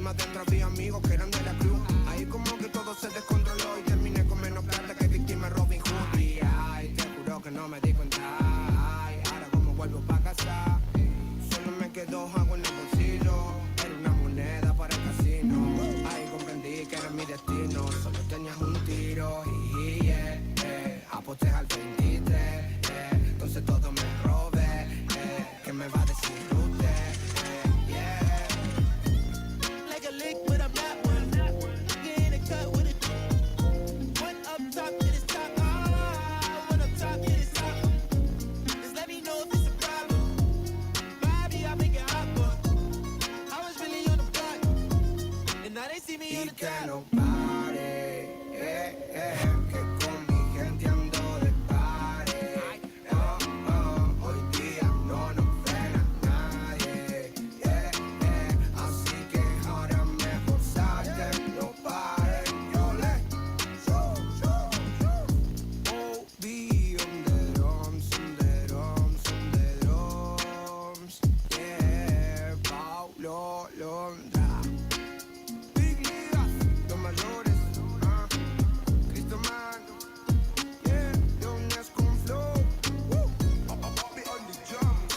más dentro había amigos que eran de la cruz. Ahí como que todo se descontroló y terminé con menos plata que víctima Robin Hood. Y ay, te juro que no me di cuenta. Ay, ahora como vuelvo pa' casa, solo me quedó agua en el bolsillo. Era una moneda para el casino. Ahí comprendí que era mi destino. Solo tenías un tiro y aposté al 23. Entonces todo me robé. ¿Qué me va a decir usted? Like a lick, but I'm not one. Get in the cut with it. One up top to this top. One up top to this top. Just let me know if it's a problem. Bobby, I'll make it happen. I was really on the block, and now they see me on the Que top. no pare, que con mi gente ando de pare. Hoy día no nos frena nadie. Así que ahora mejor salte, no pare. Yo le OB on the drums, yeah, Paulo Londra. Big ligas, los mayores, Cristo Man, yeah, Leones con flow, Bobby on the drums.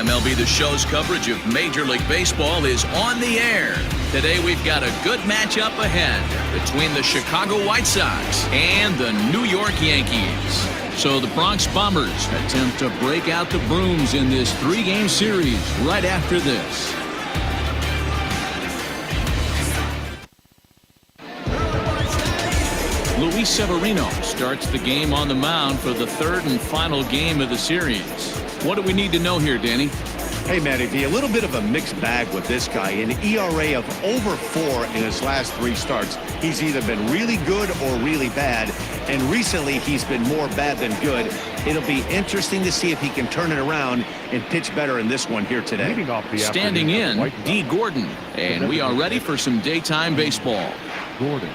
MLB The Show's coverage of Major League Baseball is on the air. Today we've got a good matchup ahead between the Chicago White Sox and the New York Yankees. So the Bronx Bombers attempt to break out the brooms in this 3-game series right after this. Luis Severino starts the game on the mound for the 3rd and final game of the series. What do we need to know here, Danny? Hey, Matty V, a little bit of a mixed bag with this guy. An ERA of over 4 in his last 3 starts. He's either been really good or really bad, and recently he's been more bad than good. It'll be interesting to see if he can turn it around and pitch better in this one here today. Standing in, D. Gordon, and we are ready for some daytime baseball. Gordon.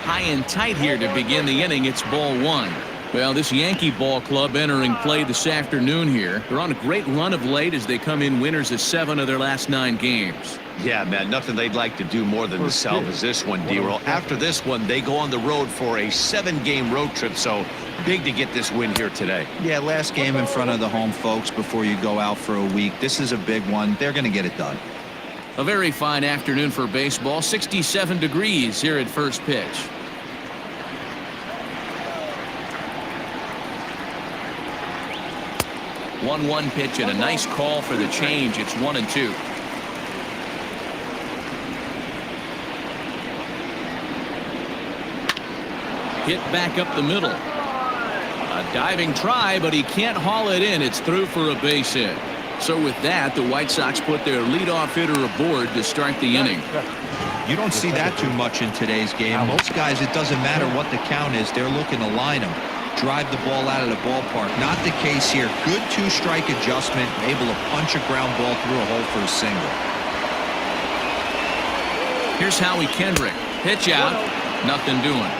High and tight here to begin the inning. It's ball 1. Well, this Yankee ball club entering play this afternoon here. They're on a great run of late as they come in winners of 7 of their last 9 games. Yeah, man, nothing they'd like to do more than to salvage this one, D-Roll. After this one, they go on the road for a 7-game road trip, so big to get this win here today. Yeah, last game in front of the home folks before you go out for a week. This is a big one. They're going to get it done. A very fine afternoon for baseball. 67 degrees here at first pitch. 1-1 pitch and a nice call for the change. It's 1-2. Hit back up the middle. A diving try, but he can't haul it in. It's through for a base hit. So with that, the White Sox put their leadoff hitter aboard to start the inning. You don't see that too much in today's game. Most guys, it doesn't matter what the count is. They're looking to line them. Drive the ball out of the ballpark. Not the case here. Good 2-strike adjustment. Able to punch a ground ball through a hole for a single. Here's Howie Kendrick. Pitch out. Nothing doing.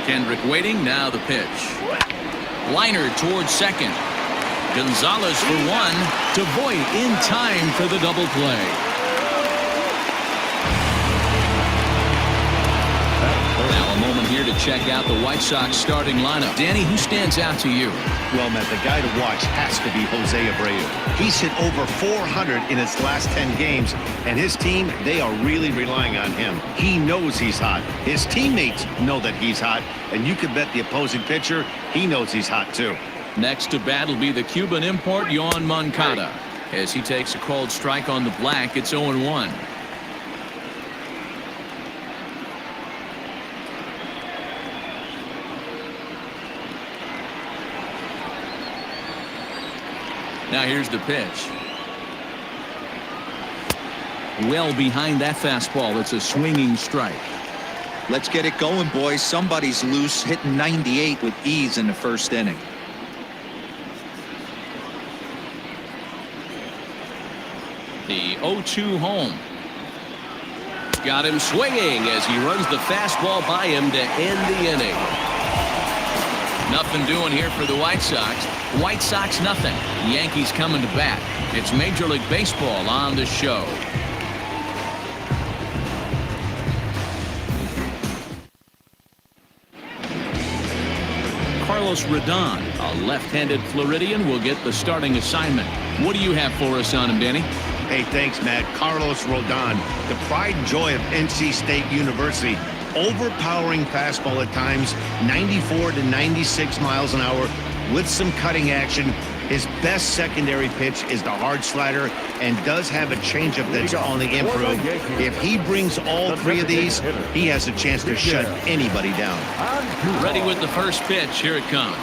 Kendrick waiting. Now the pitch. Liner towards second. Gonzalez for 1 to Voit in time for the double play. Now a moment here to check out the White Sox starting lineup. Danny, who stands out to you? Well, Matt, the guy to watch has to be Jose Abreu. He's hit over 400 in his last 10 games, and his team, they are really relying on him. He knows he's hot. His teammates know that he's hot, and you can bet the opposing pitcher, he knows he's hot too. Next to bat will be the Cuban import, Yoan Moncada. As he takes a called strike on the black, it's 0-1. Now here's the pitch. Well behind that fastball. It's a swinging strike. Let's get it going, boys. Somebody's loose, hitting 98 with ease in the first inning. The 0-2 home. Got him swinging as he runs the fastball by him to end the inning. Nothing doing here for the White Sox. White Sox nothing. Yankees coming to bat. It's Major League Baseball on the show. Carlos Rodon, a left-handed Floridian, will get the starting assignment. What do you have for us on him, Danny? Hey, thanks, Matt. Carlos Rodon, the pride and joy of NC State University. Overpowering fastball at times, 94 to 96 miles an hour with some cutting action. His best secondary pitch is the hard slider and does have a changeup that's on the improve. If he brings all 3 of these, he has a chance to shut anybody down. Ready with the first pitch. Here it comes.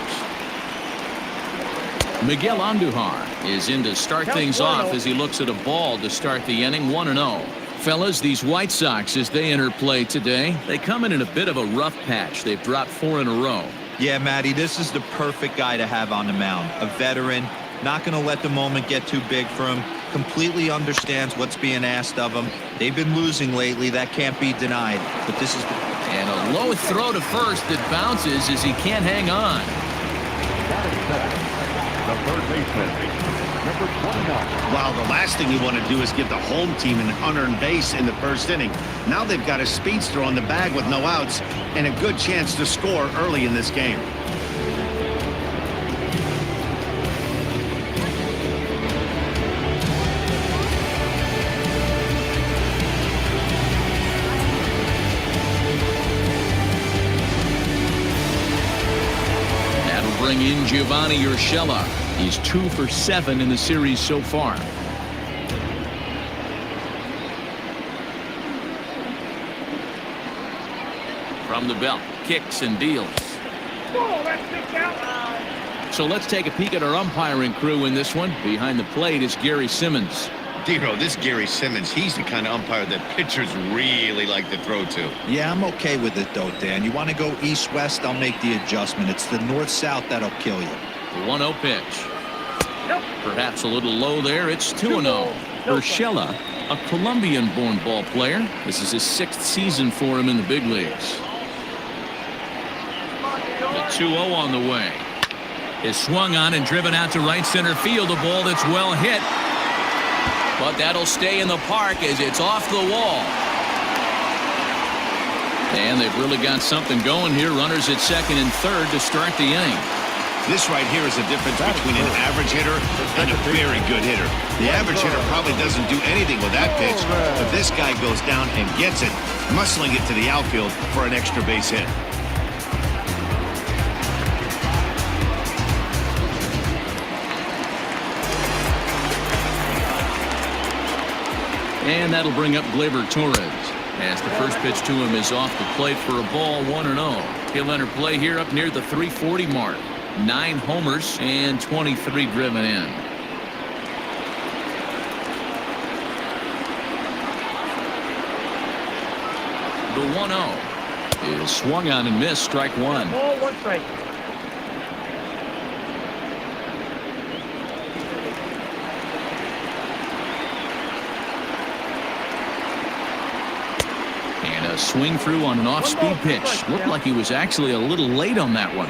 Miguel Andujar is in to start things off as he looks at a ball to start the inning. 1-0. Fellas, these White Sox, as they enter play today, they come in a bit of a rough patch. They've dropped 4 in a row. Yeah, Matty, this is the perfect guy to have on the mound. A veteran, not going to let the moment get too big for him. Completely understands what's being asked of him. They've been losing lately. That can't be denied. But this is... And a low throw to first that bounces as he can't hang on. The third baseman, number 29. Wow, the last thing you want to do is give the home team an unearned base in the first inning. Now they've got a speedster on the bag with no outs and a good chance to score early in this game. Bring in Giovanni Urshela. He's 2 for 7 in the series so far. From the belt, kicks and deals. So let's take a peek at our umpiring crew in this one. Behind the plate is Gary Simmons. Dero, this Gary Simmons, he's the kind of umpire that pitchers really like to throw to. Yeah, I'm okay with it, though, Dan. You want to go east-west, I'll make the adjustment. It's the north-south that'll kill you. The 1-0 pitch. Perhaps a little low there. It's 2-0. Urshela, a Colombian-born ball player. This is his 6th season for him in the big leagues. The 2-0 on the way. Is swung on and driven out to right center field. A ball that's well hit. But that'll stay in the park as it's off the wall. And they've really got something going here. Runners at second and third to start the inning. This right here is the difference between an average hitter and a very good hitter. The average hitter probably doesn't do anything with that pitch, but this guy goes down and gets it, muscling it to the outfield for an extra base hit. And that'll bring up Gleyber Torres as the first pitch to him is off the plate for a ball, 1-0. He'll enter play here up near the 340 mark. 9 homers and 23 driven in. The 1-0 is swung on and missed. Strike one. Ball, 1 strike. Swing through on an off-speed pitch. Looked like he was actually a little late on that one.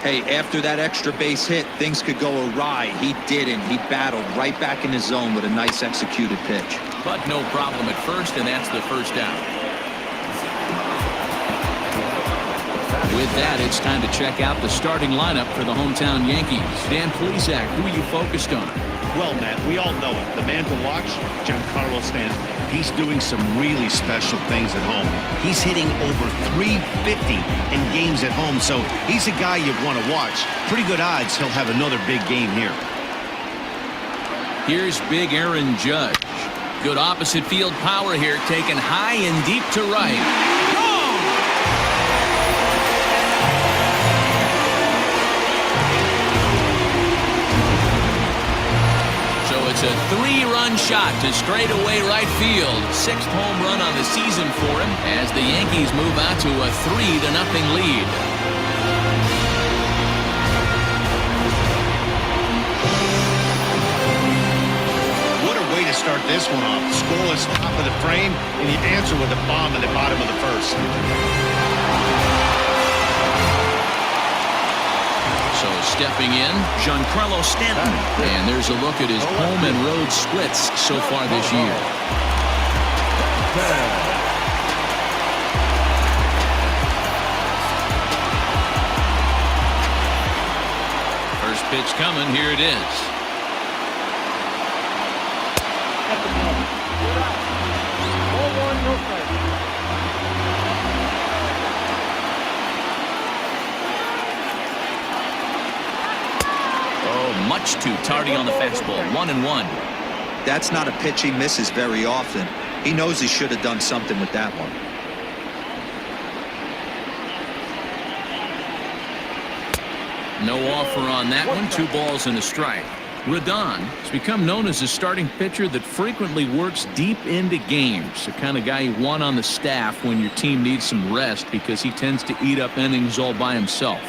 Hey, after that extra base hit, things could go awry. He didn't. He battled right back in his zone with a nice executed pitch. But no problem at first, and that's the first out. With that, it's time to check out the starting lineup for the hometown Yankees. Dan Plesac, who are you focused on? Well, Matt, we all know it. The man to watch, Giancarlo Stanton. He's doing some really special things at home. He's hitting over 350 in games at home, so he's a guy you'd want to watch. Pretty good odds he'll have another big game here. Here's big Aaron Judge. Good opposite field power here, taken high and deep to right. It's a 3-run shot to straightaway right field. 6th home run on the season for him as the Yankees move out to a 3-0 lead. What a way to start this one off. Scoreless top of the frame, and you answer with a bomb in the bottom of the first. So stepping in, Giancarlo Stanton. And there's a look at his home and road splits so far this year. First pitch coming. Here it is. Ball 1, no strike. Much too tardy on the fastball. 1-1. That's not a pitch he misses very often. He knows he should have done something with that one. No offer on that one. 2 balls and a strike. Rodon has become known as a starting pitcher that frequently works deep into games. The kind of guy you want on the staff when your team needs some rest because he tends to eat up innings all by himself.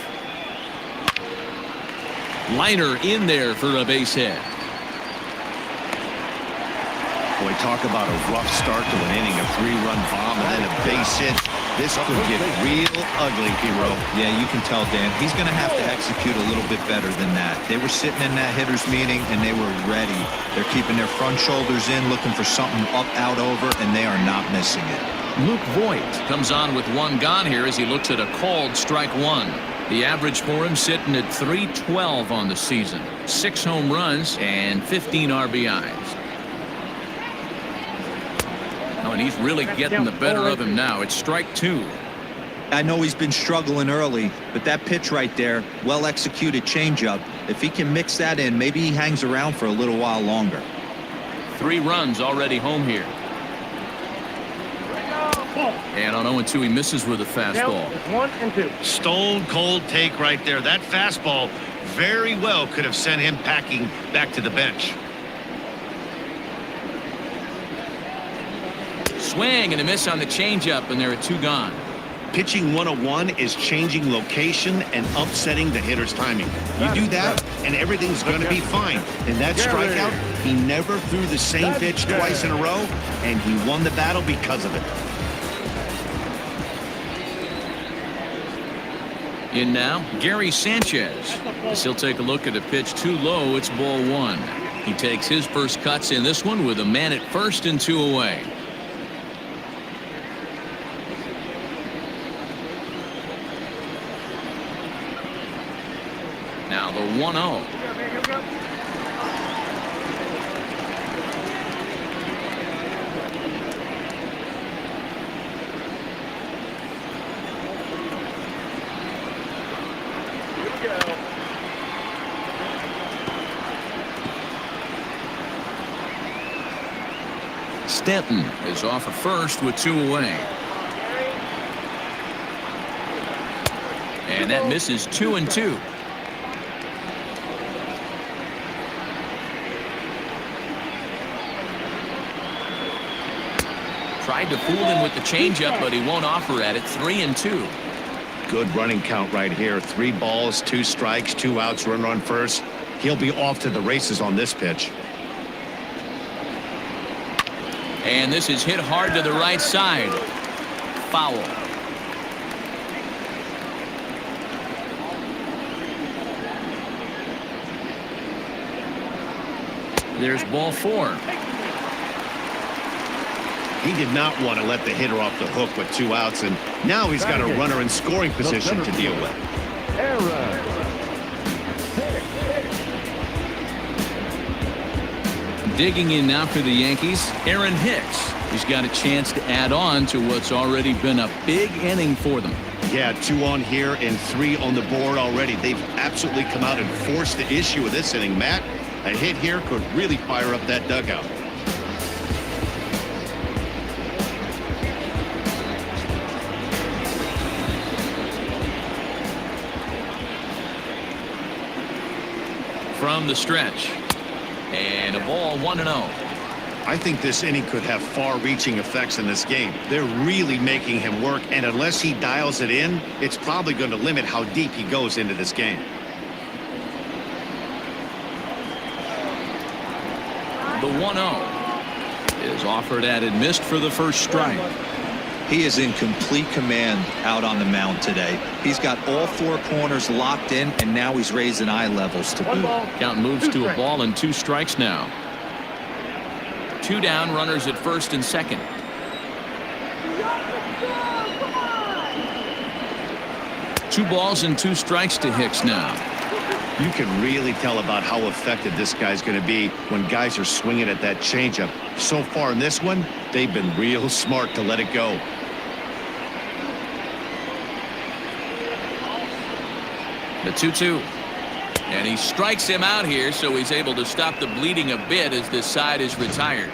Liner in there for a base hit. Boy, talk about a rough start to an inning, a 3-run bomb and then a base hit. This could get real ugly, Hero. Yeah, you can tell, Dan. He's going to have to execute a little bit better than that. They were sitting in that hitters meeting, and they were ready. They're keeping their front shoulders in, looking for something up, out, over, and they are not missing it. Luke Voigt comes on with one gone here as he looks at a called strike one. The average for him sitting at .312 on the season. 6 home runs and 15 RBIs. Oh, and he's really getting the better of him now. It's strike 2. I know he's been struggling early, but that pitch right there, well-executed changeup, if he can mix that in, maybe he hangs around for a little while longer. 3 runs already home here. And on 0-2, he misses with a fastball. 1 and 2. Stone cold take right there. That fastball very well could have sent him packing back to the bench. Swing and a miss on the changeup, and there are 2 gone. Pitching 101 is changing location and upsetting the hitter's timing. You do that, and everything's going to be fine. In that strikeout, he never threw the same pitch twice in a row, and he won the battle because of it. In now, Gary Sanchez. As he'll take a look at a pitch too low, it's ball 1. He takes his first cuts in this one with a man at first and 2 away. Now the 1-0. Stanton is off at first with 2 away. And that misses 2 and 2. Tried to fool him with the changeup, but he won't offer at it. 3 and 2. Good running count right here. 3 balls, 2 strikes, 2 outs, runner on first. He'll be off to the races on this pitch. And this is hit hard to the right side. Foul. There's ball 4. He did not want to let the hitter off the hook with 2 outs, and now he's got a runner in scoring position to deal with. Digging in now for the Yankees, Aaron Hicks. He's got a chance to add on to what's already been a big inning for them. Yeah, 2 on here and 3 on the board already. They've absolutely come out and forced the issue of this inning, Matt. A hit here could really fire up that dugout. From the stretch. And a ball 1-0. I think this inning could have far-reaching effects in this game. They're really making him work, and unless he dials it in, it's probably going to limit how deep he goes into this game. The 1-0 is offered at and missed for the first strike. He is in complete command out on the mound today. He's got all 4 corners locked in, and now he's raising eye levels to boot. Count moves to a ball and 2 strikes now. 2 down, runners at first and second. Two balls and 2 strikes to Hicks now. You can really tell about how effective this guy's going to be when guys are swinging at that changeup. So far in this one, they've been real smart to let it go. The 2-2. And he strikes him out here, so he's able to stop the bleeding a bit as this side is retired.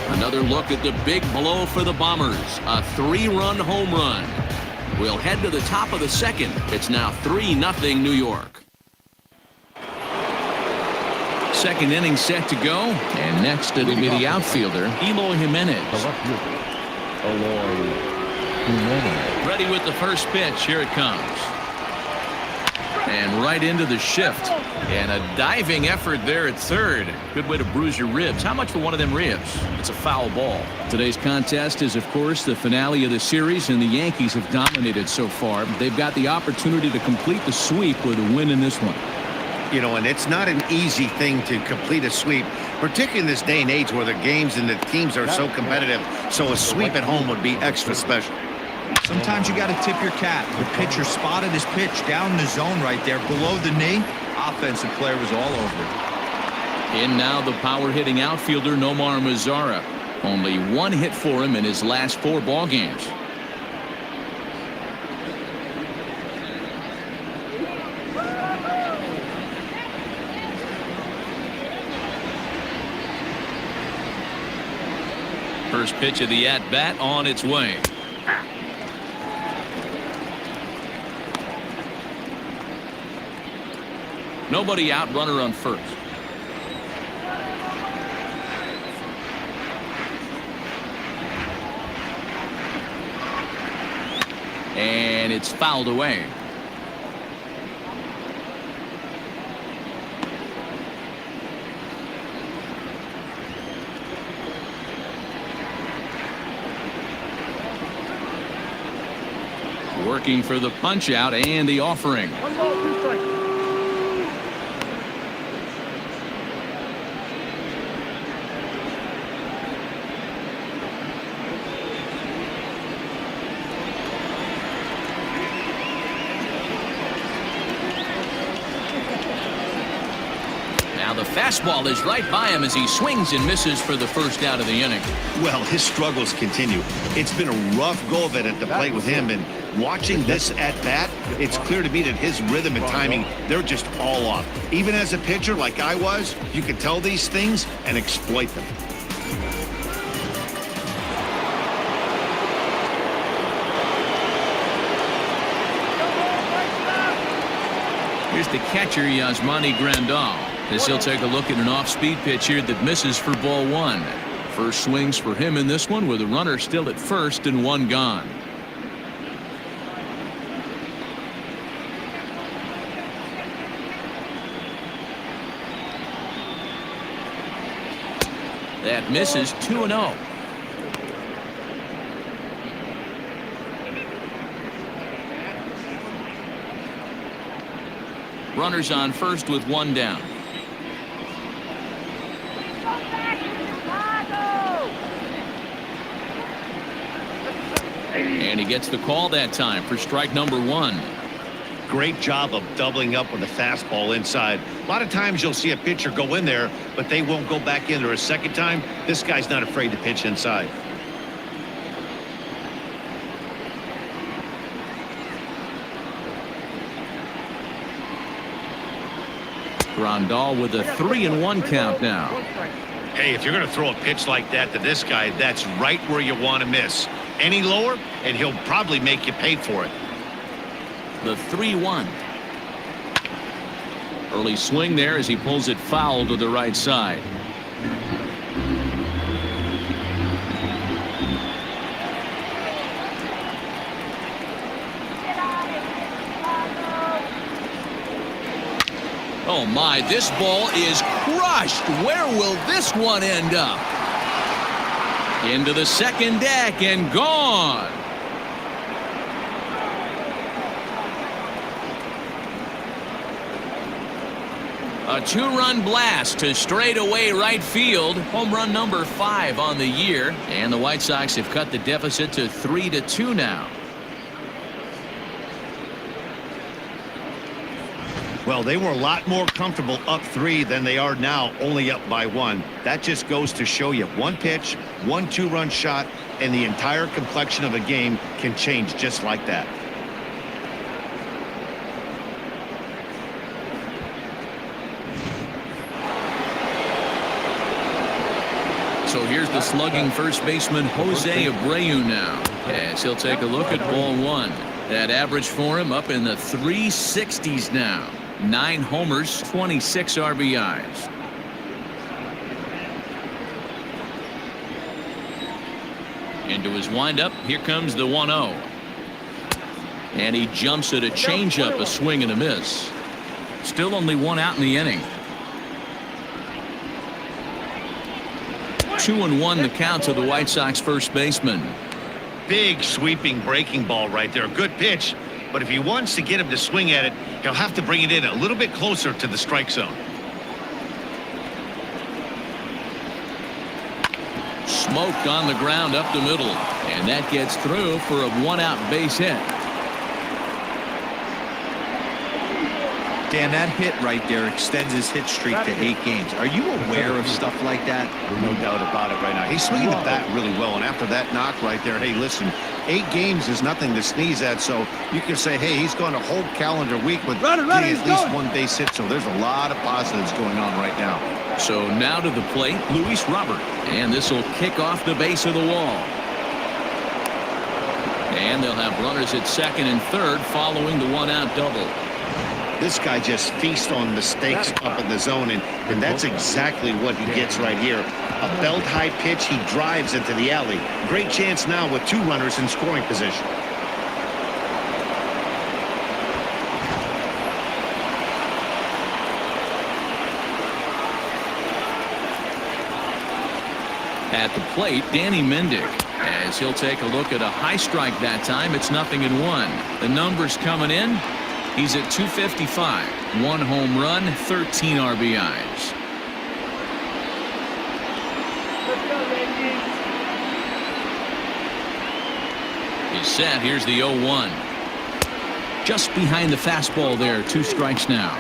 Another look at the big blow for the Bombers. A 3-run home run. We'll head to the top of the second. It's now 3-0 New York. Second inning set to go. And next it'll be the outfielder, Eloy Jimenez. Ready with the first pitch. Here it comes. And right into the shift. And a diving effort there at third. Good way to bruise your ribs. How much for one of them ribs? It's a foul ball. Today's contest is, of course, the finale of the series, and the Yankees have dominated so far. They've got the opportunity to complete the sweep with a win in this one. You know, and it's not an easy thing to complete a sweep, particularly in this day and age where the games and the teams are so competitive. So a sweep at home would be extra special. Sometimes you got to tip your cap. The pitcher spotted his pitch down in the zone right there below the knee. Offensive player was all over it. In now the power-hitting outfielder Nomar Mazara. Only one hit for him in his last 4 ball games. First pitch of the at-bat on its way. Nobody out, runner on first. And it's fouled away. Working for the punch out and the offering. 1 ball, 2 strikes. Now the fastball is right by him as he swings and misses for the first out of the inning. Well, his struggles continue. It's been a rough go of it at the plate with him, and watching this at bat, it's clear to me that his rhythm and timing, they're just all off. Even as a pitcher like I was, you can tell these things and exploit them. Here's the catcher, Yasmani Grandal, as he'll take a look at an off-speed pitch here that misses for ball 1. First swings for him in this one with a runner still at first and 1 gone. That misses 2-0. Runners on first with 1 down. And he gets the call that time for strike number 1. Great job of doubling up with a fastball inside. A lot of times you'll see a pitcher go in there, but they won't go back in there a second time. This guy's not afraid to pitch inside. Grandal with a 3-1 count now. Hey, if you're going to throw a pitch like that to this guy, that's right where you want to miss. Any lower, and he'll probably make you pay for it. The 3-1. Early swing there as he pulls it foul to the right side. Oh my, this ball is crushed. Where will this one end up? Into the second deck and gone. A 2-run blast to straightaway right field. Home run number 5 on the year. And the White Sox have cut the deficit to 3-2 now. Well, they were a lot more comfortable up 3 than they are now, only up by 1. That just goes to show you one pitch, 1 2-run shot, and the entire complexion of a game can change just like that. So here's the slugging first baseman Jose Abreu now, as he'll take a look at ball 1. That average for him up in the 360s now. 9 homers, 26 RBIs. Into his windup, here comes the 1-0. And he jumps at a changeup, a swing and a miss. Still only one out in the inning. 2-1 the count to the White Sox first baseman. Big sweeping breaking ball right there. Good pitch. But if he wants to get him to swing at it, he'll have to bring it in a little bit closer to the strike zone. Smoked on the ground up the middle. And that gets through for a one-out base hit. Dan, that hit right there extends his hit streak to 8 games. Are you aware of stuff like that? No doubt about it right now. He's swinging the bat really well, and after that knock right there, hey, listen, 8 games is nothing to sneeze at, so you can say, hey, he's going a whole calendar week with at least one base hit, so there's a lot of positives going on right now. So now to the plate, Luis Robert, and this will kick off the base of the wall. And they'll have runners at second and third following the one-out double. This guy just feasts on mistakes up in the zone, and that's exactly what he gets right here. A belt-high pitch, he drives into the alley. Great chance now with 2 runners in scoring position. At the plate, Danny Mendick, as he'll take a look at a high strike that time. It's 0-1. The numbers coming in. He's at 255, 1 home run, 13 RBIs. He's set. Here's the 0-1. Just behind the fastball there. 2 strikes now.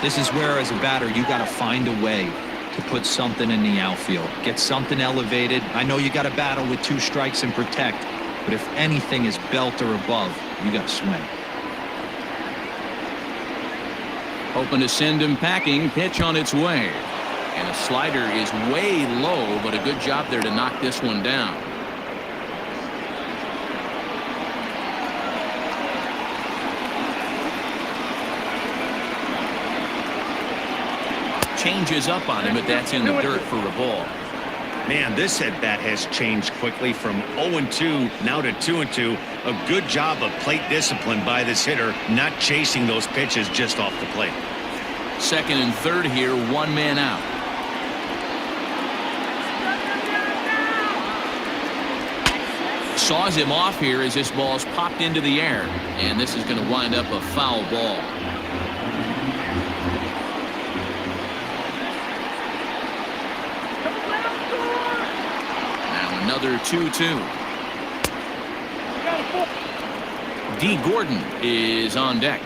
This is where, as a batter, you got to find a way to put something in the outfield. Get something elevated. I know you got to battle with 2 strikes and protect, but if anything is belt or above, you got to swing. Hoping to send him packing. Pitch on its way. And a slider is way low, but a good job there to knock this one down. Changes up on him, but that's in the dirt for a ball. Man, this at-bat has changed quickly from 0-2 now to 2-2. A good job of plate discipline by this hitter, not chasing those pitches just off the plate. Second and third here, 1 man out. Saws him off here as this ball's popped into the air, and this is going to wind up a foul ball. Another 2-2. D. Gordon is on deck.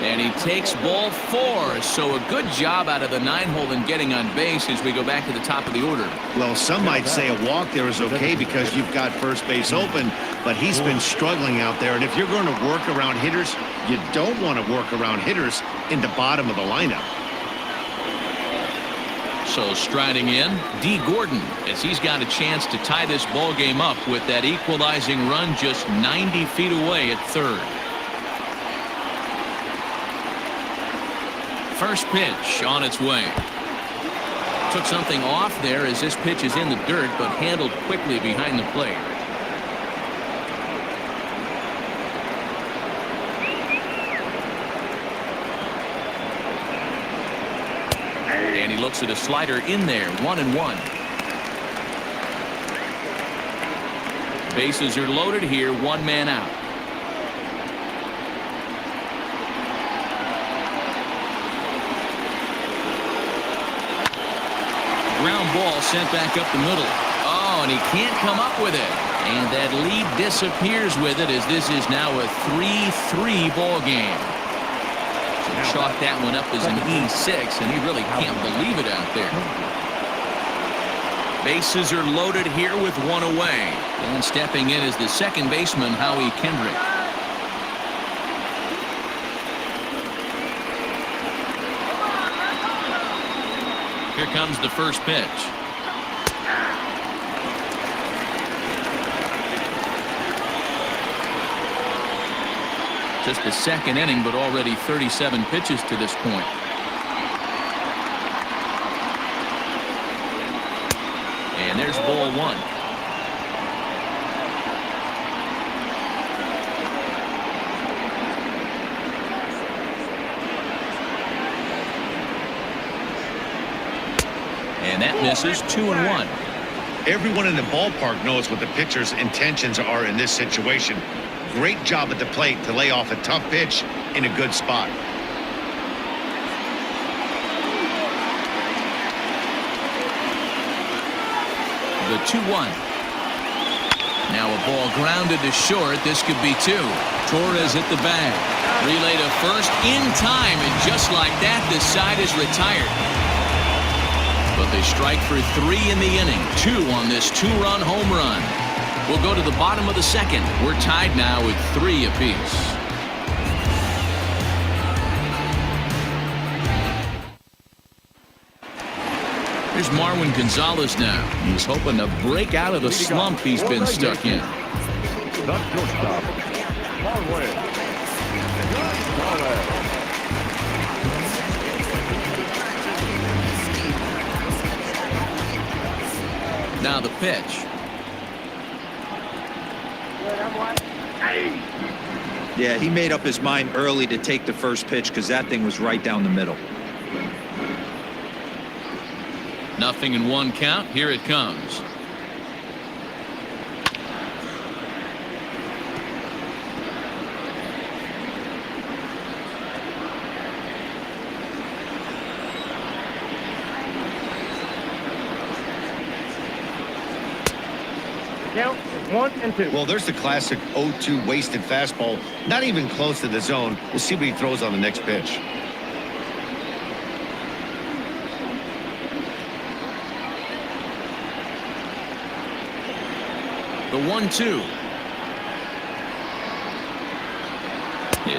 And he takes ball 4. So a good job out of the 9-hole in getting on base as we go back to the top of the order. Well, some might say a walk there is okay because you've got first base open, but he's been struggling out there. And if you're going to work around hitters, you don't want to work around hitters in the bottom of the lineup. So striding in, D. Gordon, as he's got a chance to tie this ball game up with that equalizing run just 90 feet away at third. First pitch on its way. Took something off there as this pitch is in the dirt, but handled quickly behind the plate. And he looks at a slider in there, 1-1. Bases are loaded here, 1 man out. Ground ball sent back up the middle. Oh, and he can't come up with it. And that lead disappears with it as this is now a 3-3 ball game. So chalk that one up as an E6, and he really can't believe it out there. Bases are loaded here with 1 away. And stepping in is the second baseman, Howie Kendrick. Here comes the first pitch. Just the second inning, but already 37 pitches to this point. And there's ball one. And that misses 2-1. Everyone in the ballpark knows what the pitcher's intentions are in this situation. Great job at the plate to lay off a tough pitch in a good spot. The 2-1. Now a ball grounded to short. This could be two. Torres hit the bag. Relay to first in time, and just like that, the side is retired. But they strike for 3 in the inning. 2 on this 2-run home run. We'll go to the bottom of the second. We're tied now with 3 apiece. Here's Marwin Gonzalez now. He's hoping to break out of the slump he's been stuck in. The shortstop, Marwin. Now the pitch. Yeah, he made up his mind early to take the first pitch because that thing was right down the middle. 0-1 count. Here it comes. Count is 1-2. Well, there's the classic 0-2 wasted fastball. Not even close to the zone. We'll see what he throws on the next pitch. The 1-2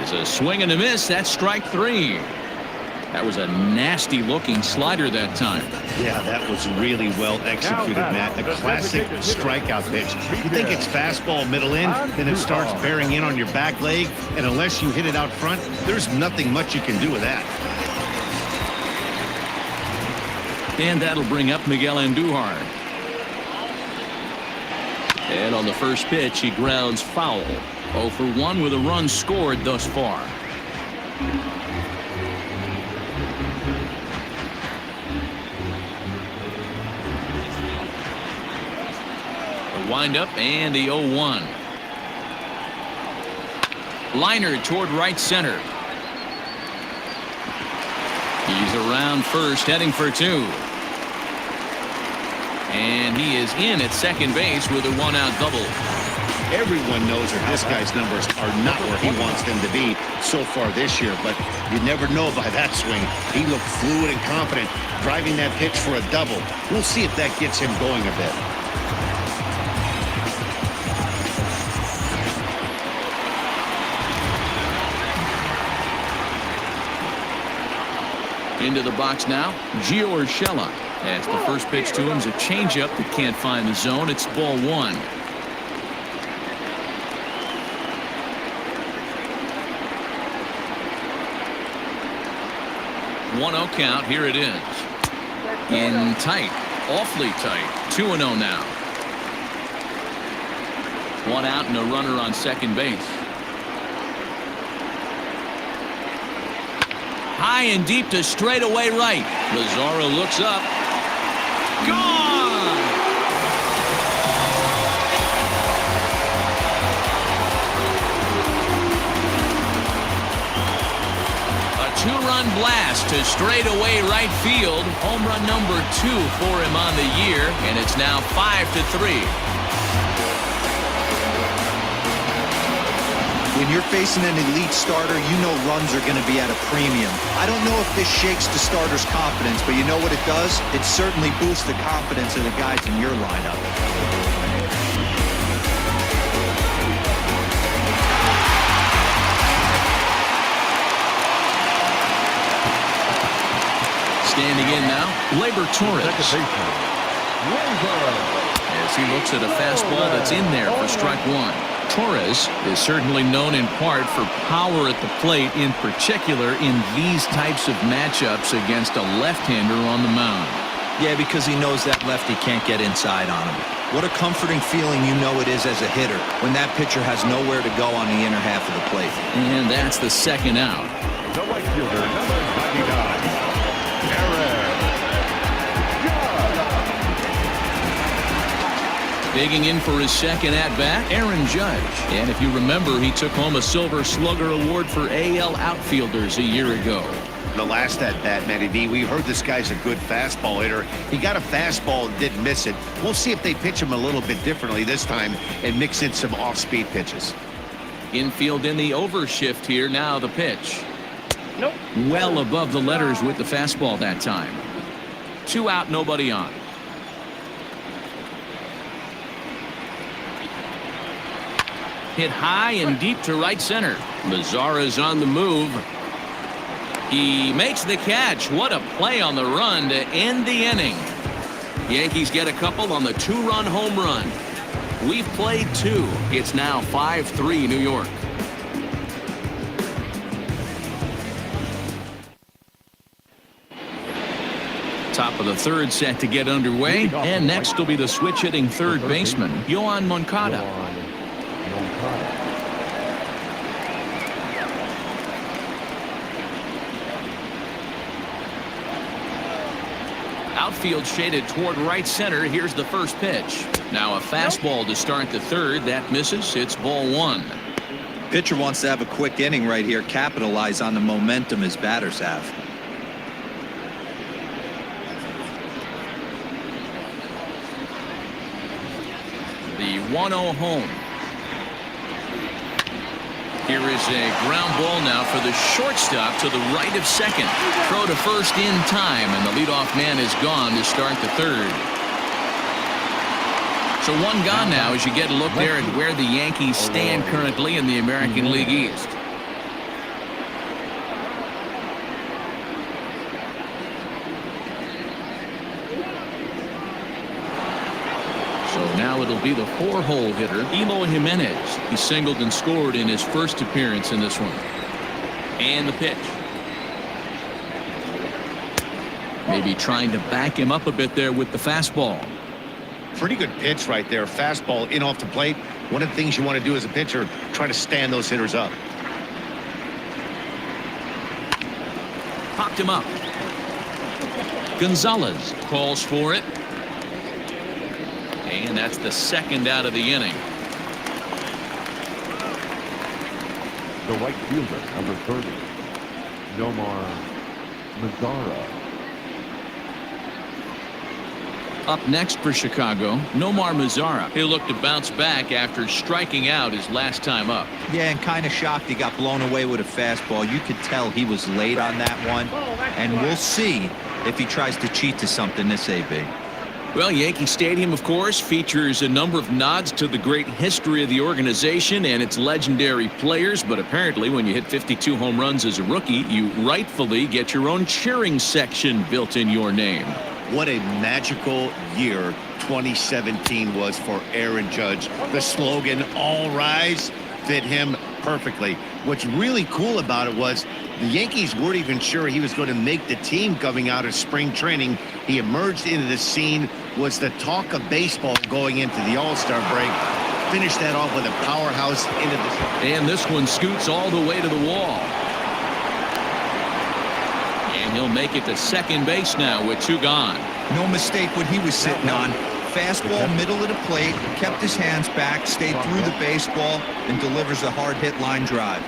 is a swing and a miss. That's strike 3. That was a nasty looking slider that time. Yeah, that was really well executed, Matt. A classic strikeout pitch. You think it's fastball middle in, then it starts bearing in on your back leg, and unless you hit it out front, there's nothing much you can do with that. And that'll bring up Miguel Andujar. And on the first pitch, he grounds foul. 0 for 1 with a run scored thus far. The windup and the 0-1. Liner toward right center. He's around first, heading for 2. And he is in at second base with a 1-out double. Everyone knows that this guy's numbers are not where he wants them to be so far this year, but you never know by that swing. He looked fluid and confident, driving that pitch for a double. We'll see if that gets him going a bit. Into the box now, Gio Urshela. As the first pitch to him is a changeup that can't find the zone. It's ball 1. One-0 count. Here it is. In tight, awfully tight. 2-0 now. 1 out and a runner on second base. High and deep to straightaway right. Lazaro looks up. Gone! A 2-run blast to straightaway right field. Home run number 2 for him on the year, and it's now 5-3. When you're facing an elite starter, you know runs are going to be at a premium. I don't know if this shakes the starter's confidence, but you know what it does? It certainly boosts the confidence of the guys in your lineup. Standing in now, Labor Torres. As he looks at a fastball that's in there for strike 1. Torres is certainly known in part for power at the plate, in particular in these types of matchups against a left-hander on the mound. Yeah, because he knows that lefty can't get inside on him. What a comforting feeling you know it is as a hitter when that pitcher has nowhere to go on the inner half of the plate. And that's the second out. The right fielder, number 99, Digging in for his second at-bat, Aaron Judge. And if you remember, he took home a Silver Slugger Award for AL outfielders a year ago. The last at-bat, Matty D, we heard this guy's a good fastball hitter. He got a fastball and didn't miss it. We'll see if they pitch him a little bit differently this time and mix in some off-speed pitches. Infield in the overshift here. Now the pitch. Nope. Well above the letters with the fastball that time. 2 out, nobody on. Hit high and deep to right center. Mazara's on the move. He makes the catch. What a play on the run to end the inning. Yankees get a couple on the 2-run home run. We've played 2. It's now 5-3 New York. Top of the third set to get underway. And next will be the switch-hitting third baseman, Yoan Moncada. Outfield shaded toward right center. Here's the first pitch. Now a fastball to start the third. That misses. It's ball 1. Pitcher wants to have a quick inning right here, capitalize on the momentum his batters have. The 1-0 home. Here is a ground ball now for the shortstop to the right of second. Throw to first in time, and the leadoff man is gone to start the third. So 1 gone now as you get a look there at where the Yankees stand currently in the American League East. Now it'll be the 4-hole hitter, Eloy Jimenez. He singled and scored in his first appearance in this one. And the pitch. Maybe trying to back him up a bit there with the fastball. Pretty good pitch right there. Fastball in off the plate. One of the things you want to do as a pitcher, try to stand those hitters up. Popped him up. Gonzalez calls for it. And that's the second out of the inning. The right fielder, number 30, Nomar Mazara. Up next for Chicago, Nomar Mazara. He'll look to bounce back after striking out his last time up. Yeah, and kind of shocked he got blown away with a fastball. You could tell he was late on that one. And we'll see if he tries to cheat to something this AB. Well, Yankee Stadium, of course, features a number of nods to the great history of the organization and its legendary players. But apparently, when you hit 52 home runs as a rookie, you rightfully get your own cheering section built in your name. What a magical year 2017 was for Aaron Judge. The slogan, "All Rise," fit him perfectly. What's really cool about it was the Yankees weren't even sure he was going to make the team coming out of spring training. He emerged into the scene, was the talk of baseball going into the All-Star break. Finished that off with a powerhouse into the... And this one scoots all the way to the wall. And he'll make it to second base now with 2 gone. No mistake what he was sitting on. Fastball, middle of the plate, kept his hands back, stayed through the baseball, and delivers a hard hit line drive.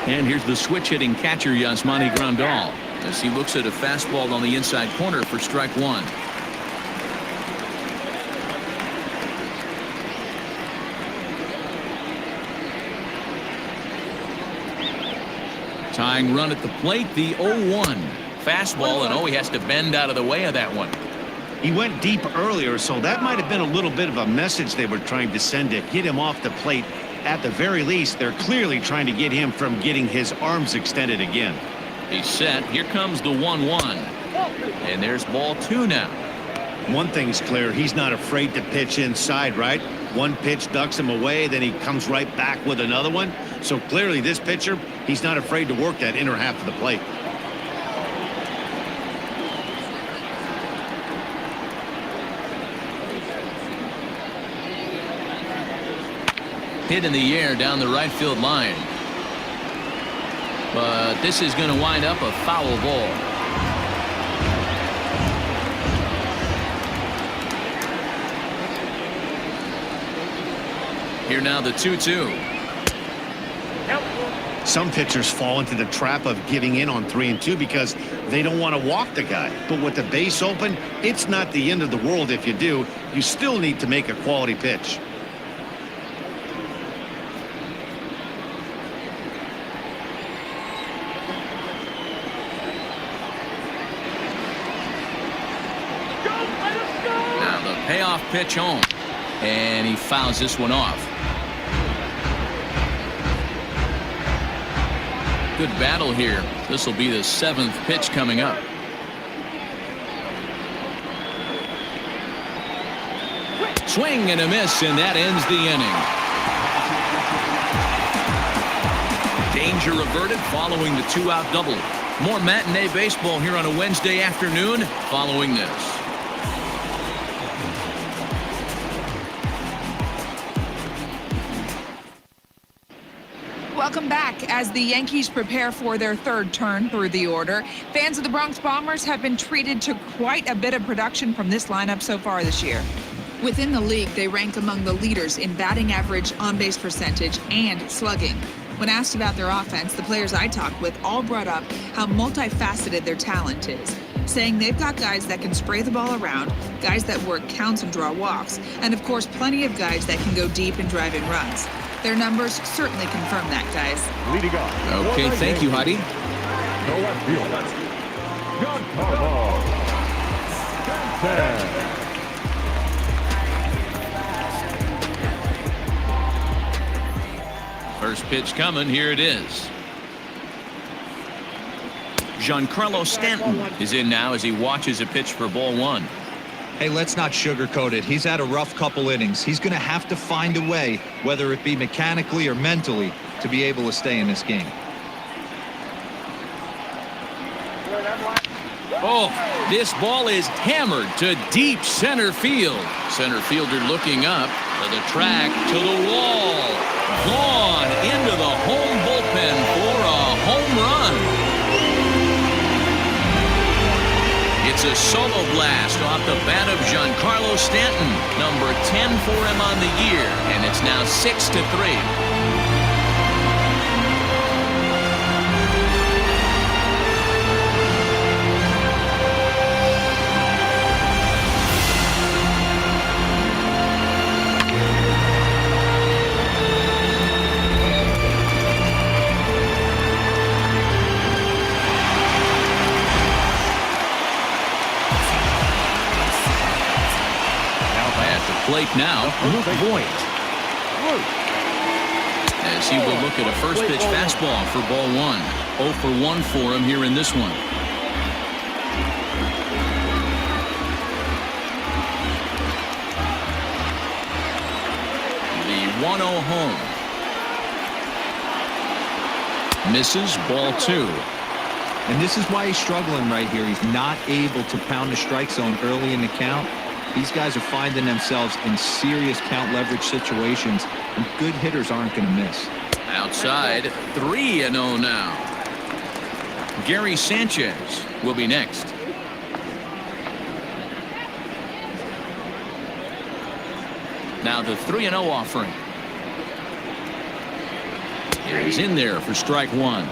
And here's the switch-hitting catcher, Yasmani Grandal, as he looks at a fastball on the inside corner for strike 1. Tying run at the plate, the 0-1. Fastball, and he has to bend out of the way of that one. He went deep earlier, so that might have been a little bit of a message they were trying to send to get him off the plate. At the very least, they're clearly trying to get him from getting his arms extended again. He's set. Here comes the 1-1. And there's ball 2 now. One thing's clear, he's not afraid to pitch inside, right? One pitch ducks him away, then he comes right back with another one. So clearly this pitcher, he's not afraid to work that inner half of the plate. Hit in the air down the right field line. But this is going to wind up a foul ball. Here now the 2-2. Some pitchers fall into the trap of giving in on 3-2 because they don't want to walk the guy. But with the base open, it's not the end of the world if you do. You still need to make a quality pitch. Now the payoff pitch home. And he fouls this one off. Good battle here. This will be the 7th pitch coming up. Swing and a miss, and that ends the inning. Danger averted following the 2-out double. More matinee baseball here on a Wednesday afternoon following this. Welcome back. As the Yankees prepare for their 3rd turn through the order, fans of the Bronx Bombers have been treated to quite a bit of production from this lineup so far this year. Within the league, they rank among the leaders in batting average, on-base percentage, and slugging. When asked about their offense, the players I talked with all brought up how multifaceted their talent is, saying they've got guys that can spray the ball around, guys that work counts and draw walks, and of course plenty of guys that can go deep and drive in runs. Their numbers certainly confirm that, guys. Leading off. Okay, thank you, Heidi. The left fielder, Giancarlo Stanton. First pitch coming. Here it is. Giancarlo Stanton is in now as he watches a pitch for ball 1. Hey, let's not sugarcoat it. He's had a rough couple innings. He's going to have to find a way, whether it be mechanically or mentally, to be able to stay in this game. Oh, this ball is hammered to deep center field. Center fielder looking up to the track, to the wall. Gone into the home bullpen for a home run. It's a solo blast off the bat of Giancarlo Stanton, number 10 for him on the year, and it's now 6-3. Plate now, Luke Voigt. As he will look at a first pitch fastball for ball 1. 0 for 1 for him here in this one. The 1-0 home. Misses, ball 2. And this is why he's struggling right here. He's not able to pound the strike zone early in the count. These guys are finding themselves in serious count leverage situations, and good hitters aren't going to miss. Outside, 3-0 now. Gary Sanchez will be next. Now the 3-0 offering. He's in there for strike 1.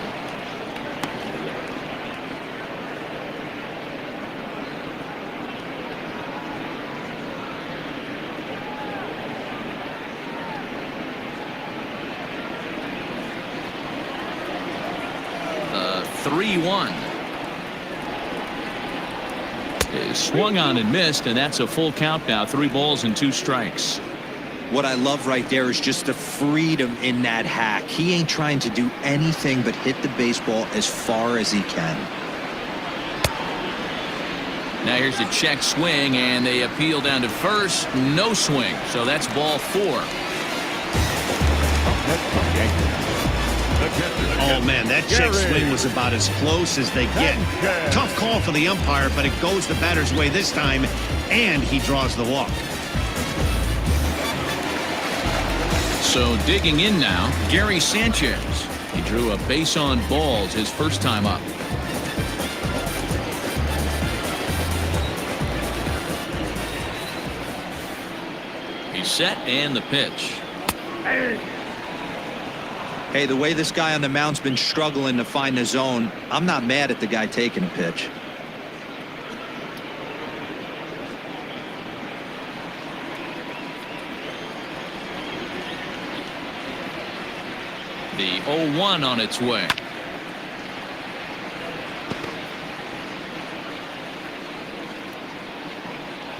Is swung on and missed, and that's a full count now. 3 balls and 2 strikes. What I love right there is just the freedom in that hack. He ain't trying to do anything but hit the baseball as far as he can. Now here's a check swing, and they appeal down to first. No swing, so that's ball 4. Oh, man, that check swing was about as close as they get. Tough call for the umpire, but it goes the batter's way this time, and he draws the walk. So digging in now, Gary Sanchez. He drew a base on balls his first time up. He's set, and the pitch. Hey, the way this guy on the mound's been struggling to find the zone, I'm not mad at the guy taking a pitch. The 0-1 on its way.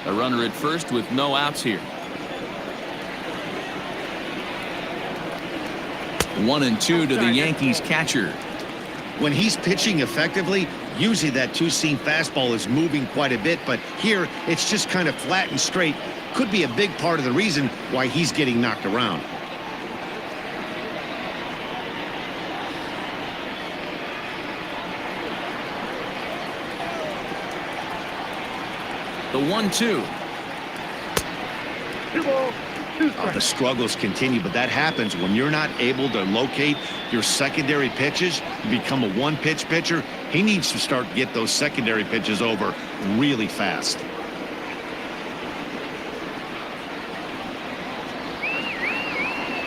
A runner at first with no outs here. 1-2 to the Yankees catcher. When he's pitching effectively, usually that two-seam fastball is moving quite a bit, but here it's just kind of flat and straight. Could be a big part of the reason why he's getting knocked around. The 1-2. The struggles continue, but that happens when you're not able to locate your secondary pitches. You become a one-pitch pitcher. He needs to start to get those secondary pitches over really fast.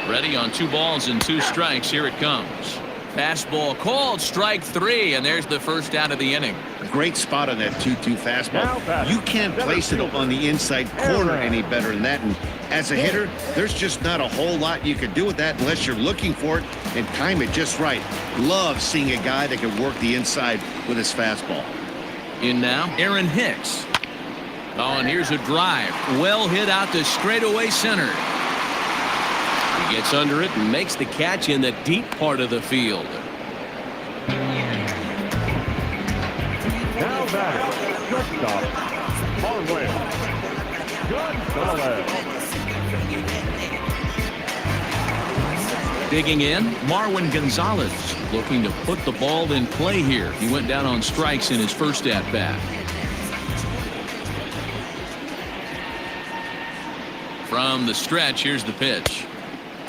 Ready on 2 balls and 2 strikes. Here it comes. Fastball called, strike 3, and there's the first out of the inning. Great spot on that 2-2 fastball. You can't place it on the inside corner any better than that. And as a hitter, there's just not a whole lot you can do with that unless you're looking for it and time it just right. Love seeing a guy that can work the inside with his fastball. In now, Aaron Hicks. Oh, and here's a drive. Well hit out to straightaway center. He gets under it and makes the catch in the deep part of the field. Now batter, shortstop, Gonzalez. Digging in, Marwin Gonzalez looking to put the ball in play here. He went down on strikes in his first at-bat. From the stretch, here's the pitch.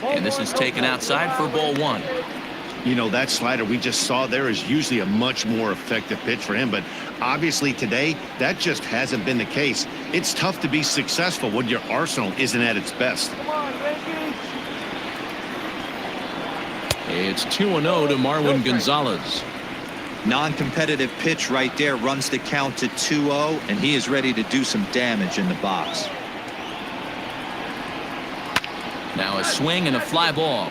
And this is taken outside for ball 1. You know, that slider we just saw there is usually a much more effective pitch for him, but obviously today that just hasn't been the case. It's tough to be successful when your arsenal isn't at its best. It's 2-0 to Marwin Gonzalez. Non-competitive pitch right there runs the count to 2-0, and he is ready to do some damage in the box. Now a swing and a fly ball.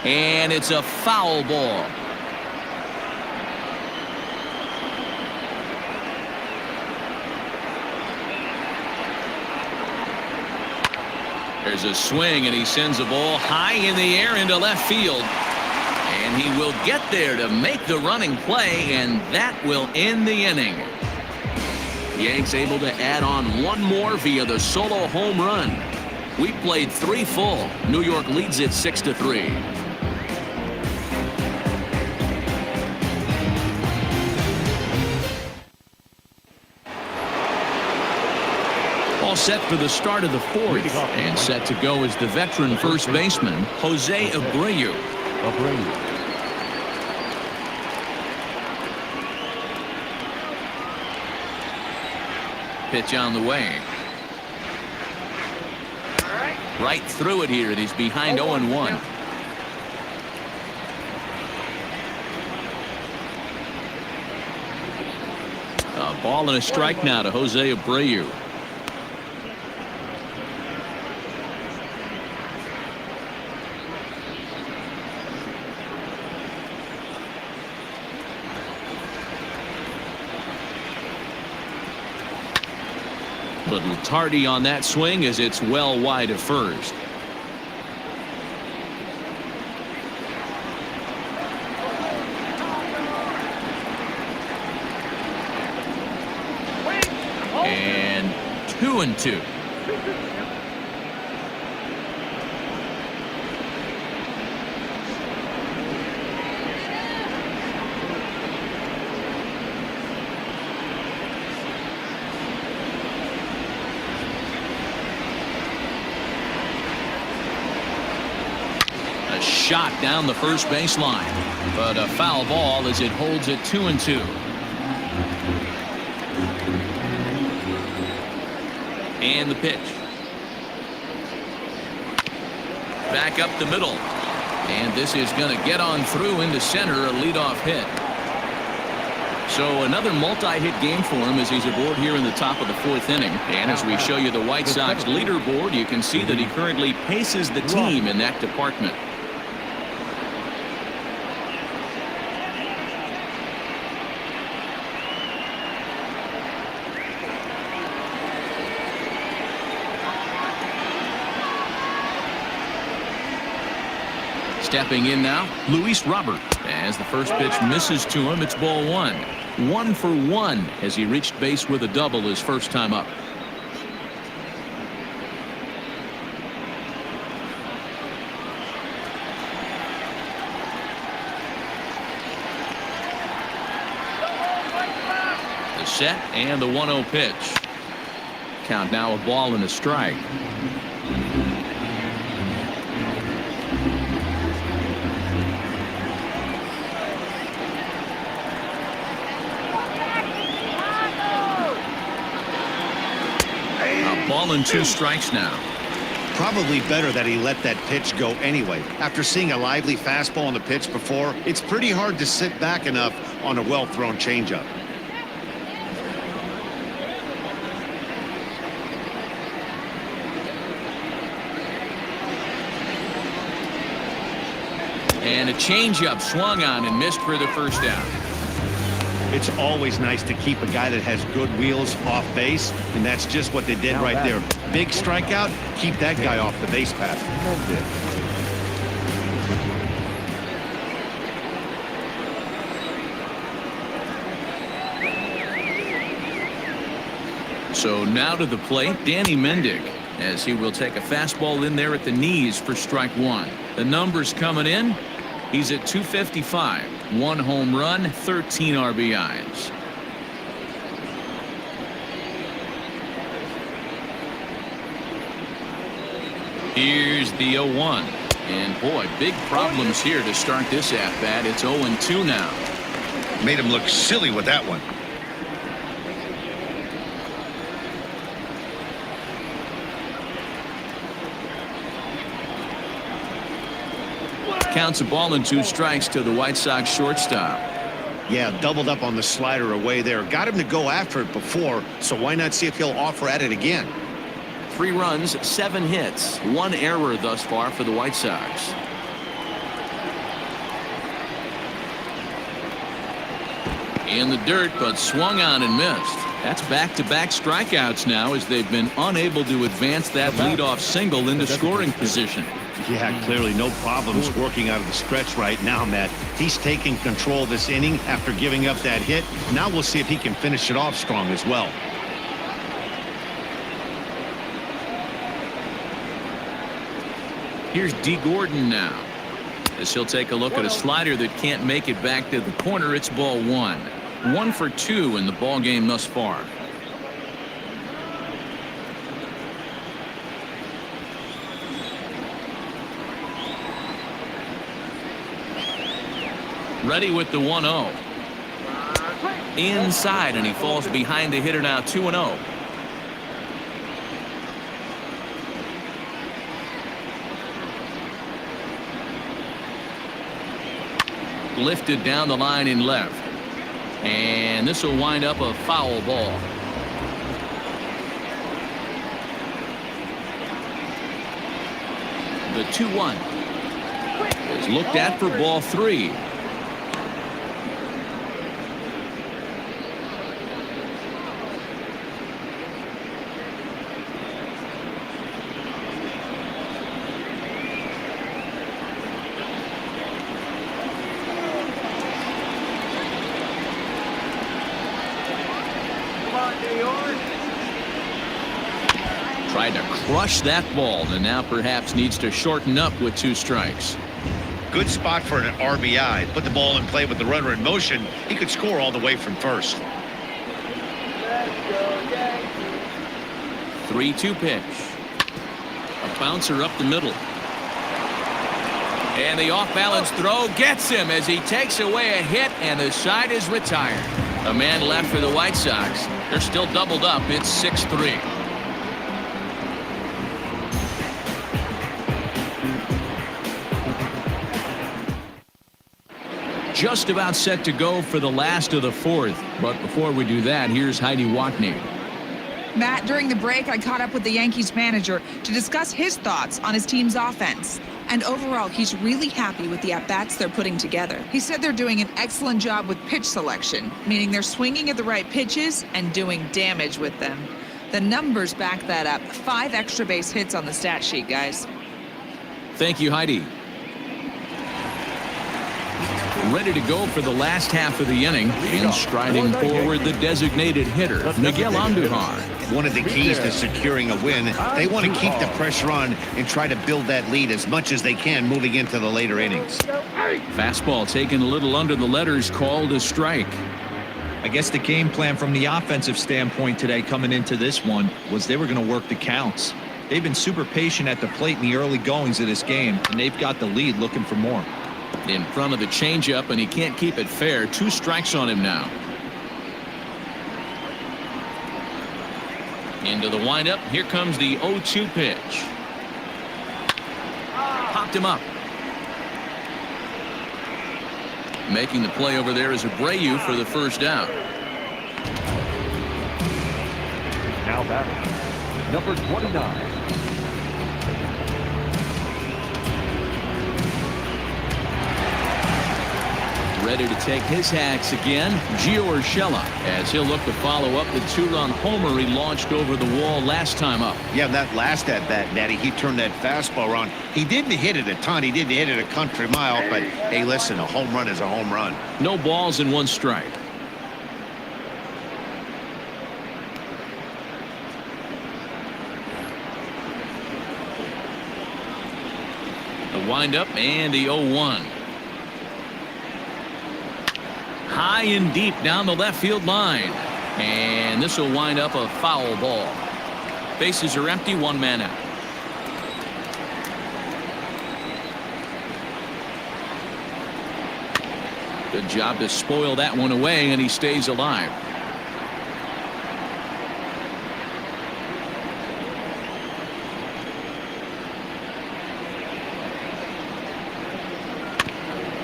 And it's a foul ball. There's a swing, and he sends a ball high in the air into left field. And he will get there to make the running play, and that will end the inning. Yanks able to add on 1 more via the solo home run. We played 3 full. New York leads it 6-3. All set for the start of the 4th, and set to go is the veteran first baseman, Jose Abreu. Pitch on the way. Right through it here, and he's behind 0-1. A ball and a strike now to Jose Abreu. Little tardy on that swing as it's well wide of first. And 2-2. A shot down the first baseline, but a foul ball as it holds it 2-2. And the pitch. Back up the middle. And this is going to get on through into center, a leadoff hit. So another multi-hit game for him as he's aboard here in the top of the fourth inning. And as we show you the White Sox leaderboard, you can see that he currently paces the team in that department. Stepping in now, Luis Robert. As the first pitch misses to him, it's ball one. 1 for 1 as he reached base with a double his first time up. The set and the 1-0 pitch. Count now a ball and a strike. Ball and 2 strikes now. Probably better that he let that pitch go anyway. After seeing a lively fastball on the pitch before, it's pretty hard to sit back enough on a well-thrown changeup. And a changeup swung on and missed for the first down. It's always nice to keep a guy that has good wheels off base, and that's just what they did right there. Big strikeout, keep that guy off the base path. So now to the plate, Danny Mendick, as he will take a fastball in there at the knees for strike one. The numbers coming in. He's at 255, 1 home run, 13 RBIs. Here's the 0-1. And boy, big problems here to start this at-bat. It's 0-2 now. Made him look silly with that one. Counts a ball and 2 strikes to the White Sox shortstop. Yeah, doubled up on the slider away there. Got him to go after it before, so why not see if he'll offer at it again? 3 runs, 7 hits, 1 error thus far for the White Sox. In the dirt, but swung on and missed. That's back-to-back strikeouts now as they've been unable to advance that leadoff single into scoring position. Yeah, clearly no problems working out of the stretch right now, Matt. He's taking control of this inning after giving up that hit. Now we'll see if he can finish it off strong as well. Here's D. Gordon now, as he'll take a look at a slider that can't make it back to the corner. It's ball 1. 1 for 2 in the ball game thus far. Ready with the 1-0. Inside, and he falls behind the hitter now. 2-0. Lifted down the line in left. And this will wind up a foul ball. The 2-1 is looked at for ball 3. crushed that ball and now perhaps needs to shorten up with 2 strikes. Good spot for an RBI. Put the ball in play with the runner in motion. He could score all the way from first. 3-2 pitch. A bouncer up the middle. And the off-balance throw gets him as he takes away a hit, and the side is retired. A man left for the White Sox. They're still doubled up. It's 6-3. Just about set to go for the last of the 4th. But before we do that, here's Heidi Watney. Matt, during the break, I caught up with the Yankees manager to discuss his thoughts on his team's offense. And overall, he's really happy with the at-bats they're putting together. He said they're doing an excellent job with pitch selection, meaning they're swinging at the right pitches and doing damage with them. The numbers back that up. 5 extra base hits on the stat sheet, guys. Thank you, Heidi. Ready to go for the last half of the inning, and striding forward the designated hitter, Miguel Andujar. One of the keys to securing a win, they want to keep the pressure on and try to build that lead as much as they can moving into the later innings. Fastball taken a little under the letters, called a strike. I guess the game plan from the offensive standpoint today coming into this one was they were going to work the counts. They've been super patient at the plate in the early goings of this game, and they've got the lead looking for more. In front of the changeup, and he can't keep it fair. 2 strikes on him now. Into the windup. Here comes the 0-2 pitch. Popped him up. Making the play over there is Abreu for the first down. Now batting, number 29. Ready to take his hacks again, Gio Urshela, as he'll look to follow up the 2-run homer he launched over the wall last time up. Yeah, that last at-bat, Natty, he turned that fastball around. He didn't hit it a ton. He didn't hit it a country mile, but hey, listen, a home run is a home run. No balls and 1 strike. The windup and the 0-1. High and deep down the left field line, and this will wind up a foul ball. Bases are empty, 1 man out. Good job to spoil that one away, and he stays alive.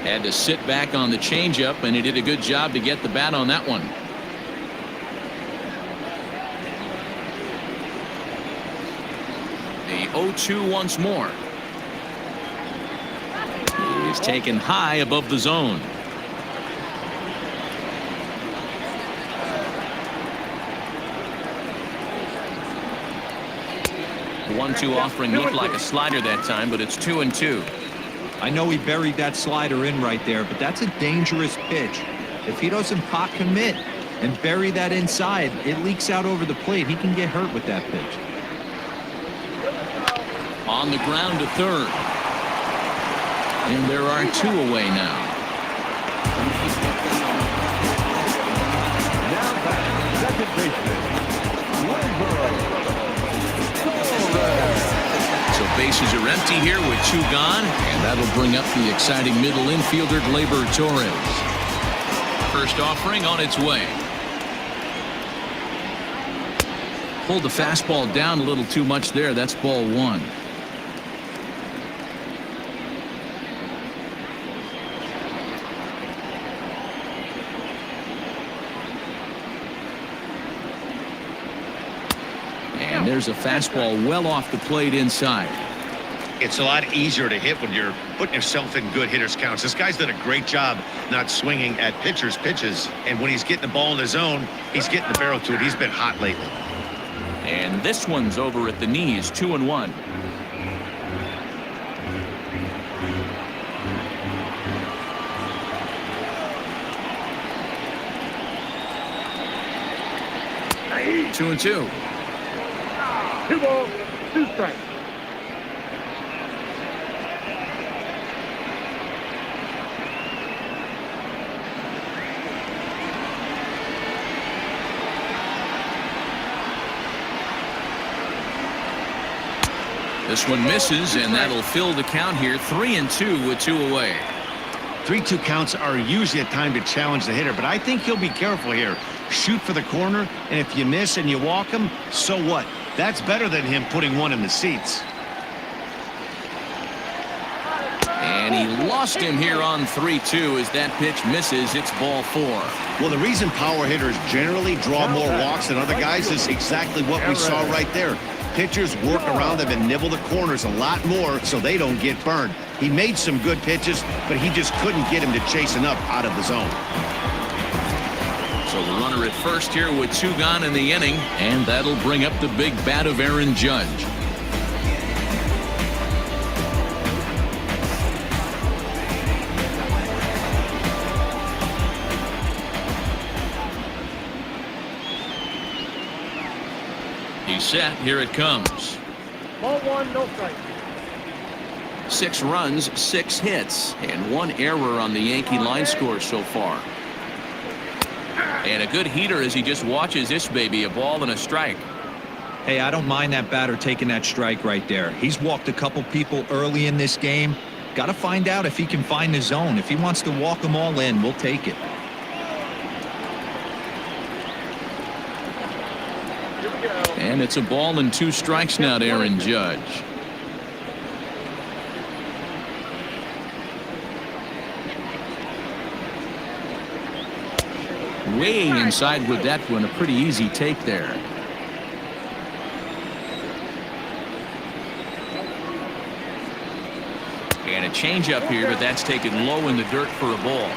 Had to sit back on the changeup, and he did a good job to get the bat on that one. The 0-2 once more. He's taken high above the zone. The 1-2 offering looked like a slider that time, but it's 2-2. I know he buried that slider in right there, but that's a dangerous pitch. If he doesn't pot commit and bury that inside, it leaks out over the plate. He can get hurt with that pitch. On the ground to third. And there are 2 away now. Now back, second baseman, So bases are empty here with 2 gone, and that'll bring up the exciting middle infielder Gleyber Torres. First offering on its way. Pulled the fastball down a little too much there. That's ball 1. And there's a fastball well off the plate inside. It's a lot easier to hit when you're putting yourself in good hitters counts. This guy's done a great job not swinging at pitchers' pitches, and when he's getting the ball in his zone, he's getting the barrel to it. He's been hot lately. And this one's over at the knees, 2-1. Two and 2. 2 balls. 2 strikes. This one misses, and that'll fill the count here. 3-2 with 2 away. 3-2 counts are usually a time to challenge the hitter, but I think he'll be careful here. Shoot for the corner, and if you miss and you walk him, so what? That's better than him putting one in the seats. And he lost him here on 3-2 as that pitch misses. It's ball 4. Well, the reason power hitters generally draw more walks than other guys is exactly what we saw right there. Pitchers work around them and nibble the corners a lot more so they don't get burned. He made some good pitches, but he just couldn't get him to chase enough out of the zone. So the runner at first here with 2 gone in the inning, and that'll bring up the big bat of Aaron Judge. He's set. Here it comes. Ball 1, no strike. 6 runs, 6 hits, and 1 error on the Yankee line score so far. And a good heater as he just watches this baby, a ball and a strike. Hey, I don't mind that batter taking that strike right there. He's walked a couple people early in this game. Got to find out if he can find the zone. If he wants to walk them all in, we'll take it. And it's a ball and 2 strikes now to Aaron Judge. Way inside with that one, a pretty easy take there. And a changeup here, but that's taken low in the dirt for a ball.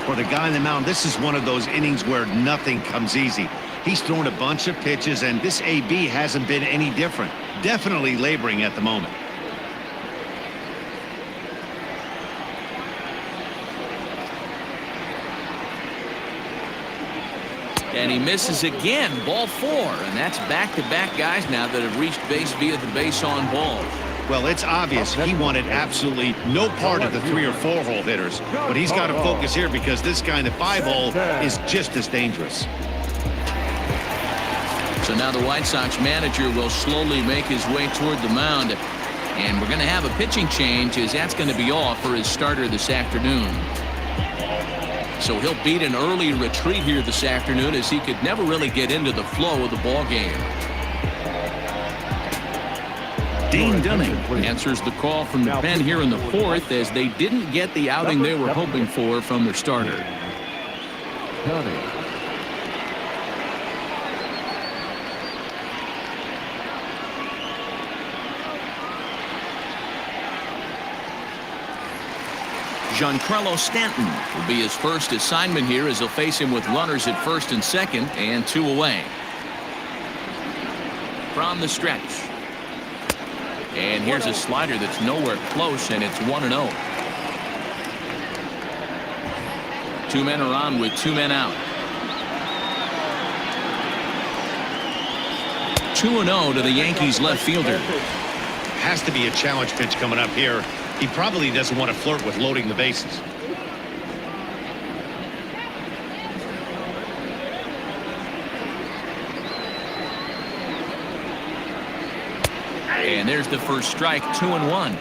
For the guy on the mound, this is one of those innings where nothing comes easy. He's thrown a bunch of pitches, and this AB hasn't been any different. Definitely laboring at the moment. And he misses again. Ball 4. And that's back-to-back guys now that have reached base via the base on ball. Well, it's obvious he wanted absolutely no part of the 3 or 4 hole hitters. But he's got to focus here because this guy in the 5 hole is just as dangerous. So now the White Sox manager will slowly make his way toward the mound. And we're going to have a pitching change as that's going to be off for his starter this afternoon. So he'll beat an early retreat here this afternoon as he could never really get into the flow of the ball game. Dean Dunning answers the call from the pen here in the 4th as they didn't get the outing they were hoping for from their starter. Giancarlo Stanton will be his first assignment here as he'll face him with runners at first and second and 2 away. From the stretch. And here's a slider that's nowhere close, and it's 1-0. 2 men are on with 2 men out. 2-0 to the Yankees left fielder. Has to be a challenge pitch coming up here. He probably doesn't want to flirt with loading the bases. And there's the first strike, 2-1.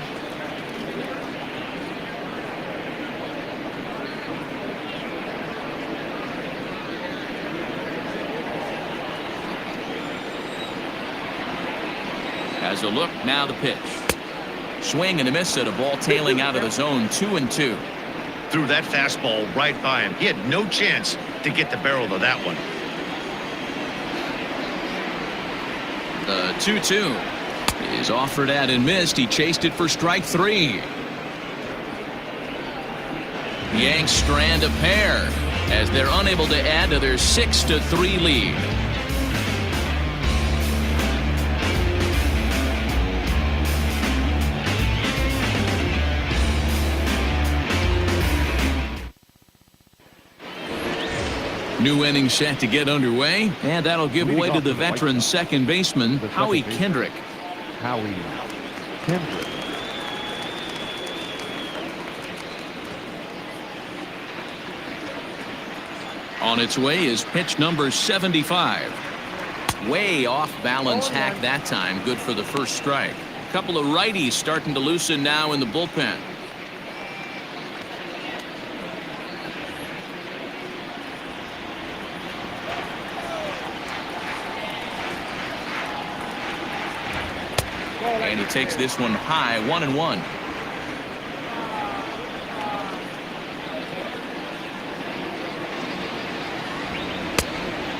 Has a look, now the pitch. Swing and a miss at a ball tailing out of the zone, 2-2. Threw that fastball right by him. He had no chance to get the barrel of that one. The 2-2 is offered at and missed. He chased it for strike 3. Yanks strand a pair as they're unable to add to their 6-3 lead. New inning set to get underway, and that'll give way to the veteran second baseman, Howie Kendrick. Howie Kendrick. On its way is pitch number 75. Way off balance hack that time. Good for the first strike. A couple of righties starting to loosen now in the bullpen. And he takes this one high, 1-1.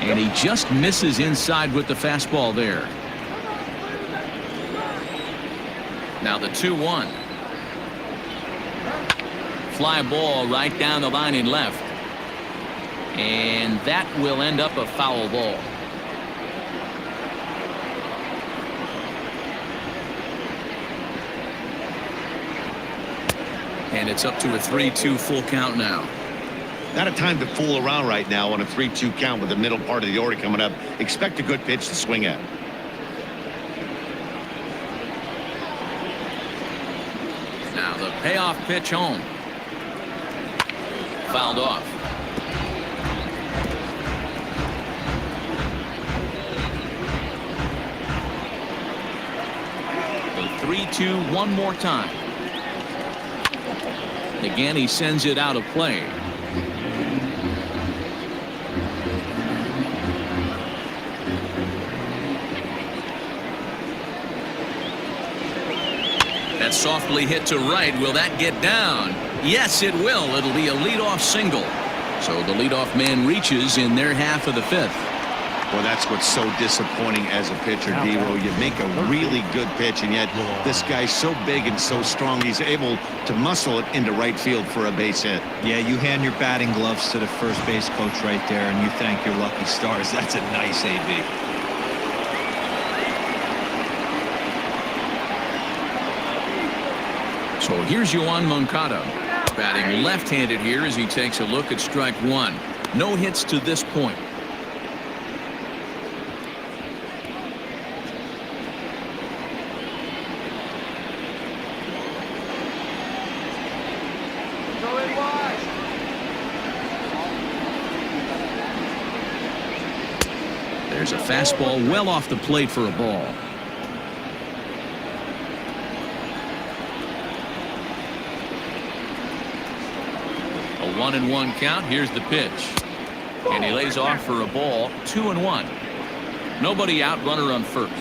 And he just misses inside with the fastball there. Now the 2-1. Fly ball right down the line in left. And that will end up a foul ball. And it's up to a 3-2 full count now. Not a time to fool around right now on a 3-2 count with the middle part of the order coming up. Expect a good pitch to swing at. Now the payoff pitch home. Fouled off. The 3-2 one more time. Again, he sends it out of play. That's softly hit to right. Will that get down? Yes, it will. It'll be a leadoff single. So the leadoff man reaches in their half of the fifth. Well, that's what's so disappointing as a pitcher, D-Row. You make a really good pitch, and yet this guy's so big and so strong, he's able to muscle it into right field for a base hit. Yeah, you hand your batting gloves to the first base coach right there, and you thank your lucky stars. That's a nice AB. So here's Yoan Moncada. Batting left-handed here as he takes a look at strike one. No hits to this point. There's a fastball well off the plate for a ball. A 1-1 count. Here's the pitch. And he lays off for a ball. 2-1. Nobody out. Runner on first.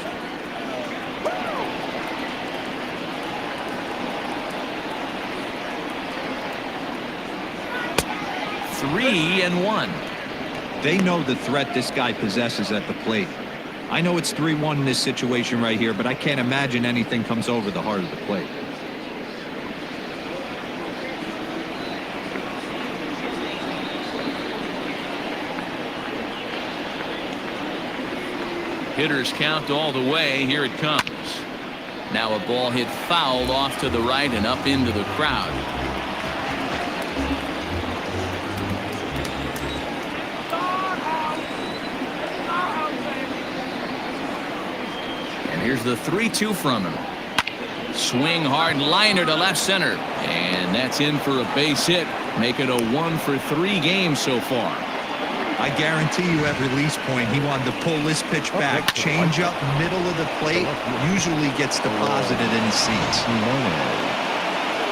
Three and one. They know the threat this guy possesses at the plate. I know it's 3-1 in this situation right here, but I can't imagine anything comes over the heart of the plate. Hitters count all the way. Here it comes. Now a ball hit foul off to the right and up into the crowd. Here's the 3-2 from him. Swing hard liner to left center. And that's in for a base hit. Make it a 1-for-3 game so far. I guarantee you at release point he wanted to pull this pitch back. Change up middle of the plate. Usually gets deposited in his seats.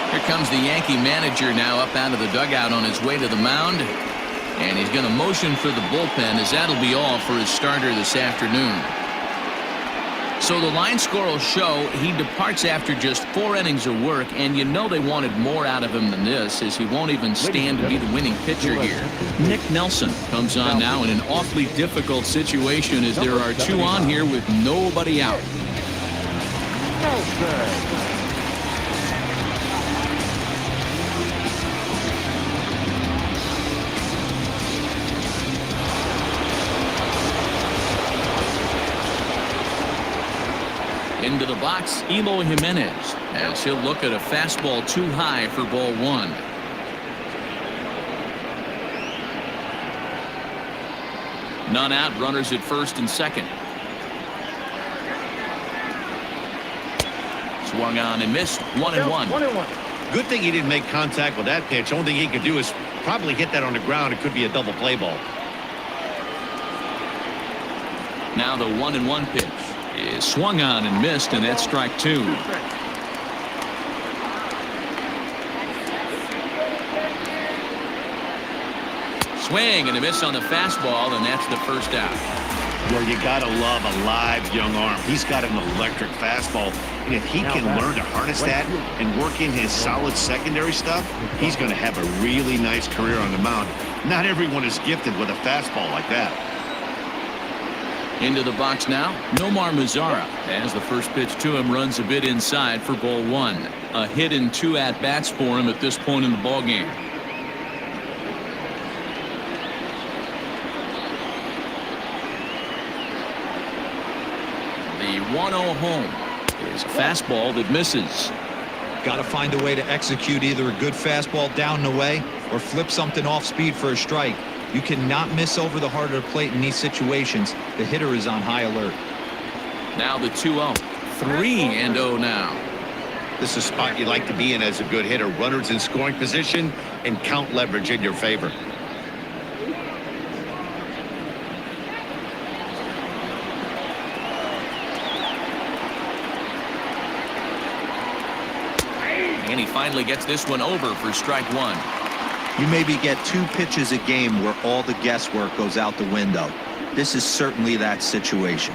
Here comes the Yankee manager now up out of the dugout on his way to the mound. And he's going to motion for the bullpen as that'll be all for his starter this afternoon. So the line score will show he departs after just 4 innings of work, and you know they wanted more out of him than this, as he won't even stand to be the winning pitcher here. Nick Nelson comes on now in an awfully difficult situation as there are 2 on here with nobody out. Into the box, Eloy Jimenez, as he'll look at a fastball too high for ball 1. None out, runners at first and second. Swung on and missed. 1-1. 1-1. Good thing he didn't make contact with that pitch. Only thing he could do is probably hit that on the ground. It could be a double play ball. Now the 1-1 pitch is swung on and missed, and that's strike 2. Swing and a miss on the fastball, and that's the first out. Well, you gotta love a live young arm. He's got an electric fastball, and if he can learn to harness that and work in his solid secondary stuff, he's going to have a really nice career on the mound. Not everyone is gifted with a fastball like that. Into the box now, Nomar Mazara, as the first pitch to him runs a bit inside for ball 1. A hit and 2 at-bats for him at this point in the ballgame. The 1-0 home is a fastball that misses. Got to find a way to execute either a good fastball down and away or flip something off speed for a strike. You cannot miss over the heart of the plate in these situations. The hitter is on high alert. Now the 2-0. 3-0 now. This is a spot you like to be in as a good hitter. Runners in scoring position and count leverage in your favor. And he finally gets this one over for strike 1. You maybe get 2 pitches a game where all the guesswork goes out the window. This is certainly that situation.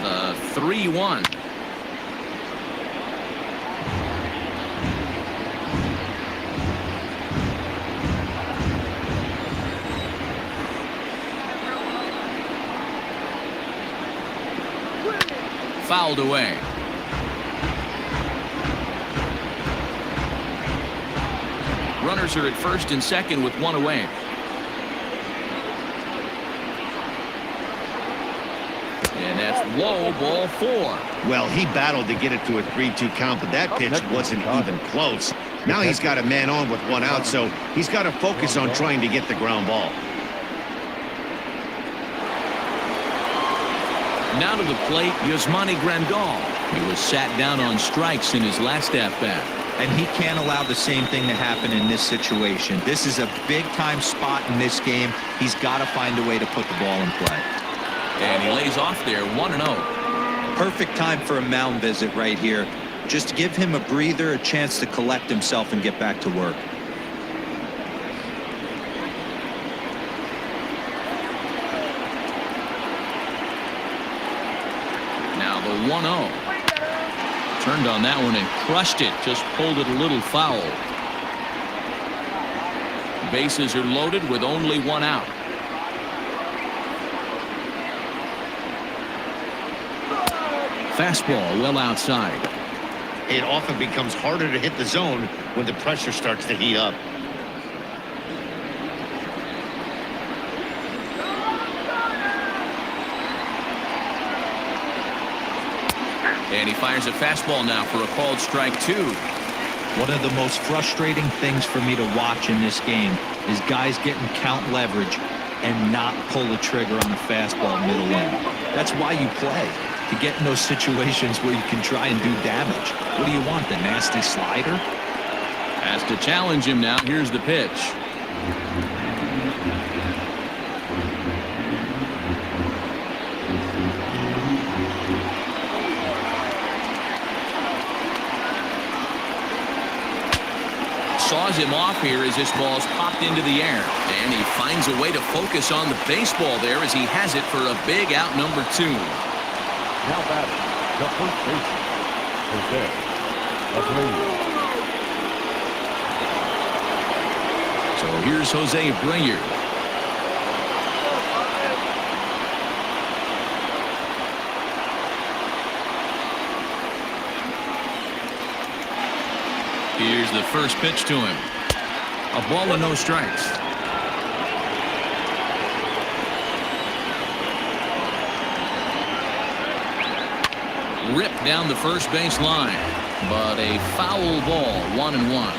The 3-1. Fouled away. Runners are at first and second with 1 away. And that's low, ball 4. Well, he battled to get it to a 3-2 count, but that pitch wasn't even close. Now he's got a man on with 1 out, so he's got to focus on trying to get the ground ball. Now to the plate, Yasmani Grandal. He was sat down on strikes in his last at-bat. And he can't allow the same thing to happen in this situation. This is a big-time spot in this game. He's got to find a way to put the ball in play. And he lays off there, 1-0. Perfect time for a mound visit right here. Just give him a breather, a chance to collect himself and get back to work. Now the 1-0. Turned on that one and crushed it. Just pulled it a little foul. Bases are loaded with only 1 out. Fastball well outside. It often becomes harder to hit the zone when the pressure starts to heat up. And he fires a fastball now for a called strike 2. One of the most frustrating things for me to watch in this game is guys getting count leverage and not pull the trigger on a fastball middle in. That's why you play, to get in those situations where you can try and do damage. What do you want, the nasty slider? Has to challenge him now. Here's the pitch. Saws him off here as this ball's popped into the air. And he finds a way to focus on the baseball there as he has it for a big out number 2. Now batting, the first baseman, Jose Abreu. So here's Jose Abreu. Here's the first pitch to him. A ball and no strikes. Ripped down the first base line, but a foul ball, 1-1.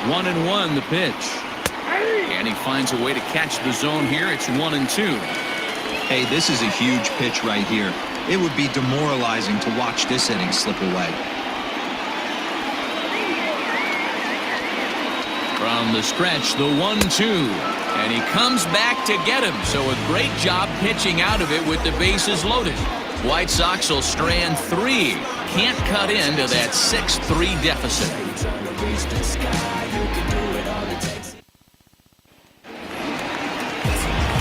1-1 the pitch. And he finds a way to catch the zone here. It's 1-2. Hey, this is a huge pitch right here. It would be demoralizing to watch this inning slip away. From the stretch, the 1-2. And he comes back to get him. So a great job pitching out of it with the bases loaded. White Sox will strand 3. Can't cut into that 6-3 deficit.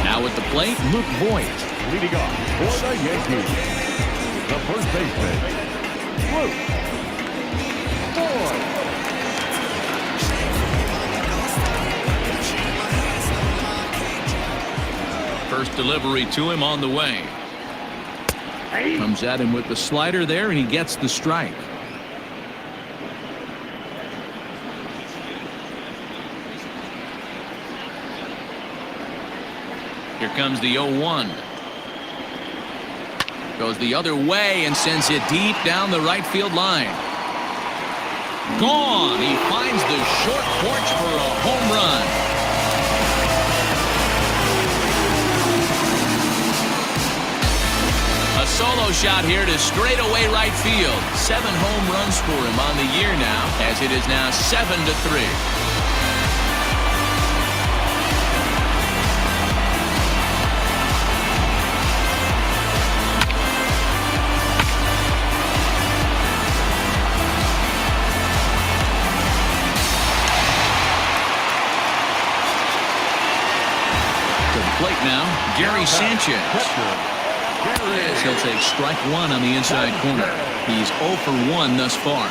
Now at the plate, Luke Voigt. Leading off for the Yankees, the first baseman, Luke Voigt. First delivery to him on the way. Comes at him with the slider there, and he gets the strike. Here comes the 0-1. Goes the other way and sends it deep down the right field line. Gone. He finds the short porch for a home run. A solo shot here to straightaway right field. 7 home runs for him on the year now, as it is now 7-3. Plate now, Gary Sanchez. He'll take strike 1 on the inside corner. He's 0 for 1 thus far.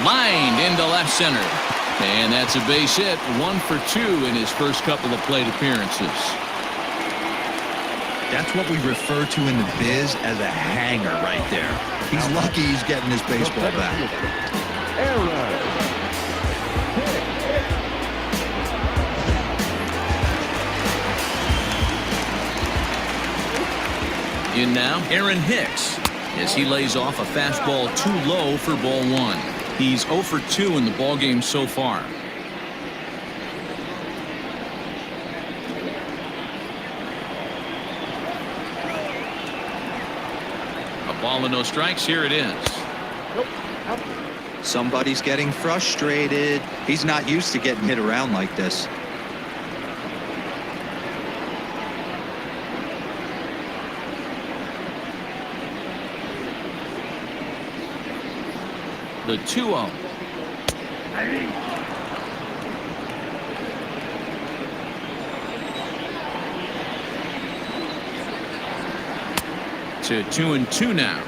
Lined into left center. And that's a base hit. 1 for 2 in his first couple of plate appearances. That's what we refer to in the biz as a hanger right there. He's lucky he's getting his baseball back. In now, Aaron Hicks, as he lays off a fastball too low for ball 1. He's 0 for 2 in the ballgame so far. Ball and no strikes. Here it is. Somebody's getting frustrated. He's not used to getting hit around like this. The 2-0. To 2-2 now.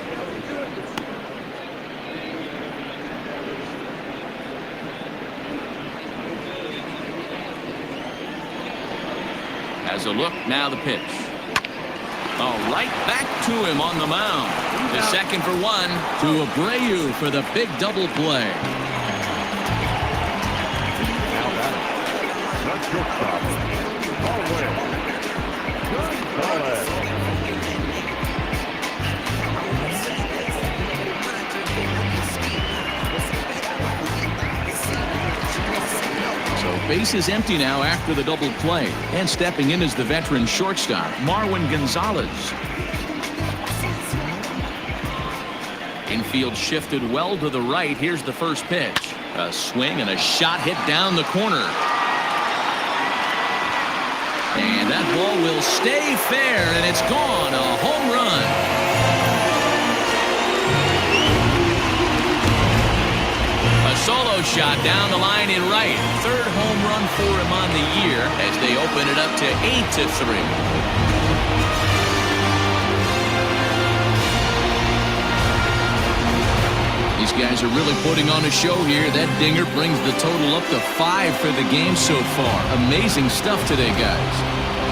Has a look, now the pitch. Oh, right back to him on the mound. To second for 1, to Abreu for the big double play. Now that the shortstop, Gonzalez. Base is empty now after the double play. And stepping in is the veteran shortstop, Marwin Gonzalez. Infield shifted well to the right. Here's the first pitch. A swing and a shot hit down the corner. And that ball will stay fair, and it's gone. A home run. Solo shot down the line in right. 3rd home run for him on the year as they open it up to 8-3. These guys are really putting on a show here. That dinger brings the total up to 5 for the game so far. Amazing stuff today, guys.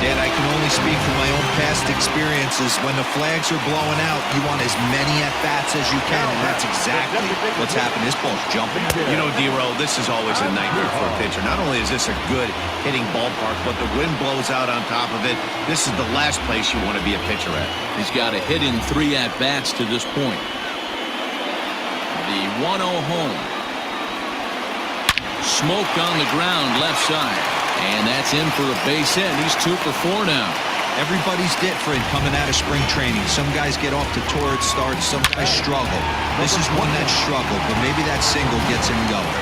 And I can only speak from my own past experiences. When the flags are blowing out, you want as many at-bats as you can, and that's exactly what's happened. This ball's jumping. You know, D-Row, this is always a nightmare for a pitcher. Not only is this a good hitting ballpark, but the wind blows out on top of it. This is the last place you want to be a pitcher at. He's got a hit in 3 at-bats to this point. The 1-0 home. Smoked on the ground left side. And that's in for a base hit. He's 2 for 4 now. Everybody's different coming out of spring training. Some guys get off to torrid starts. Some guys struggle. This is one that struggled, but maybe that single gets him going.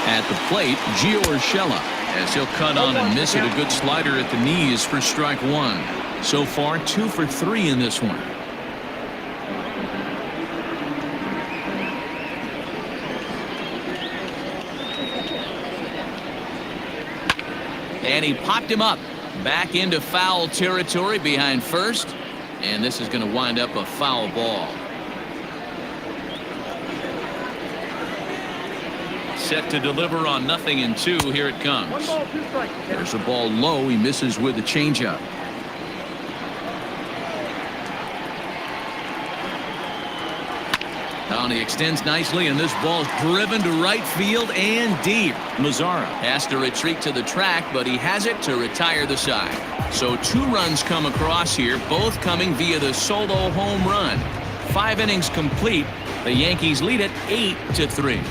At the plate, Gio Urshela, as he'll cut on and miss it. A good slider at the knees for strike 1. So far, 2 for 3 in this one. And he popped him up back into foul territory behind first, and this is going to wind up a foul ball. Set to deliver on 0-2. Here it comes. 1 ball, 2 strikes. There's a ball low. He misses with a changeup. He extends nicely, and this ball's driven to right field and deep. Mazzara has to retreat to the track, but he has it to retire the side. So 2 runs come across here, both coming via the solo home run. 5 innings complete. The Yankees lead it 8-3.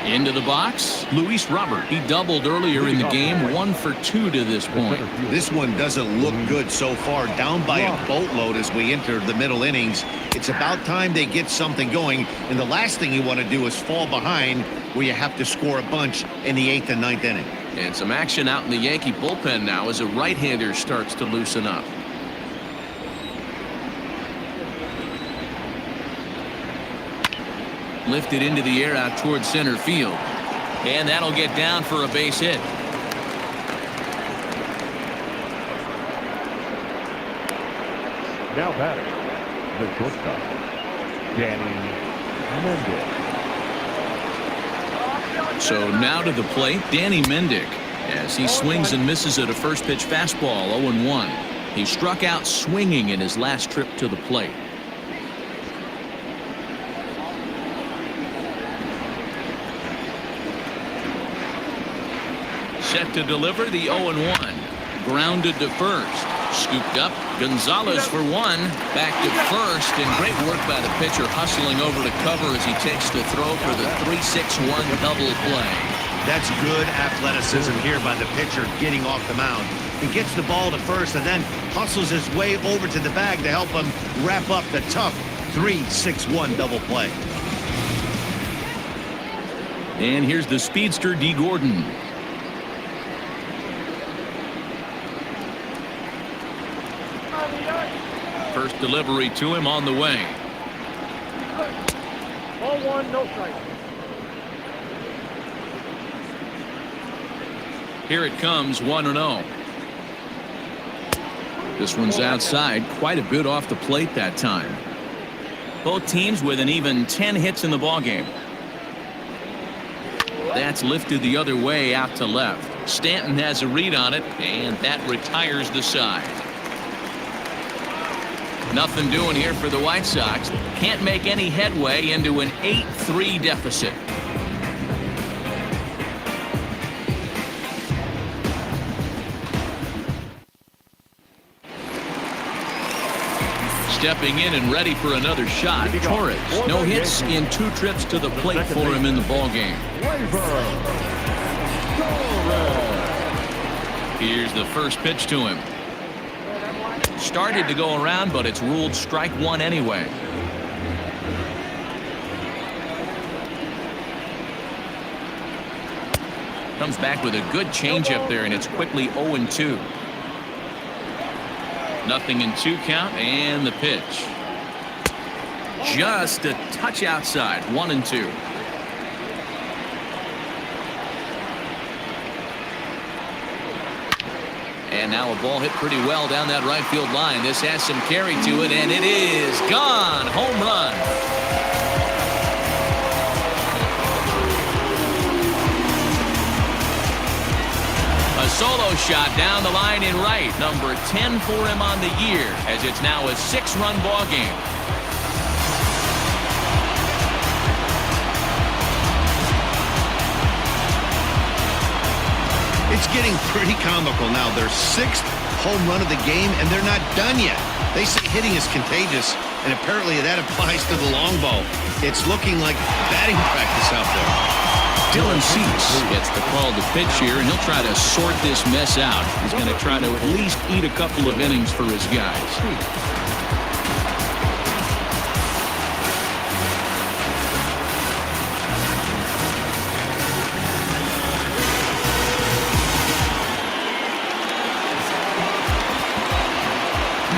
Into the box, Luis Robert. He doubled earlier in the game, 1 for 2 to this point. This one doesn't look good so far. Down by a boatload as we enter the middle innings. It's about time they get something going, and the last thing you want to do is fall behind where you have to score a bunch in the 8th and 9th inning. And some action out in the Yankee bullpen now as a right-hander starts to loosen up. Lifted into the air out towards center field. And that'll get down for a base hit. Now batting, the shortstop, Danny Mendick. So now to the plate, Danny Mendick, as he swings and misses at a first pitch fastball, 0-1. He struck out swinging in his last trip to the plate. Set to deliver the 0-1. Grounded to first. Scooped up. Gonzalez for 1. Back to first. And great work by the pitcher hustling over to cover as he takes the throw for the 3-6-1 double play. That's good athleticism here by the pitcher getting off the mound. He gets the ball to first and then hustles his way over to the bag to help him wrap up the tough 3-6-1 double play. And here's the speedster, D. Gordon. First delivery to him on the way. Ball 1, no strike. Here it comes, 1-0. This one's outside, quite a bit off the plate that time. Both teams with an even 10 hits in the ballgame. That's lifted the other way out to left. Stanton has a read on it, and that retires the side. Nothing doing here for the White Sox. Can't make any headway into an 8-3 deficit. Stepping in and ready for another shot, Torres. No hits in 2 trips to the plate for him in the ballgame. Here's the first pitch to him. Started to go around, but it's ruled strike 1 anyway. Comes back with a good changeup there, and it's quickly 0-2. 0-2 count, and the pitch. Just a touch outside, 1-2. And now a ball hit pretty well down that right field line. This has some carry to it, and it is gone. Home run. solo shot down the line in right. Number 10 for him on the year, as it's now a 6-run ball game. It's getting pretty comical now. Their 6th home run of the game, and they're not done yet. They say hitting is contagious, and apparently that applies to the long ball. It's looking like batting practice out there. Dylan Cease gets the call to pitch here, and he'll try to sort this mess out. He's going to try to at least eat a couple of innings for his guys.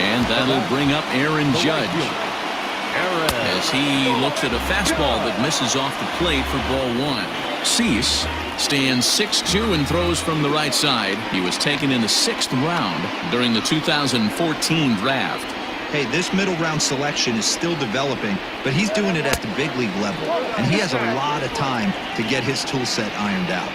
And that'll bring up Aaron Judge as he looks at a fastball that misses off the plate for ball 1. Cease stands 6'2" and throws from the right side. He was taken in the 6th round during the 2014 draft. Hey, this middle round selection is still developing, but he's doing it at the big league level, and he has a lot of time to get his tool set ironed out.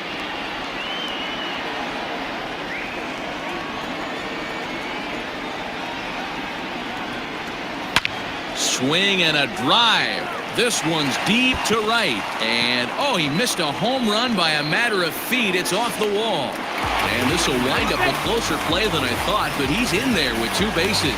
Swing and a drive. This one's deep to right. And, oh, he missed a home run by a matter of feet. It's off the wall. And this will wind up a closer play than I thought, but he's in there with 2 bases.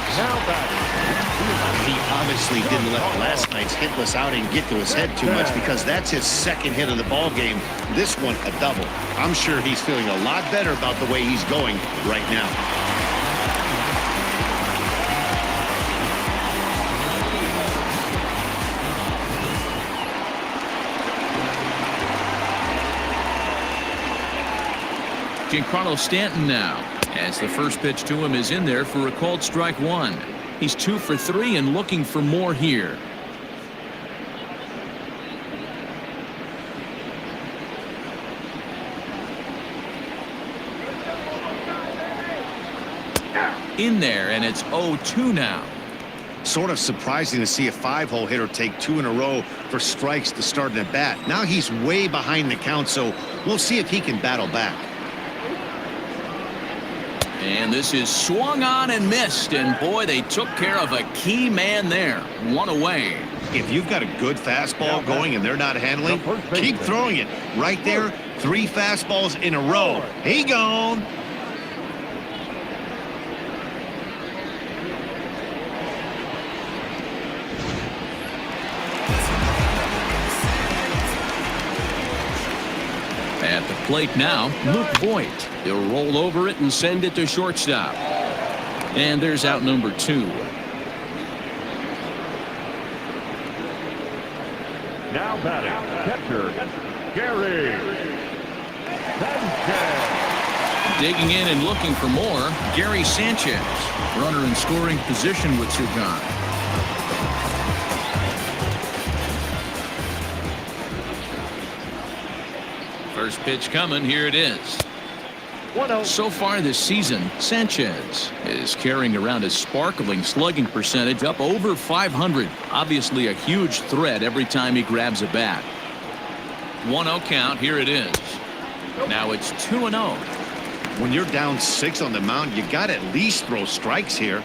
He obviously didn't let last night's hitless outing get to his head too much, because that's his 2nd hit of the ball game. This one a double. I'm sure he's feeling a lot better about the way he's going right now. Giancarlo Stanton now, as the first pitch to him is in there for a called strike 1. He's 2 for 3 and looking for more here. In there, and it's 0-2 now. Sort of surprising to see a 5-hole hitter take 2 in a row for strikes to start an at-bat. Now he's way behind the count, so we'll see if he can battle back. And this is swung on and missed, and boy, they took care of a key man there. 1 away. If you've got a good fastball going and they're not handling, keep throwing it. Right there, 3 fastballs in a row. He gone. At the plate now, Luke Voigt. He'll roll over it and send it to shortstop. And there's out number 2. Now batting, catcher, Gary Sanchez. Digging in and looking for more, Gary Sanchez. Runner in scoring position with 2 gone. First pitch coming, here it is. So far this season, Sanchez is carrying around a sparkling slugging percentage up over 500. Obviously a huge threat every time he grabs a bat. 1-0 count, here it is. Now it's 2-0. When you're down 6 on the mound, you got to at least throw strikes here.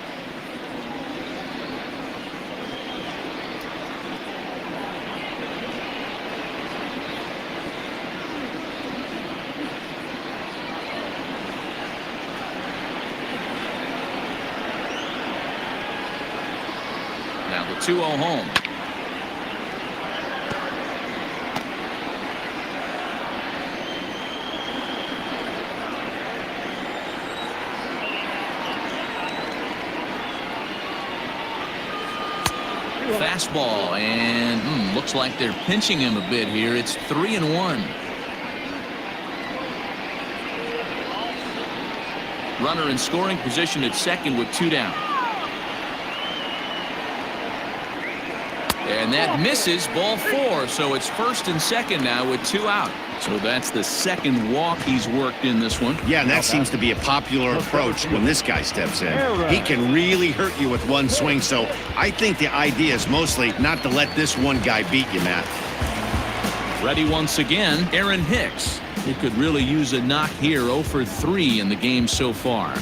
Now the 2-0 home. Fastball, and looks like they're pinching him a bit here. It's 3-1. Runner in scoring position at second with 2 down. And that misses, ball 4. So it's first and second now with 2 out. So that's the 2nd walk he's worked in this one. Yeah, and that seems to be a popular approach when this guy steps in. He can really hurt you with 1 swing, so I think the idea is mostly not to let this one guy beat you, Matt. Ready once again, Aaron Hicks. He could really use a knock here. 0 for 3 in the game so far.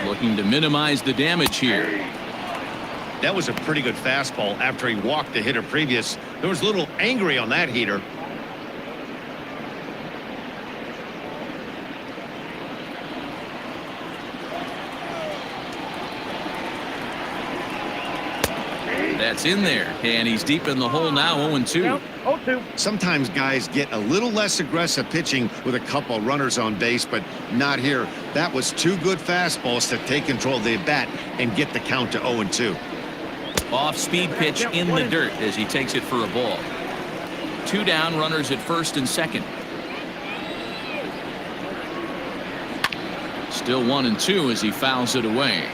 Looking to minimize the damage here. That was a pretty good fastball after he walked the hitter previous. There was a little angry on that heater. That's in there, and he's deep in the hole now. 0-2. 0-2. Sometimes guys get a little less aggressive pitching with a couple runners on base, but not here. That was 2 good fastballs to take control of the bat and get the count to 0-2. Off-speed pitch in the dirt as he takes it for a ball. 2 down, runners at first and second. Still 1-2 as he fouls it away.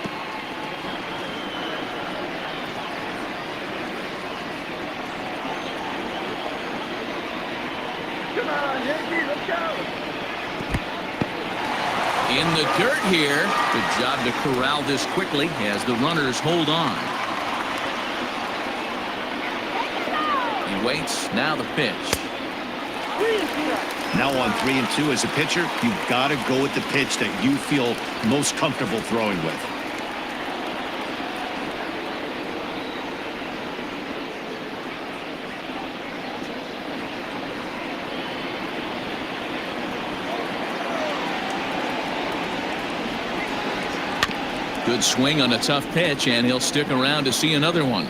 Come on, Yankee, let's go. In the dirt here. Good job to corral this quickly as the runners hold on. He waits. Now the pitch. Now on 3-2 as a pitcher, you've got to go with the pitch that you feel most comfortable throwing with. Good swing on a tough pitch, and he'll stick around to see another one.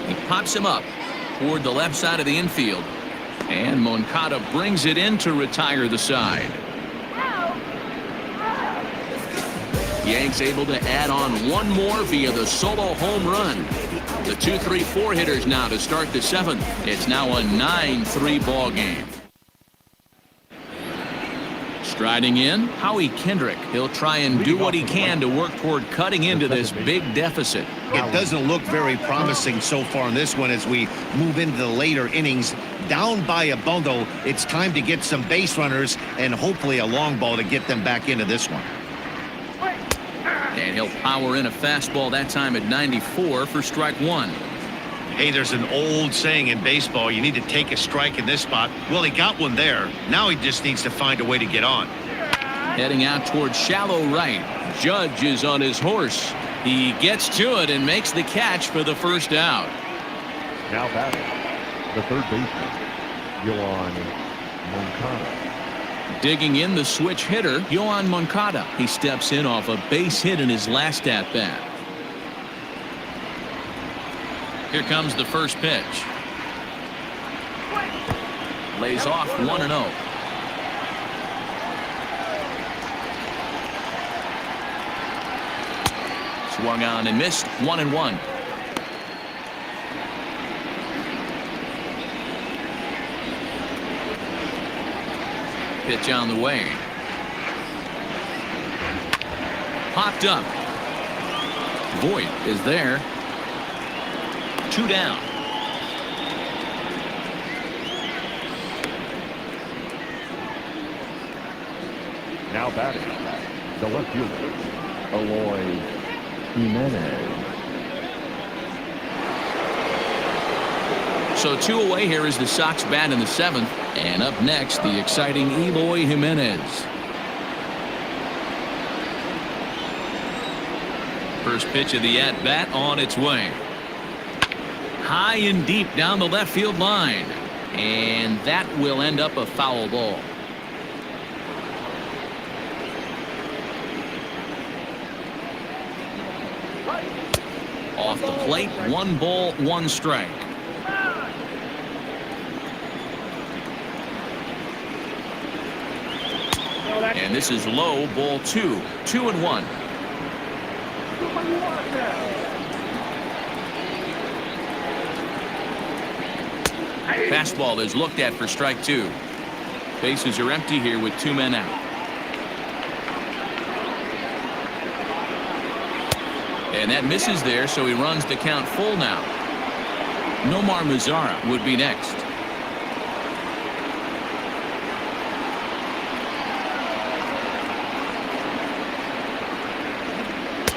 He pops him up toward the left side of the infield, and Moncada brings it in to retire the side. Yanks able to add on one more via the solo home run. The 2-3-4 hitters now to start the 7th. It's now a 9-3 ball game. Striding in, Howie Kendrick. He'll try and do what he can to work toward cutting into this big deficit. It doesn't look very promising so far in this one as we move into the later innings. Down by a bundle, it's time to get some base runners and hopefully a long ball to get them back into this one. And he'll power in a fastball that time at 94 for strike 1. Hey, there's an old saying in baseball, you need to take a strike in this spot. Well, he got one there. Now he just needs to find a way to get on. Heading out towards shallow right. Judge is on his horse. He gets to it and makes the catch for the first out. Now batting, the third baseman, Yohan Moncada. Digging in the switch hitter, Yohan Moncada. He steps in off a base hit in his last at-bat. Here comes the first pitch. Lays off 1-0. Swung on and missed. 1-1. Pitch on the way. Popped up. Voit is there. 2 down. Now batting, the left fielder, Eloy Jimenez. So 2 away. Here is the Sox bat in the 7th. And up next, the exciting Eloy Jimenez. First pitch of the at-bat on its way. High and deep down the left field line. And that will end up a foul ball. Off the plate, 1 ball, 1 strike. And this is low, ball 2. 2-1. Fastball is looked at for strike 2. Bases are empty here with 2 men out. And that misses there, so he runs the count full now. Nomar Mazara would be next.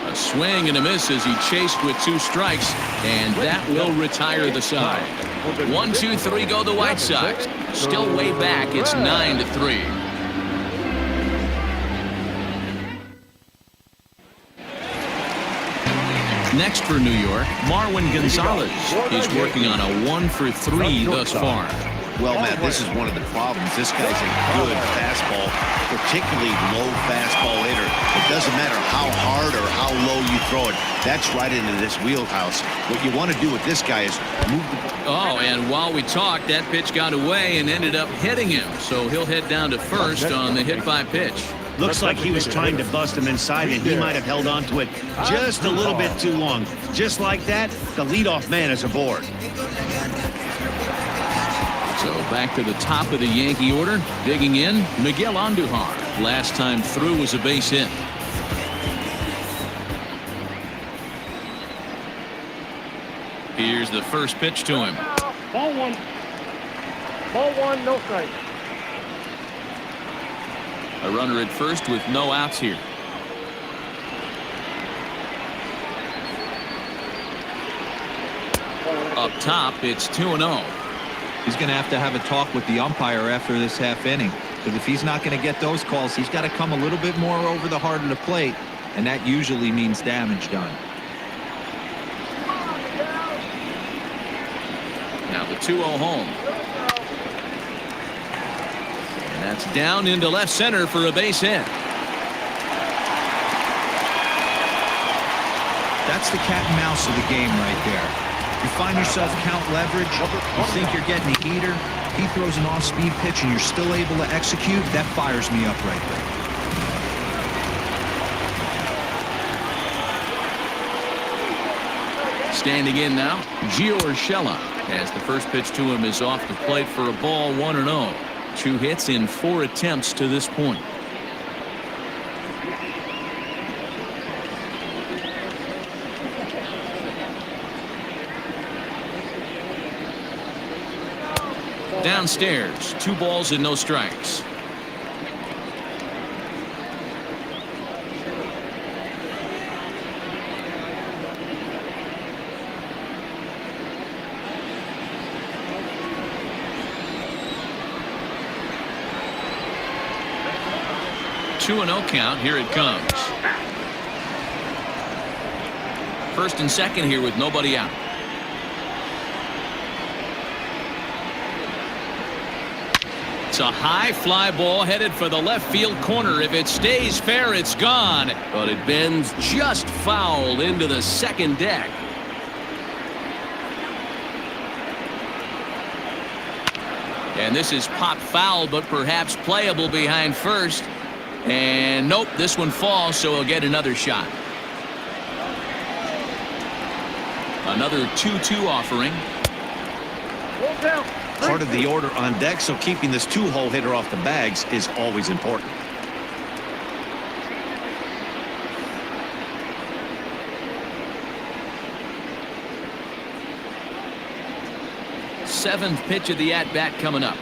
A swing and a miss as he chased with 2 strikes, and that will retire the side. 1, 2, 3 go the White Sox. Still way back. It's 9-3. Next for New York, Marwin Gonzalez. He's working on a 1 for 3 thus far. Well, Matt, this is one of the problems. This guy's a good fastball, particularly low fastball hitter. It doesn't matter how hard or how low you throw it. That's right into this wheelhouse. What you want to do with this guy is move the ball. Oh, and while we talked, that pitch got away and ended up hitting him. So he'll head down to first on the hit-by pitch. Looks like he was trying to bust him inside, and he might have held on to it just a little bit too long. Just like that, the leadoff man is aboard. So back to the top of the Yankee order. Digging in, Miguel Andujar. Last time through was a base hit. Here's the first pitch to him. Ball 1. Ball 1, no strike. A runner at first with no outs here. Up top, it's 2-0. He's going to have a talk with the umpire after this half inning, because if he's not going to get those calls, he's got to come a little bit more over the heart of the plate, and that usually means damage done. Now the 2-0 home. And that's down into left center for a base hit. That's the cat and mouse of the game right there. You find yourself count leverage, you think you're getting a heater, he throws an off-speed pitch and you're still able to execute. That fires me up right there. Standing in now, Gio Urshela, as the first pitch to him is off the plate for a ball, 1-0. 2 hits in 4 attempts to this point. Downstairs, 2 balls and no strikes. Two and 0 count. Here it comes. First and second here with nobody out. It's a high fly ball headed for the left field corner. If it stays fair, it's gone. But it bends just foul into the second deck. And this is pop foul, but perhaps playable behind first. And nope, this one falls, so he'll get another shot. Another 2-2 offering. Part of the order on deck, so keeping this 2-hole hitter off the bags is always important. Seventh pitch of the at-bat coming up.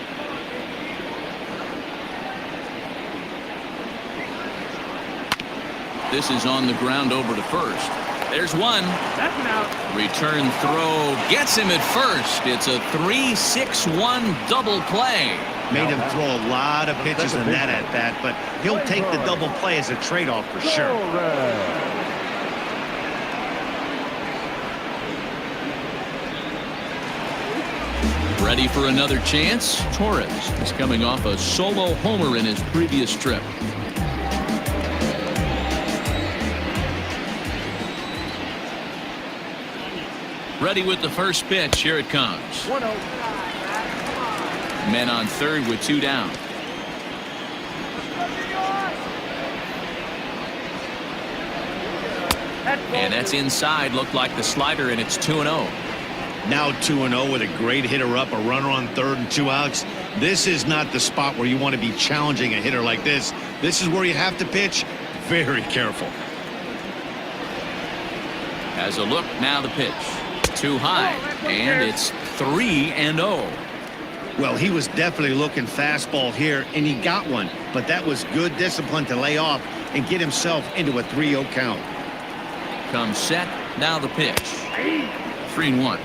This is on the ground over to first. There's one. That's an out. Return throw gets him at first. It's a 3-6-1 double play. Made him throw a lot of pitches in that at bat, but he'll take the double play as a trade-off for sure. Ready for another chance? Torres is coming off a solo homer in his previous trip. Ready with the first pitch. Here it comes. 1-0. Men on third with 2 down. And that's inside. Looked like the slider, and it's 2-0. Now 2-0 with a great hitter up, a runner on third and 2 outs. This is not the spot where you want to be challenging a hitter like this. This is where you have to pitch very careful. As a look, now the pitch. too high, and it's 3-0. Well, he was definitely looking fastball here, and he got one. But that was good discipline to lay off and get himself into a 3-0 count. Comes set. Now the pitch. 3-1.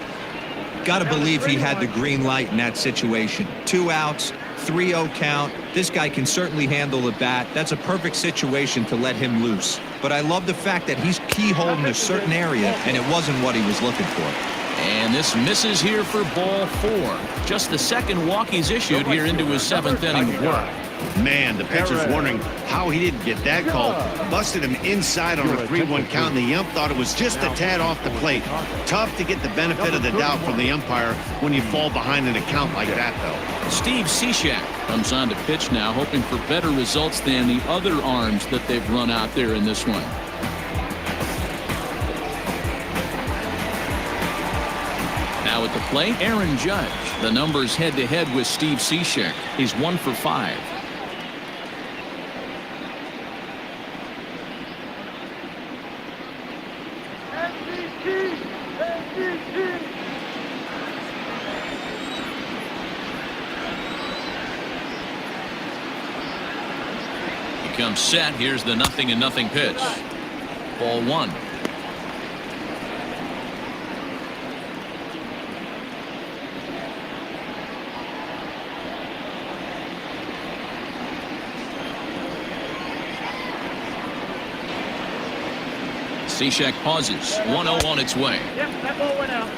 Got to believe he had the green light in that situation. 2 outs, 3-0 count. This guy can certainly handle the bat. That's a perfect situation to let him loose. But I love the fact that he's keyholed in a certain area, and it wasn't what he was looking for. And this misses here for ball 4. Just the second walk he's issued here into his 7th inning of work. Man, the pitcher's wondering how he didn't get that call. Busted him inside on a 3-1 count, and the ump thought it was just a tad off the plate. Tough to get the benefit of the doubt from the umpire when you fall behind in a count like that, though. Steve Cishek comes on to pitch now, hoping for better results than the other arms that they've run out there in this one. Now at the plate, Aaron Judge. The numbers head-to-head with Steve Cishek. He's 1 for 5. He comes set. Here's the 0-0 pitch. Ball 1. Cishek pauses. 1-0 on its way. Yep, that ball went out.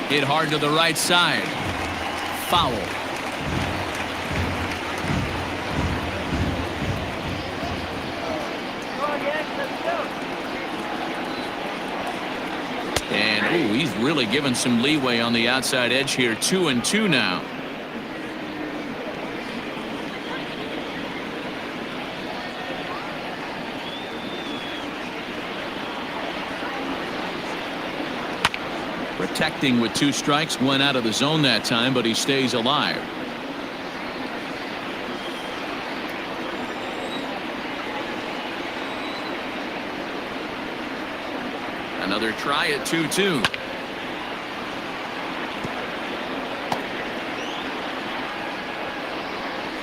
Hit hard to the right side. Foul. And ooh, he's really given some leeway on the outside edge here. 2-2 now. Protecting with 2 strikes, went out of the zone that time, but he stays alive. Another try at 2-2.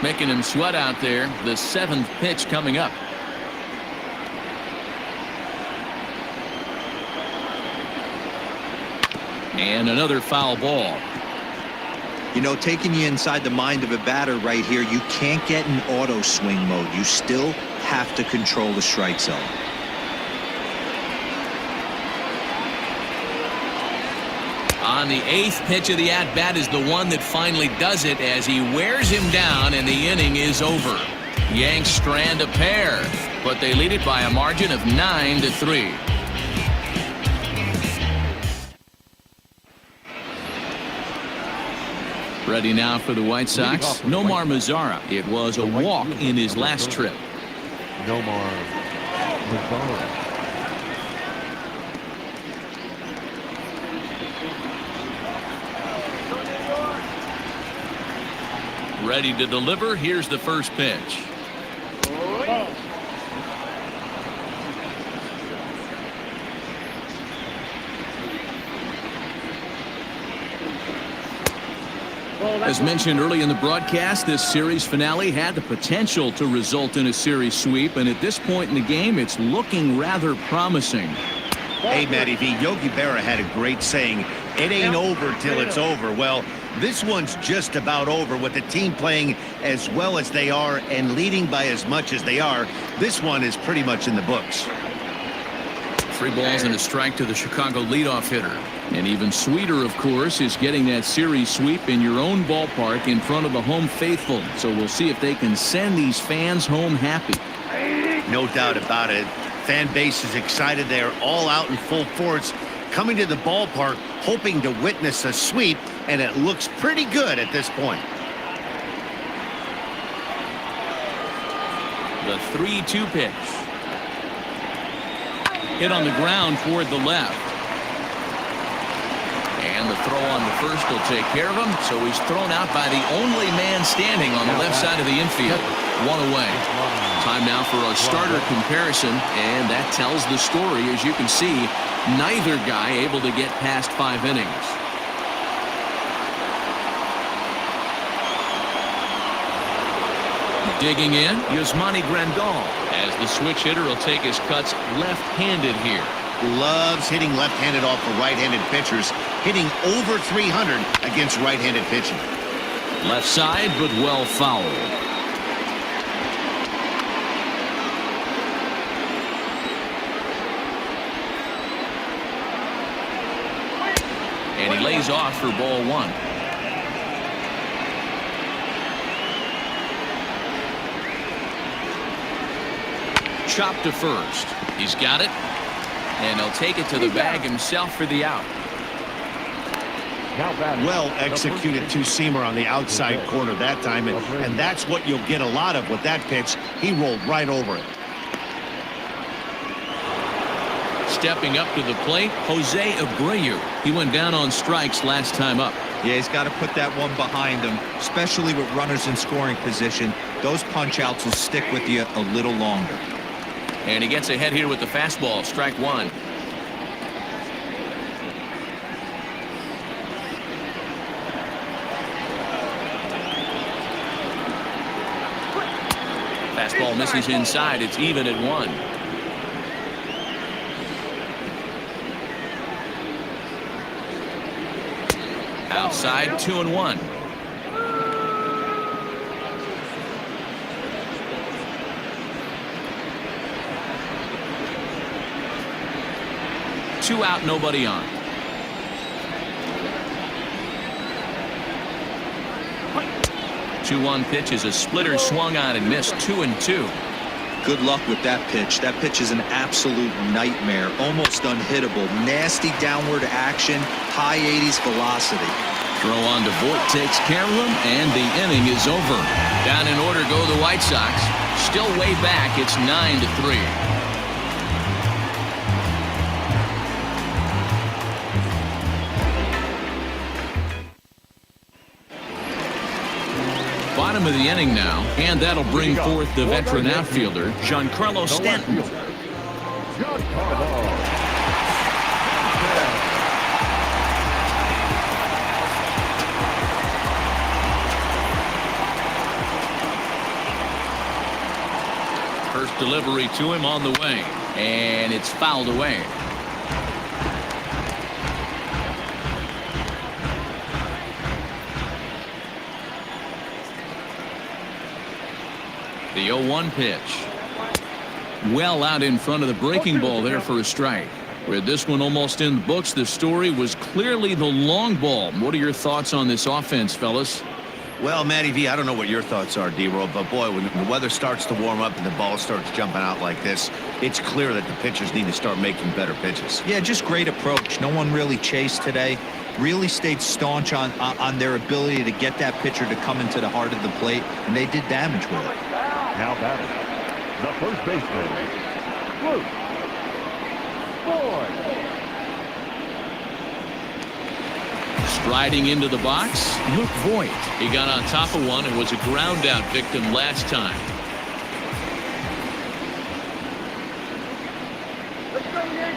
Making him sweat out there. The 7th pitch coming up. And another foul ball. You know, taking you inside the mind of a batter right here, you can't get in auto swing mode. You still have to control the strike zone. On the 8th pitch of the at-bat is the one that finally does it as he wears him down and the inning is over. Yanks strand a pair, but they lead it by a margin of 9-3. Ready now for the White Sox, Nomar Mazara. It was a walk in his last trip. Nomar Mazara. Ready to deliver. Here's the first pitch. As mentioned early in the broadcast, this series finale had the potential to result in a series sweep, and at this point in the game, it's looking rather promising. Hey, Matty V, Yogi Berra had a great saying, it ain't over till it's over. Well, this one's just about over with the team playing as well as they are and leading by as much as they are. This one is pretty much in the books. 3 balls and a strike to the Chicago leadoff hitter. And even sweeter, of course, is getting that series sweep in your own ballpark in front of the home faithful. So we'll see if they can send these fans home happy. No doubt about it. Fan base is excited. They're all out in full force, coming to the ballpark, hoping to witness a sweep, and it looks pretty good at this point. The 3-2 pitch. Hit on the ground toward the left. And the throw on the first will take care of him, so he's thrown out by the only man standing on the left side of the infield. One away. Time now for our starter comparison, and that tells the story. As you can see, neither guy able to get past 5 innings. Digging in, Yasmani Grandal, as the switch hitter will take his cuts left-handed here. Loves hitting left-handed off of right-handed pitchers, hitting over 300 against right-handed pitching. Left side, but well fouled. And he lays off for ball 1. Chop to first. He's got it. And he'll take it to the bag himself for the out. Well executed two-seamer on the outside corner that time, and that's what you'll get a lot of with that pitch. He rolled right over it. Stepping up to the plate, Jose Abreu. He went down on strikes last time up. Yeah, he's got to put that one behind him, especially with runners in scoring position. Those punch-outs will stick with you a little longer. And he gets ahead here with the fastball. Strike 1. Fastball misses inside. It's even at 1. Outside, 2-1. Two out, nobody on. The 2-1 pitch is a splitter swung on and missed. 2-2. Good luck with that pitch. That pitch is an absolute nightmare. Almost unhittable. Nasty downward action. High 80s velocity. Throw on to Voigt takes care of him, and the inning is over. Down in order go the White Sox. Still way back. It's 9-3. Bottom of the inning now, and that'll bring forth the veteran outfielder, Giancarlo Stanton. First delivery to him on the way, and it's fouled away. The 0-1 pitch. Well out in front of the breaking ball there for a strike. With this one almost in the books, the story was clearly the long ball. What are your thoughts on this offense, fellas? Well, Matty V, I don't know what your thoughts are, D-Roll, but boy, when the weather starts to warm up and the ball starts jumping out like this, it's clear that the pitchers need to start making better pitches. Yeah, just great approach. No one really chased today. Really stayed staunch on their ability to get that pitcher to come into the heart of the plate, and they did damage with it. Now batting, the first baseman, Luke Boyd. Striding into the box, Luke Voigt. He got on top of one and was a ground out victim last time.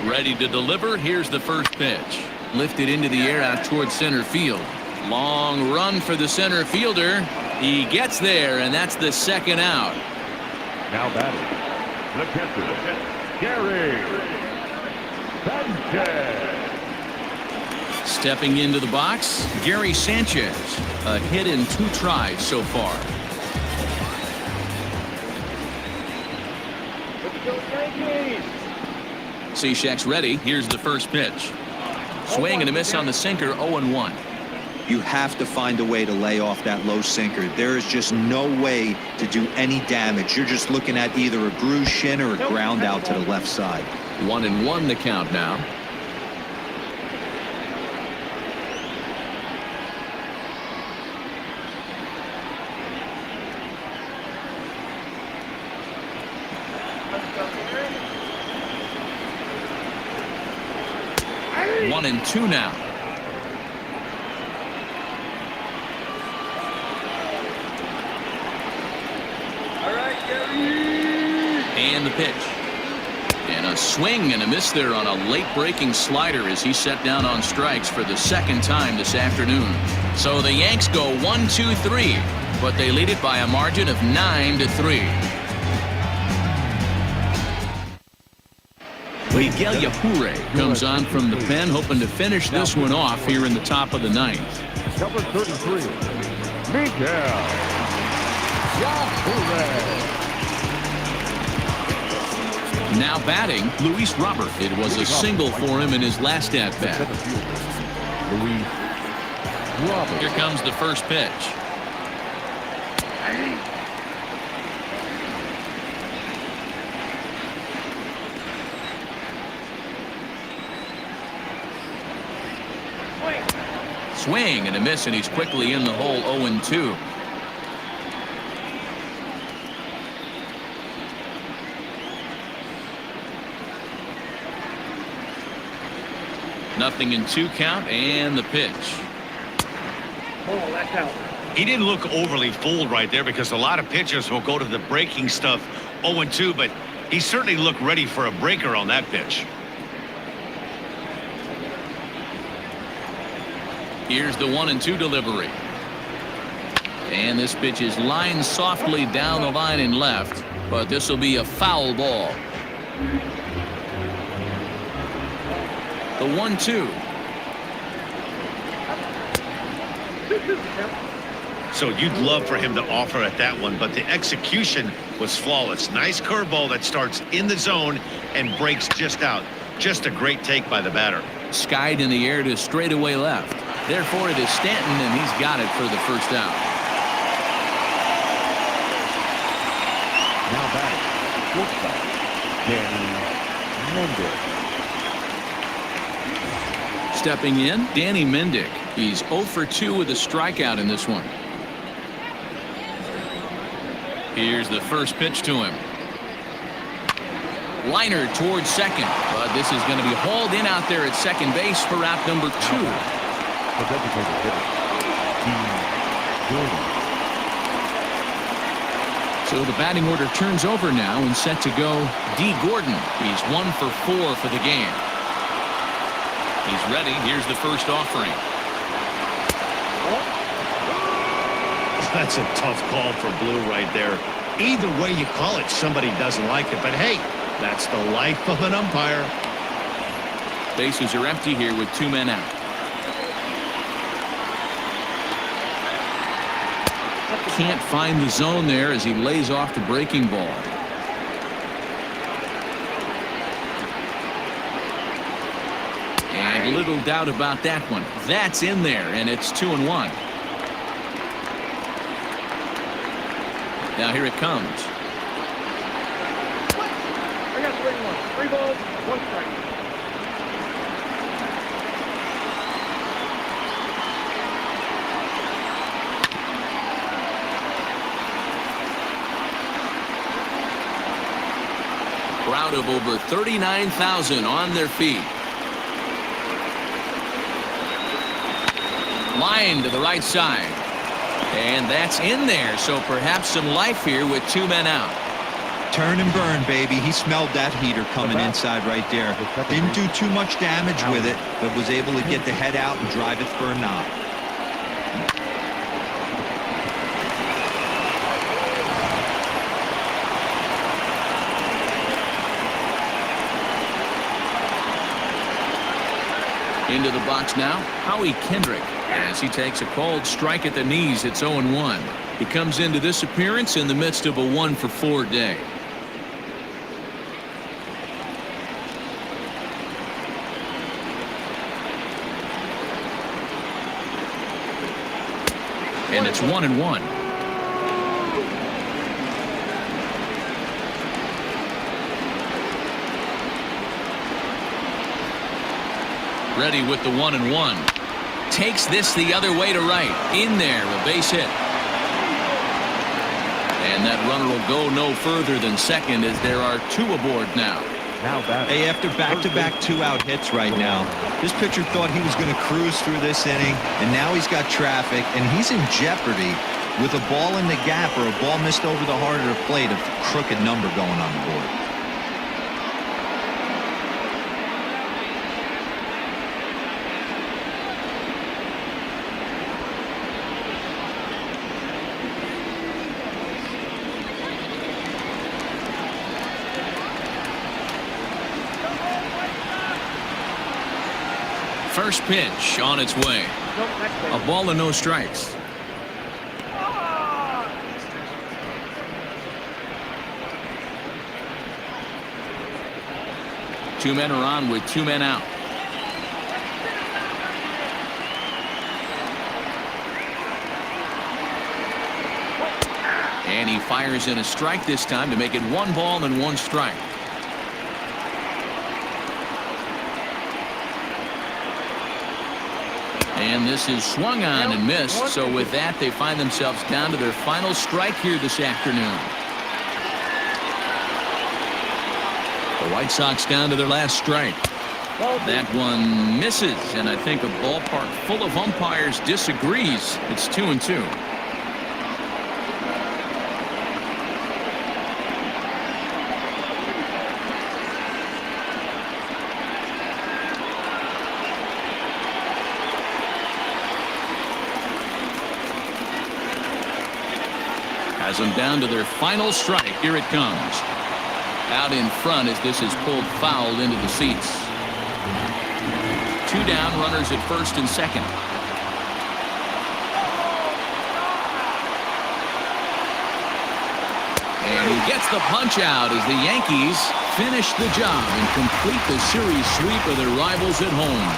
Ready to deliver. Here's the first pitch. Lifted into the air out towards center field. Long run for the center fielder. He gets there, and that's the second out. Now batting, the catcher, Gary Sanchez. Stepping into the box, Gary Sanchez. A hit in 2 tries so far. Cishek's ready. Here's the first pitch. Swing and a miss on the sinker. 0-1. You have to find a way to lay off that low sinker. There is just no way to do any damage. You're just looking at either a bruised shin or a ground out to the left side. 1-1 the count now. One and two now. And the pitch. And a swing and a miss there on a late breaking slider as he set down on strikes for the second time this afternoon. So the Yanks go 1-2-3, but they lead it by a margin of 9-3. Miguel Yajure comes on from the pen, hoping to finish this one off here in the top of the ninth. Number 33, Miguel Yajure. Now batting, Luis Robert. It was a single for him in his last at-bat. Luis Robert. Here comes the first pitch. Swing and a miss, and he's quickly in the hole. 0-2. Nothing in 2 count, and the pitch. Oh, that's out. He didn't look overly fooled right there because a lot of pitchers will go to the breaking stuff 0-2, but he certainly looked ready for a breaker on that pitch. Here's the 1-2 delivery. And this pitch is lined softly down the line and left, but this will be a foul ball. The 1-2. So you'd love for him to offer at that one, but the execution was flawless. Nice curveball that starts in the zone and breaks just out. Just a great take by the batter. Skied in the air to straightaway left. Therefore, it is Stanton, and he's got it for the first out. Now batting, shortstop, Danny Mendick. Stepping in, Danny Mendick. He's 0 for 2 with a strikeout in this one. Here's the first pitch to him. Liner towards second, but this is going to be hauled in out there at second base for out number 2. The designated hitter, Gordon. So the batting order turns over now and set to go D. Gordon. He's 1 for 4 for the game. He's ready. Here's the first offering. That's a tough call for Blue right there. Either way you call it, somebody doesn't like it. But hey, that's the life of an umpire. Bases are empty here with 2 men out. Can't find the zone there as he lays off the breaking ball. And little doubt about that one. That's in there, and it's 2-1. Now here it comes. I got 3 balls, 1 strike. Crowd of over 39,000 on their feet. Line to the right side. And that's in there, so perhaps some life here with 2 men out. Turn and burn, baby. He smelled that heater coming inside right there. Didn't do too much damage with it, but was able to get the head out and drive it for a knock. Into the box now, Howie Kendrick, as he takes a called strike at the knees. It's 0-1. He comes into this appearance in the midst of a 1 for 4 day. And it's 1-1. Ready with the 1-1. Takes this the other way to right. In there, a base hit. And that runner will go no further than second as there are 2 aboard now. Hey, after back-to-back 2-out hits right now, this pitcher thought he was going to cruise through this inning, and now he's got traffic, and he's in jeopardy With a ball in the gap or a ball missed over the heart of the plate, a crooked number going on the board. First pitch on its way. A ball and no strikes. Two men are on with two men out. And he fires in a strike this time to make it 1 ball and 1 strike. And this is swung on and missed. So with that, they find themselves down to their final strike here this afternoon. The White Sox down to their last strike. That one misses, and I think a ballpark full of umpires disagrees. It's 2-2. Has them down to their final strike. Here it comes. Out in front as this is pulled foul into the seats. 2 down, runners at first and second. And he gets the punch out as the Yankees finish the job and complete the series sweep of their rivals at home.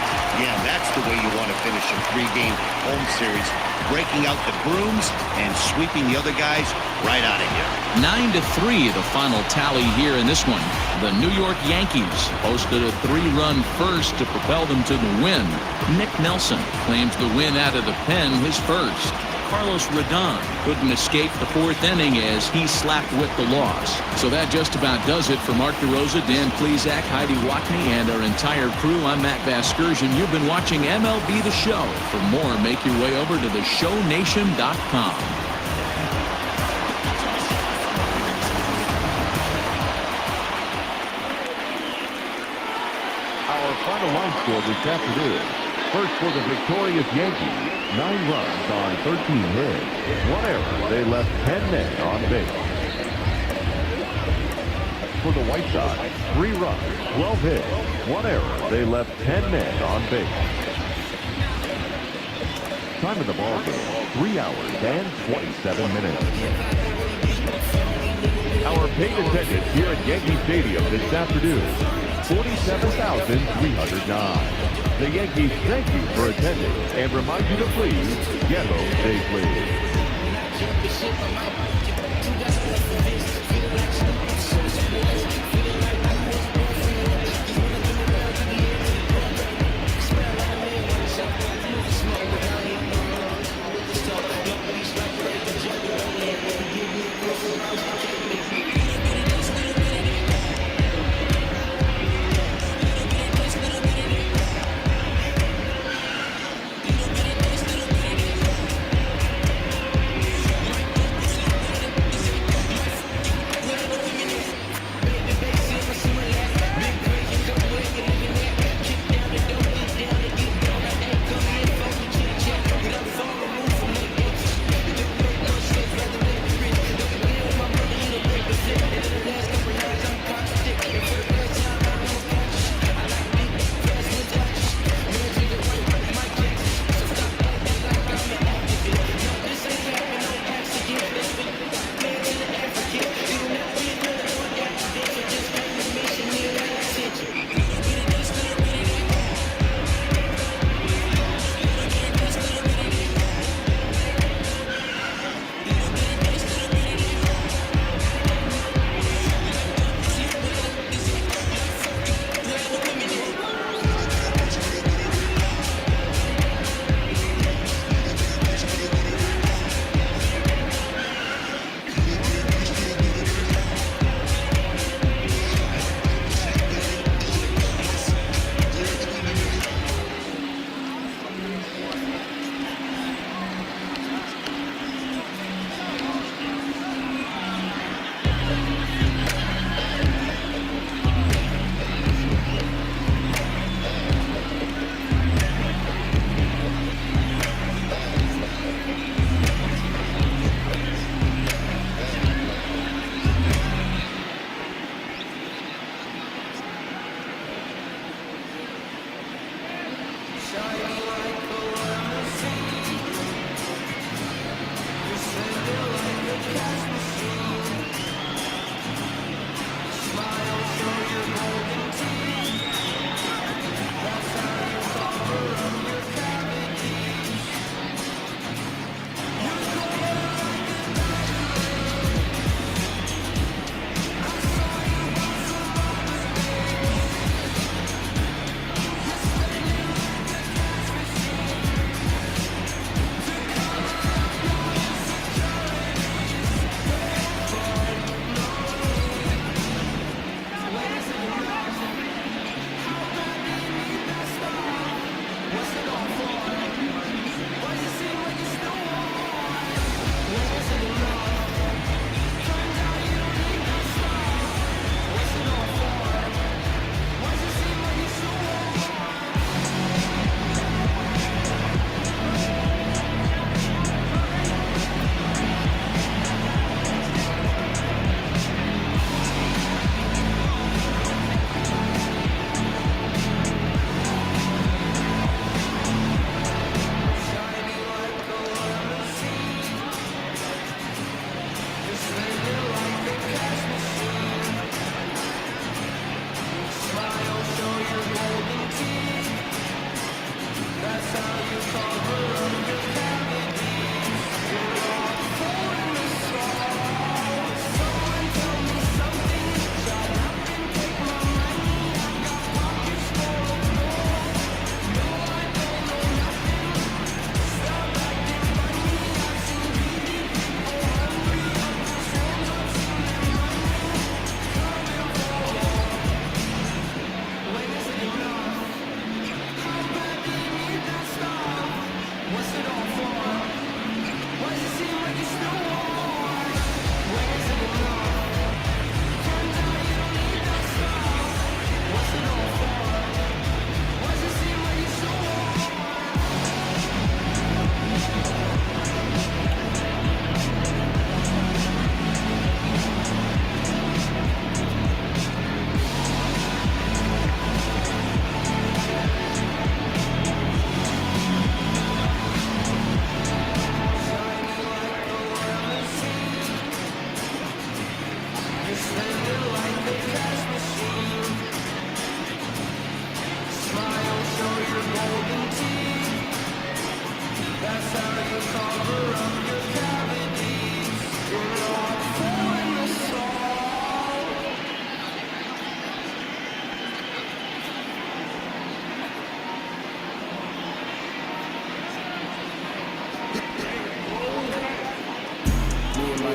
Yeah, that's the way you want to finish a 3-game home series. Breaking out the brooms and sweeping the other guys right out of here. 9-3 the final tally here in this one. The New York Yankees posted a 3-run first to propel them to the win. Nick Nelson claims the win out of the pen, his first. Carlos Rodon couldn't escape the 4th inning as he slapped with the loss. So that just about does it for Mark DeRosa, Dan Plesac, Heidi Watney, and our entire crew. I'm Matt Vasgersian. You've been watching MLB The Show. For more, make your way over to theshownation.com. Our final line score this afternoon. First for the victorious Yankees, 9 runs on 13 hits. 1 error, they left 10 men on base. For the White Sox, 3 runs, 12 hits. 1 error, they left 10 men on base. Time of the ball game, 3 hours and 27 minutes. Our paid attendance here at Yankee Stadium this afternoon, 47,309. The Yankees thank you for attending and remind you to please get home safely.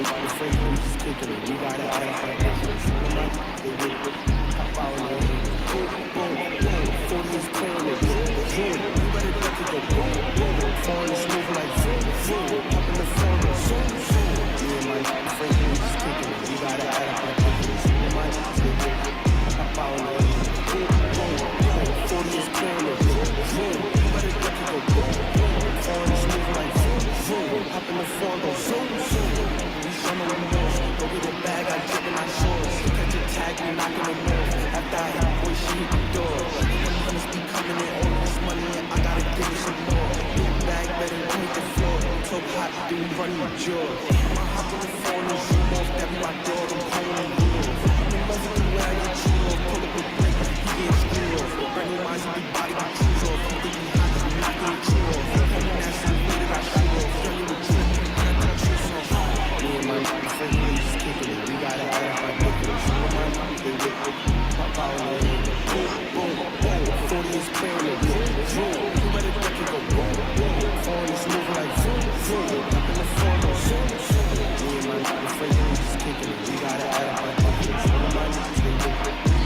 might be afraid we just kicking it. We gotta add up our business. We might pop out in the boom, boom, boom. 40 is clearing it. Zoom, you better let it go. Boom, boom. Foreign is moving like zoom, zoom. Up in the phone, zoom, zoom. Me and my friend, we just kicking it. We gotta add up our business. We might pop out in the boom, boom, boom. 40 is clearing it. Zoom, you better let it go. Boom, boom. Foreign is moving like zoom, zoom. Up in the phone, go zoom, zoom. Go get a bag, I dip in my shorts. Catch a tag, we knocking the door. After I hit boy, she hit the door. Them hunters be coming in, all this money, and I gotta give it some more. Big bag, better hit the floor. So hot, then we run my jaw. I'ma hop on the phone and zoom off, that be my dog, I'm calling the rules. I'm in love with the way I get chewed off. Pull up a break, he get screwed off. Brand new minds, big body, be cruise off. He think he hot, I'm knocking the chew off. Homie, that's the way that I shoot off. Girl, you the truth, I got that truth off. Me and my friend, we just kicking it. We gotta add up our business. We might pop out in the boom, boom, boom. 40 is clearing it. Zoom, you better let it go. Boom, boom. Foreign is moving like zoom, zoom. Up in the phone, go zoom, zoom. Me and my friend, we just kicking it. We gotta add up our business. We might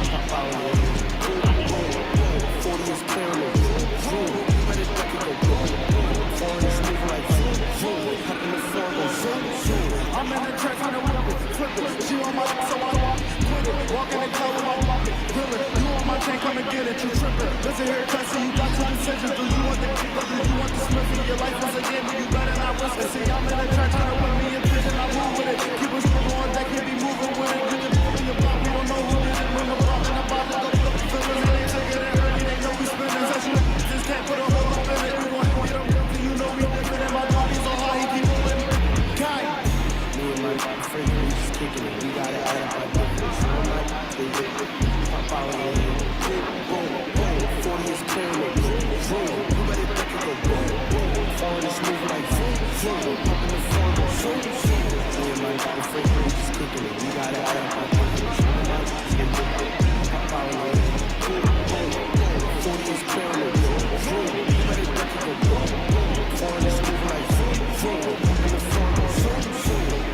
pop out in the boom, boom, boom. 40 is clearing it. Zoom, you better let it go. Boom, boom. Foreign is moving like zoom, zoom. Up in the phone, go zoom, zoom. I'm in the track on the whippers. She on my so I walk with it. Walk in the club with my pocket. Grillin'. You on my tank, come and get it. You trippin'. Listen here, Cussy, you got two decisions. Do you want the kick or do you want the Smith in your life once again? Do you better not risk it? See, I'm in the track trying to win me a vision. I move with it. Keep us on deck, you be moving with it. You can pull in your block. We don't know who did it. When the block in the bottle, go feelings. They ain't taking it early. They know we spinning. Session just can't put a hold up in it. We want to get them guilty. You know we different. And my body's so hard, he keep moving. Guy. Me and my friend, we just kicking it. We gotta add up our business. We might pop out in the boom, boom, boom. 40 is clearing it. Zoom, you better let it go. Boom, boom. Foreign is moving like zoom, zoom. Up in the phone, go zoom, zoom. Me and my friend, we just kicking it. We gotta add up our business. We might pop out in the boom, boom, boom. 40 is clearing it. Zoom, you better let it go. Boom, boom. Foreign is moving like zoom, zoom. Up in the phone, go zoom, zoom.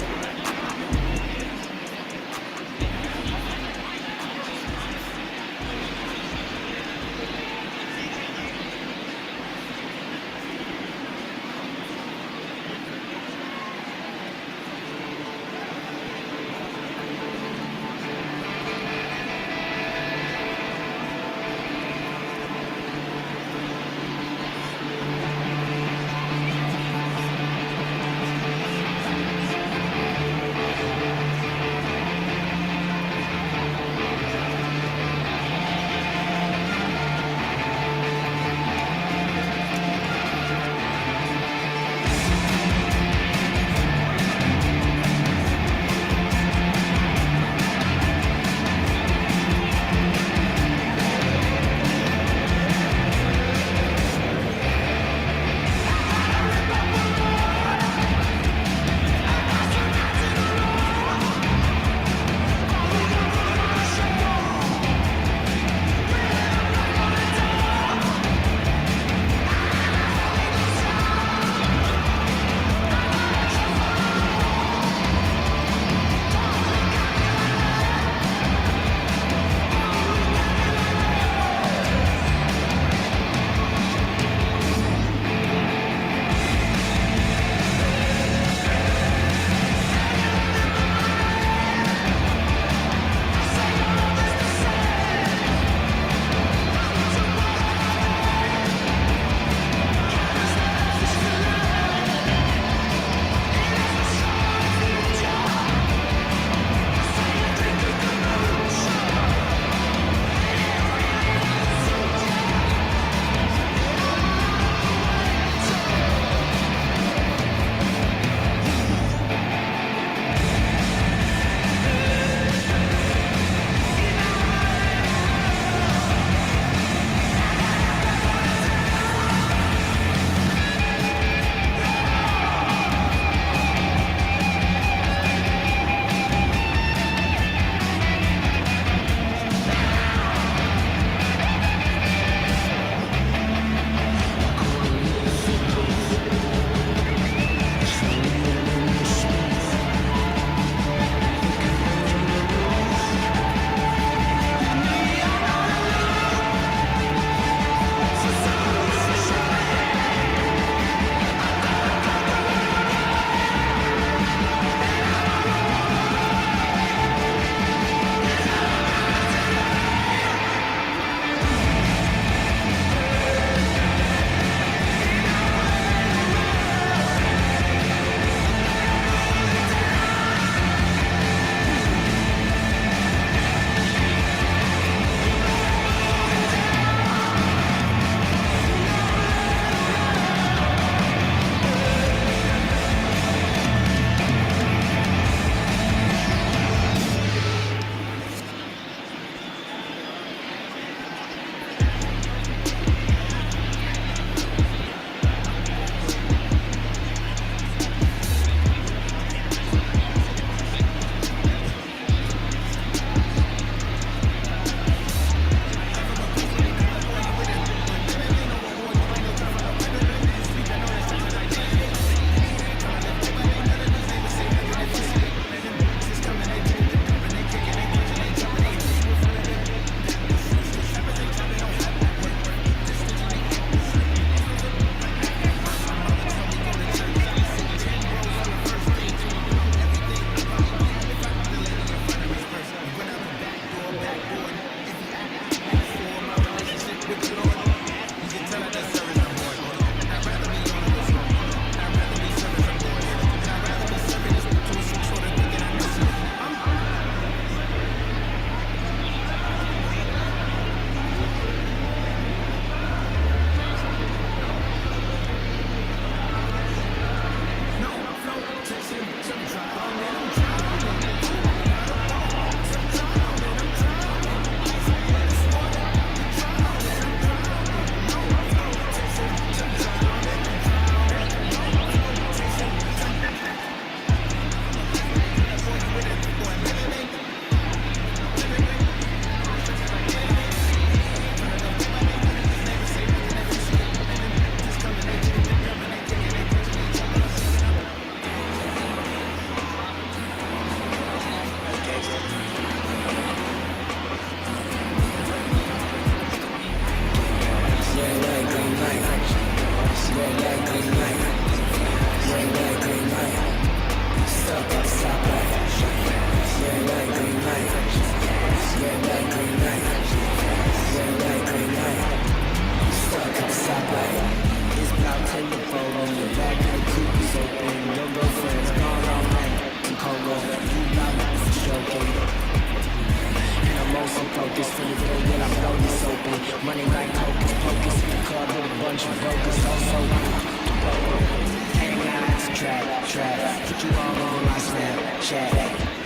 trap. Put you all over my Snapchat.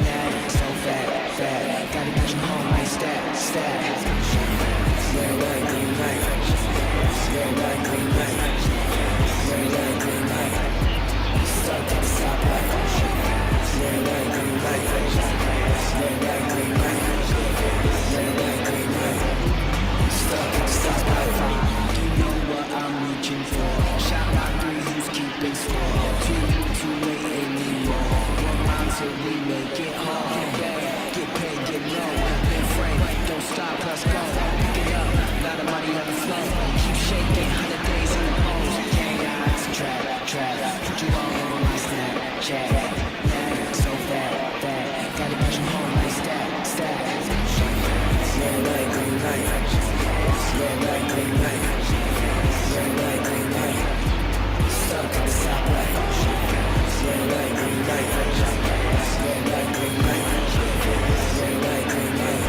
Mad, so fat. Gotta get you home like stat. Red light, green light. Red light, green light. Red light, green light. Stuck at the stoplight. Red light, green light. Red light, green light. Red light, green light. Stuck at the stoplight. Do you know what I'm reaching for? Shot by 3, who's keeping score? 2 late anymore. 1 round till we make it home. Get paid, get low. Been frank, don't stop, let's go. Pick it up, lot of money on the flow. Keep shaking, 100 days in the pose. Chaos, trap. Put you all over my Snapchat. Mad, so fat. Gotta get you home like stat. Red light, green light. Red light, green light. Red light, green light. Stuck at the stoplight. Red light, green light. Red light, green light. Red light, green light.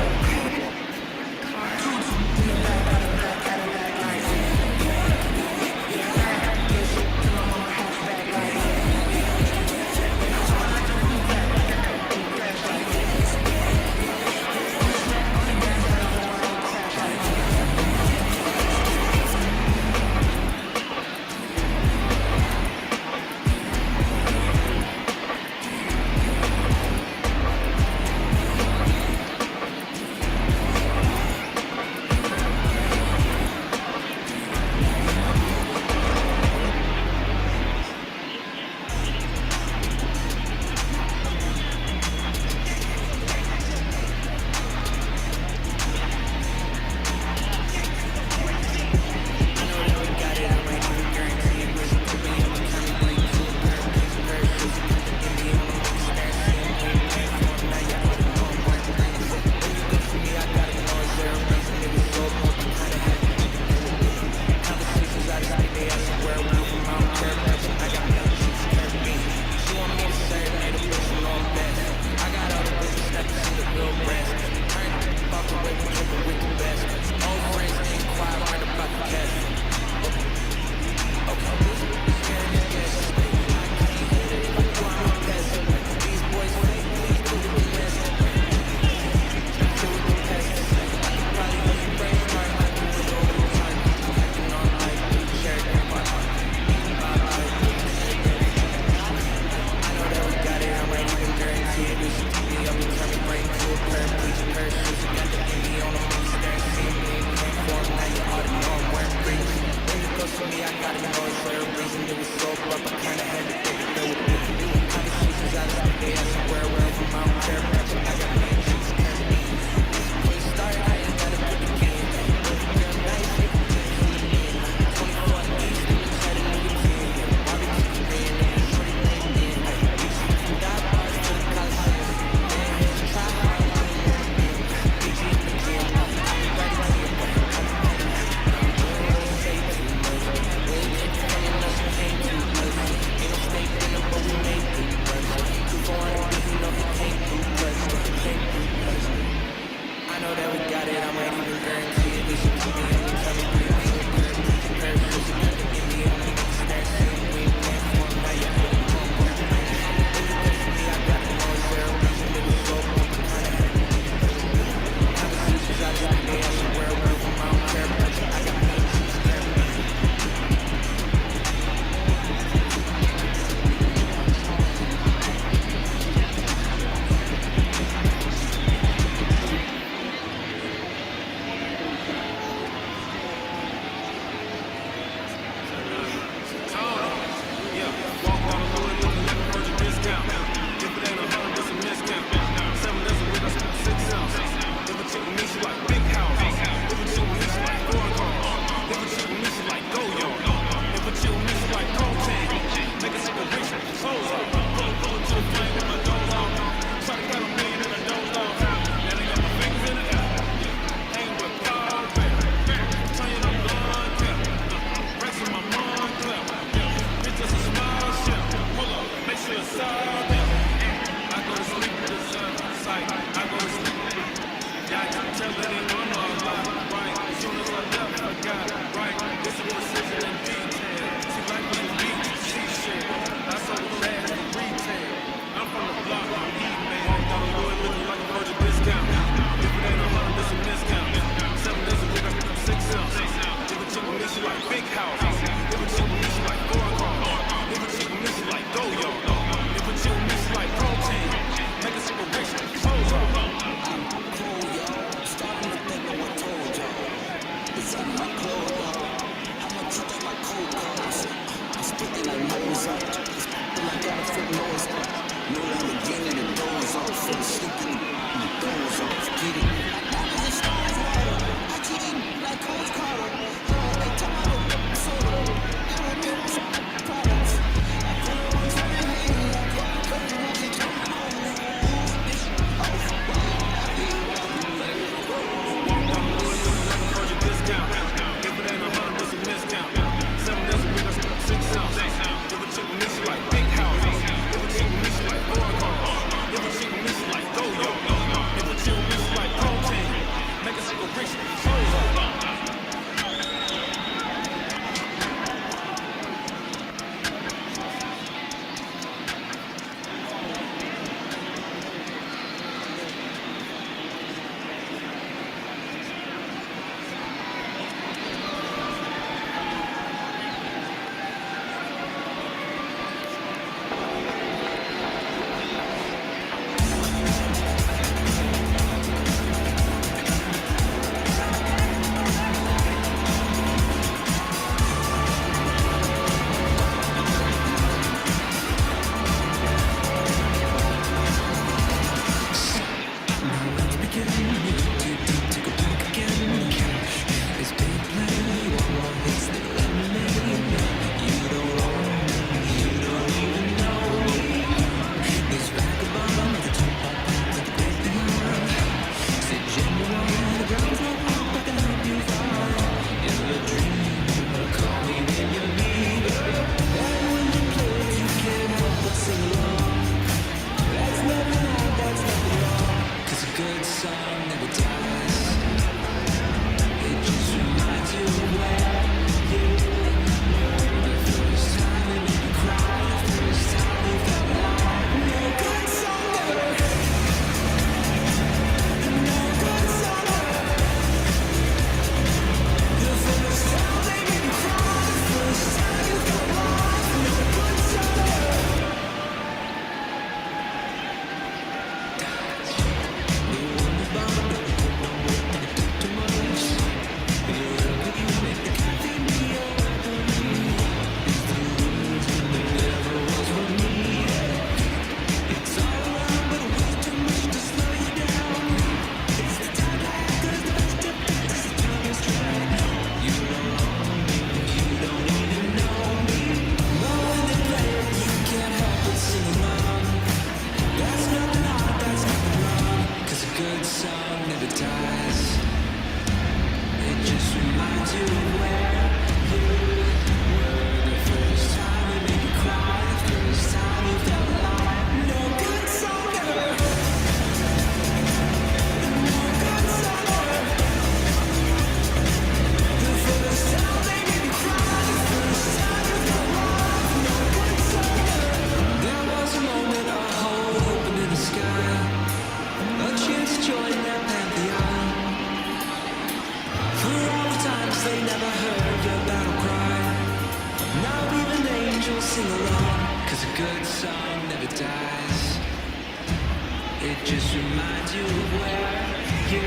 just reminds you of where you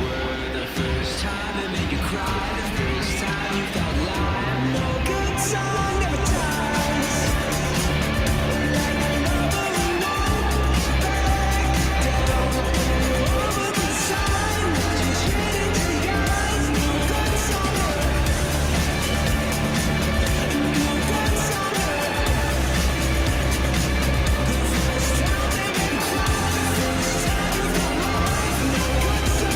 were the first time it made you cry, the first time you felt alive. No good song never dies. Like a lover who won't back down. Over the time, just straight into the eyes. No good song no good song the first time they made you cry, the first time you felt alive. No good song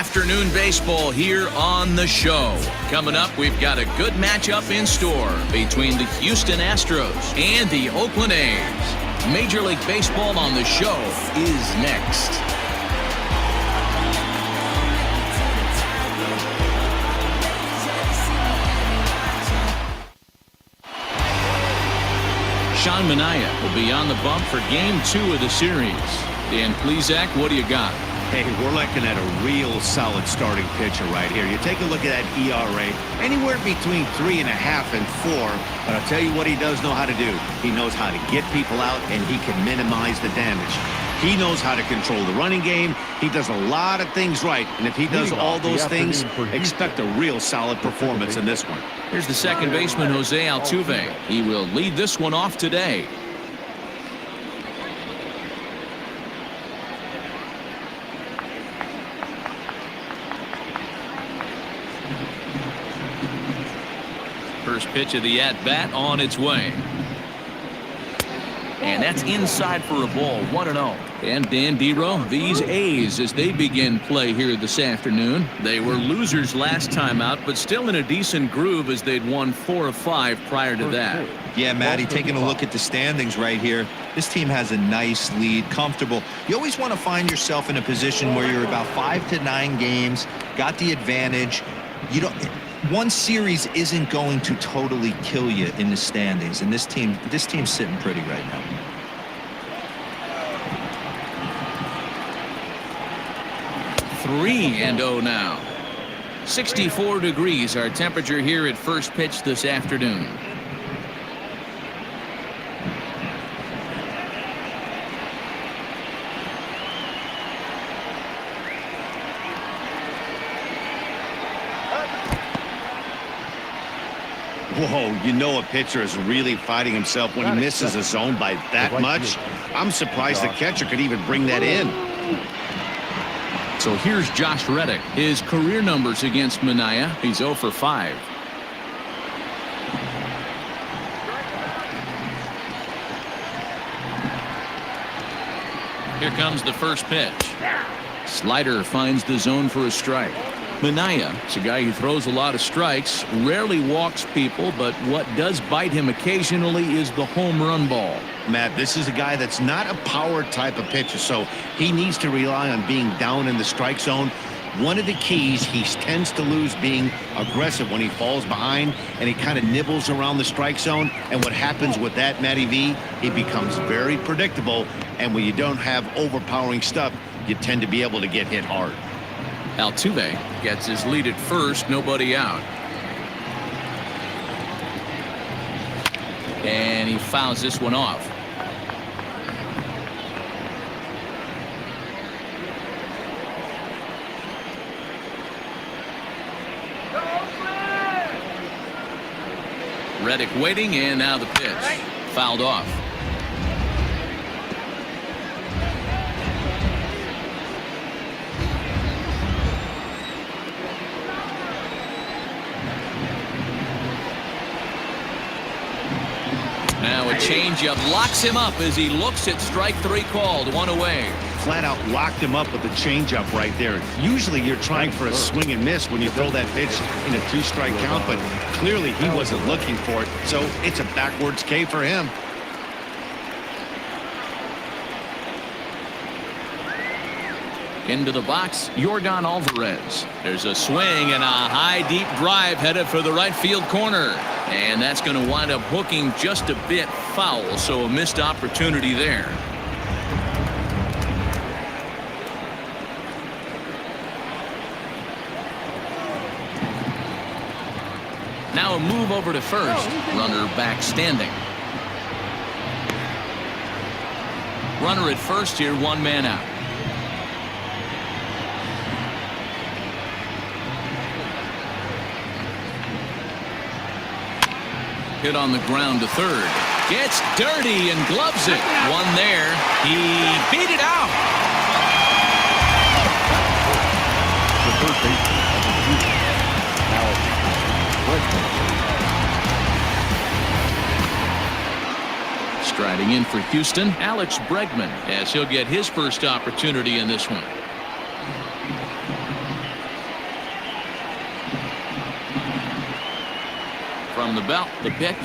afternoon baseball here on the show. Coming up, we've got a good matchup in store between the Houston Astros and the Oakland A's. Major League Baseball on the show is next. Sean Manaea will be on the bump for Game 2 of the series. Dan Plesac, what do you got? Hey, we're looking at a real solid starting pitcher right here. You take a look at that ERA, anywhere between 3.5 and 4. But I'll tell you what he does know how to do. He knows how to get people out, and he can minimize the damage. He knows how to control the running game. He does a lot of things right. And if he does all those things, expect a real solid performance in this one. Here's the second baseman, Jose Altuve. He will lead this one off today. First pitch of the at-bat on its way. And that's inside for a ball, 1-0. And Dan Dero, these A's, as they begin play here this afternoon, they were losers last time out, but still in a decent groove as they'd won 4 of 5 prior to that. Yeah, Matty, taking a look at the standings right here, this team has a nice lead, comfortable. You always want to find yourself in a position where you're about 5 to 9 games, got the advantage. You don't. One series isn't going to totally kill you in the standings, and this team's sitting pretty right now. Three and 0 now. 64 degrees our temperature here at first pitch this afternoon. Whoa, you know a pitcher is really fighting himself when he misses a zone by that much. I'm surprised the catcher could even bring that in. So here's Josh Reddick. His career numbers against Manaea. He's 0 for 5. Here comes the first pitch. Slider finds the zone for a strike. Manaea is a guy who throws a lot of strikes, rarely walks people, but what does bite him occasionally is the home run ball. Matt, this is a guy that's not a power type of pitcher, so he needs to rely on being down in the strike zone. One of the keys, he tends to lose being aggressive when he falls behind, and he kind of nibbles around the strike zone. And what happens with that, Matty V, it becomes very predictable, and when you don't have overpowering stuff, you tend to be able to get hit hard. Altuve gets his lead at first, nobody out. And he fouls this one off. Reddick waiting, and now the pitch. Fouled off. Now a changeup locks him up as he looks at strike 3 called. 1 away. Flat out locked him up with the changeup right there. Usually you're trying for a swing and miss when you throw that pitch in a 2-strike count, but clearly he wasn't looking for it, so it's a backwards K for him. Into the box, Yordan Alvarez. There's a swing and a high deep drive headed for the right field corner. And that's going to wind up hooking just a bit foul, so a missed opportunity there. Now a move over to first. Runner back standing. Runner at first here, 1 man out. Hit on the ground to third. Gets dirty and gloves it. 1 there. He beat it out. The first baseman, Striding in for Houston, Alex Bregman, as he'll get his first opportunity in this one. the belt. The pitch.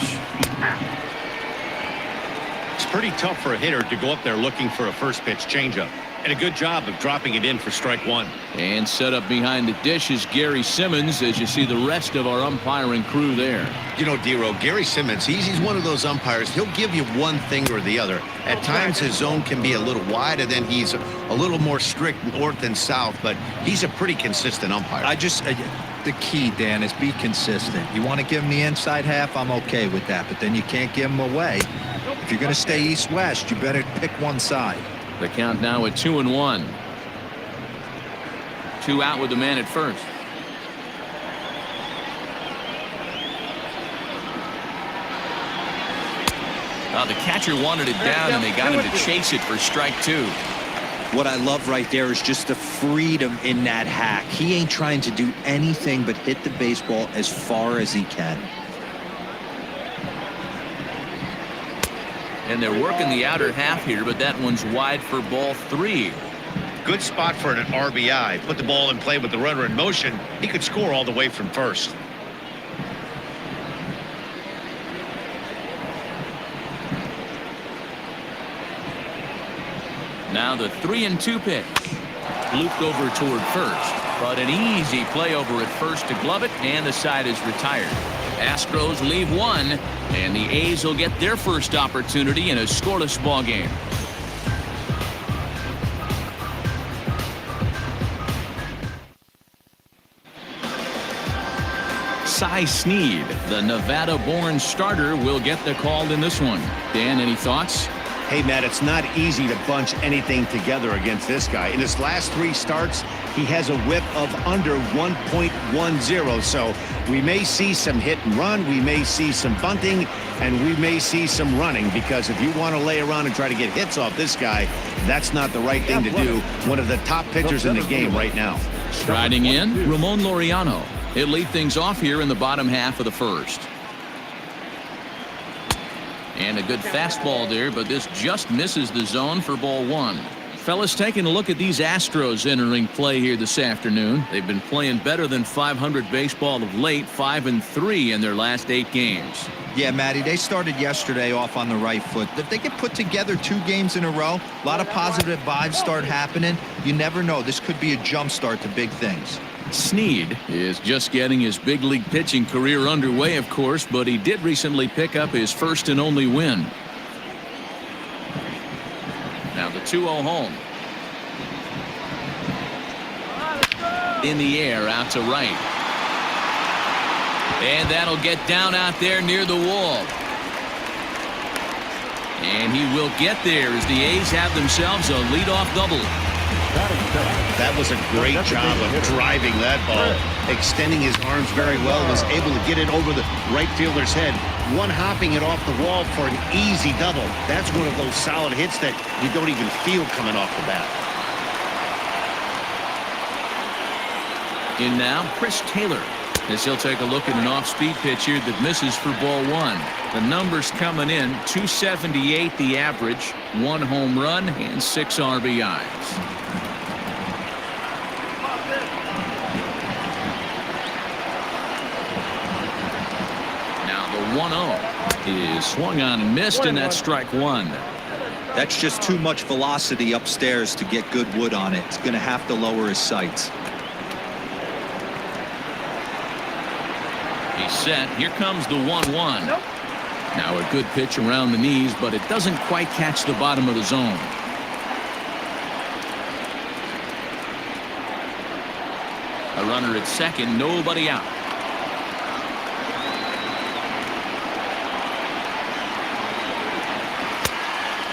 It's pretty tough for a hitter to go up there looking for a first pitch changeup. And a good job of dropping it in for strike one. And set up behind the dish is Gary Simmons as you see the rest of our umpiring crew there. You know, Dero, Gary Simmons, he's one of those umpires. He'll give you one thing or the other. At times his zone can be a little wide, and then he's a little more strict north and south, but he's a pretty consistent umpire. The key, Dan, is be consistent. You want to give him the inside half, I'm okay with that, but then you can't give him away. If you're going to stay east-west, you better pick one side. The count now at 2-1. 2 out with the man at first. The catcher wanted it down, and they got him to chase it for strike 2. What I love right there is just the freedom in that hack. He ain't trying to do anything but hit the baseball as far as he can. And they're working the outer half here, but that one's wide for ball 3. Good spot for an RBI. Put the ball in play with the runner in motion. He could score all the way from first. Now the 3-2 pitch. Looped over toward first, but an easy play over at first to glove it, and the side is retired. Astros leave 1, and the A's will get their first opportunity in a scoreless ball game. Cy Snead, the Nevada-born starter, will get the call in this one. Dan, any thoughts? Hey, Matt, it's not easy to bunch anything together against this guy. In his last 3 starts, he has a whip of under 1.10. So we may see some hit and run, we may see some bunting, and we may see some running, because if you want to lay around and try to get hits off this guy, that's not the right thing to do. One of the top pitchers in the game right now. Striding in, Ramon Laureano. He'll lead things off here in the bottom half of the first. And a good fastball there, but this just misses the zone for ball 1. Fellas, taking a look at these Astros entering play here this afternoon. They've been playing better than 500 baseball of late, 5-3 in their last 8 games. Yeah, Matty, they started yesterday off on the right foot. If they get put together 2 games in a row, a lot of positive vibes start happening. You never know. This could be a jump start to big things. Snead is just getting his big league pitching career underway, of course, but he did recently pick up his first and only win. Now the 2-0 home. In the air, out to right. And that'll get down out there near the wall. And he will get there as the A's have themselves a leadoff double. That was a great job of driving that ball, extending his arms very well, was able to get it over the right fielder's head, one-hopping it off the wall for an easy double. That's one of those solid hits that you don't even feel coming off the bat. In now, Chris Taylor, as he'll take a look at an off-speed pitch here that misses for ball 1. The numbers coming in, 278 the average, 1 home run and 6 RBIs. Now the 1-0 is swung on and missed, and that's strike 1. That's just too much velocity upstairs to get good wood on it. It's going to have to lower his sights. He's set. Here comes the 1-1. Nope. Now a good pitch around the knees, but it doesn't quite catch the bottom of the zone. A runner at second, nobody out.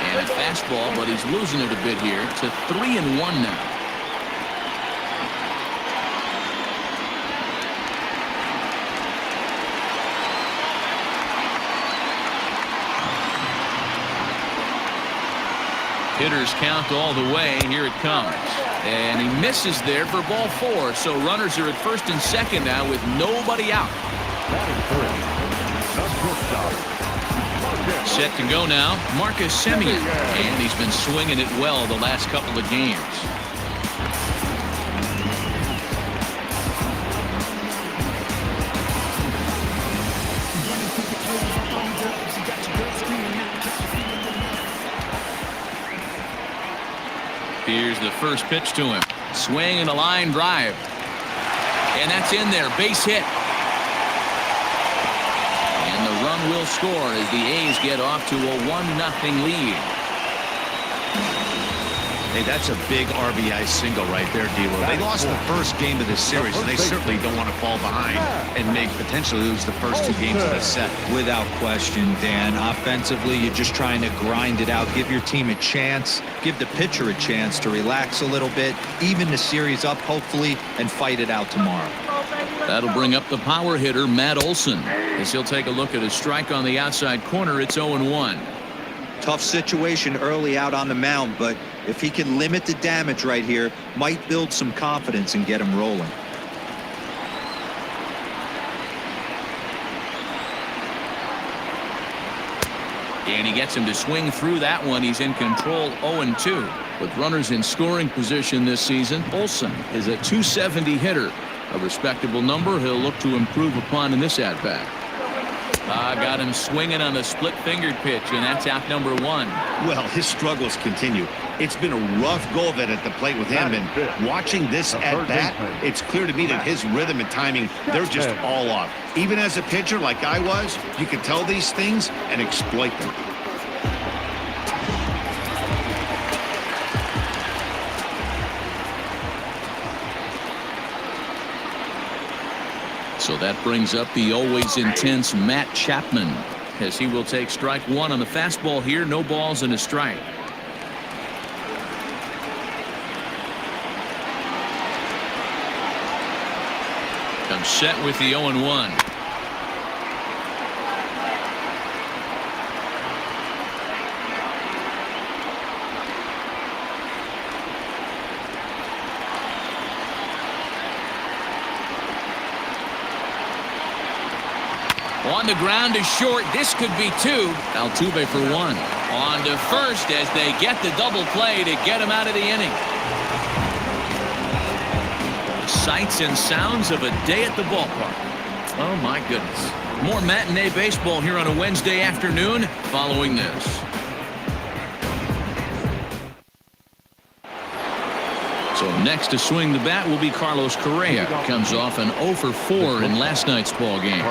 And a fastball, but he's losing it a bit here to 3-1 now. Hitters count all the way. Here it comes. And he misses there for ball 4. So runners are at first and second now with nobody out. Set to go now, Marcus Semien. And he's been swinging it well the last couple of games. the first pitch to him. Swing and a line drive. And that's in there. Base hit. And the run will score as the A's get off to a 1-0 lead. Hey, that's a big RBI single right there, D-Lo. They lost the first game of this series, and they certainly don't want to fall behind and make potentially lose the first 2 games of this set. Without question, Dan. Offensively, you're just trying to grind it out, give your team a chance, give the pitcher a chance to relax a little bit, even the series up, hopefully, and fight it out tomorrow. That'll bring up the power hitter, Matt Olson, as he'll take a look at a strike on the outside corner. It's 0-1. Tough situation early out on the mound, but if he can limit the damage right here, might build some confidence and get him rolling. And he gets him to swing through that one. He's in control, 0-2. With runners in scoring position this season, Olson is a .270 hitter, a respectable number he'll look to improve upon in this at-bat. Got him swinging on a split-fingered pitch, and that's out number 1. Well, his struggles continue. It's been a rough go of it at the plate with him, and watching this at-bat, it's clear to me that his rhythm and timing, they're just all off. Even as a pitcher like I was, you can tell these things and exploit them. So that brings up the always intense Matt Chapman, as he will take strike 1 on the fastball here. No balls and a strike. Comes set with the 0-1. On the ground is short. This could be 2. Altuve for 1. On to first as they get the double play to get him out of the inning. Sights and sounds of a day at the ballpark. Oh my goodness. More matinee baseball here on a Wednesday afternoon following this. So next to swing the bat will be Carlos Correa. Comes off an 0 for 4 in last night's ball game.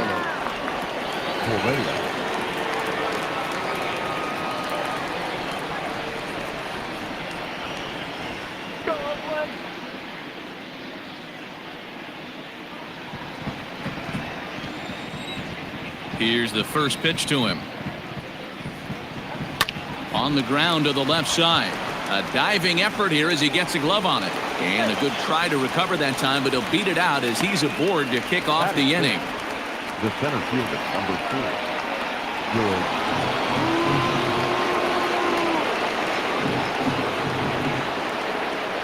Here's the first pitch to him. On the ground to the left side. A diving effort here as he gets a glove on it. And a good try to recover that time, but he'll beat it out as he's aboard to kick off the inning. The center fielder, number 4, George.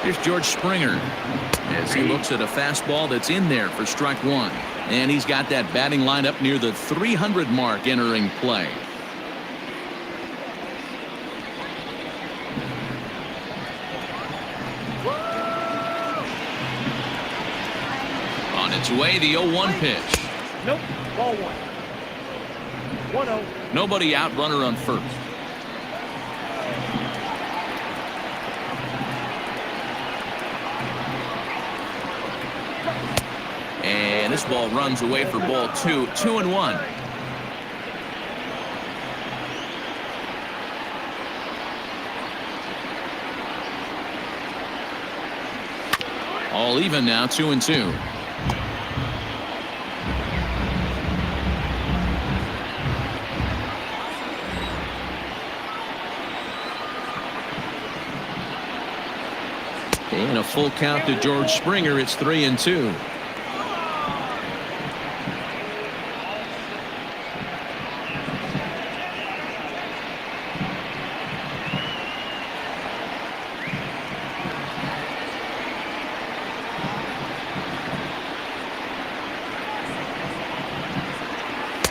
Here's George Springer as he looks at a fastball that's in there for strike 1. And he's got that batting lineup near the 300 mark entering play. On its way, the 0-1 pitch. Nope. Ball 1. 1-0. Nobody out, runner on first. And this ball runs away for ball 2. 2-1. All even now, 2-2. And a full count to George Springer. It's 3-2.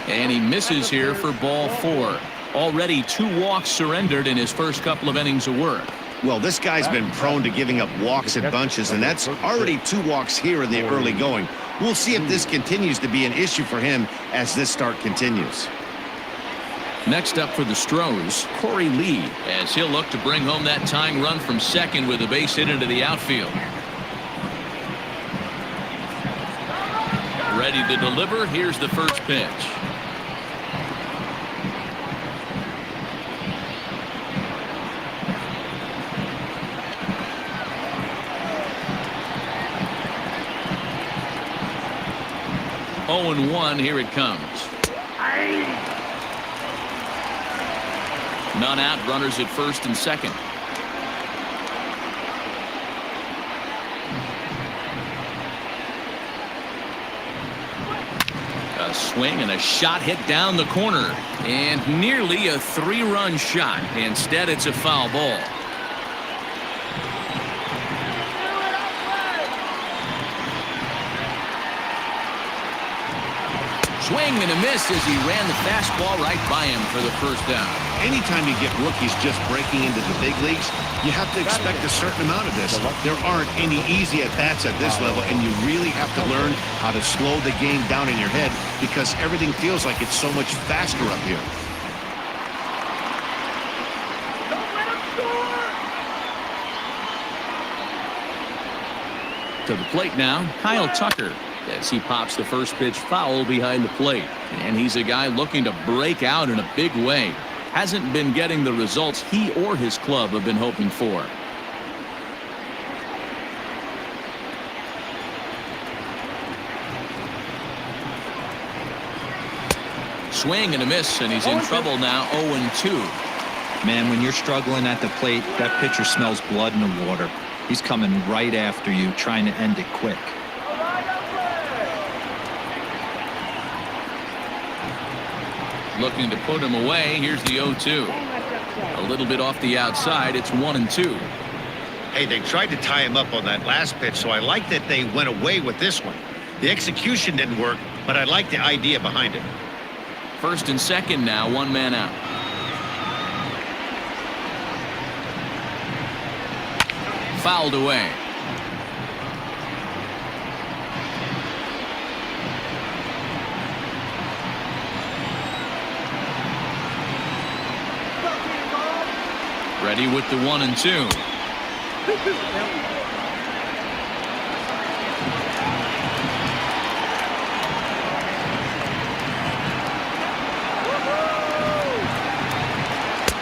And he misses here for ball 4. Already 2 walks surrendered in his first couple of innings of work. Well, this guy's been prone to giving up walks at bunches, and that's already 2 walks here in the early going. We'll see if this continues to be an issue for him as this start continues. Next up for the Stros, Corey Lee, as he'll look to bring home that tying run from second with a base hit into the outfield. Ready to deliver. Here's the first pitch. Oh, and 1. Here it comes. None out. Runners at first and second. A swing and a shot hit down the corner, and nearly a 3-run shot. Instead, it's a foul ball. Swing and a miss as he ran the fastball right by him for the first down. Anytime you get rookies just breaking into the big leagues, you have to expect a certain amount of this. There aren't any easy at-bats at this level, and you really have to learn how to slow the game down in your head because everything feels like it's so much faster up here. To the plate now, Kyle Tucker, as he pops the first pitch foul behind the plate. And he's a guy looking to break out in a big way. Hasn't been getting the results he or his club have been hoping for. Swing and a miss, and he's in trouble now. 0-2. Man, when you're struggling at the plate, that pitcher smells blood in the water. He's coming right after you, trying to end it quick. Looking to put him away. Here's the 0-2. A little bit off the outside. It's 1-2. Hey, they tried to tie him up on that last pitch, so I like that they went away with this one. The execution didn't work, but I like the idea behind it. First and second now, 1 man out. Fouled away. Ready with the 1-2.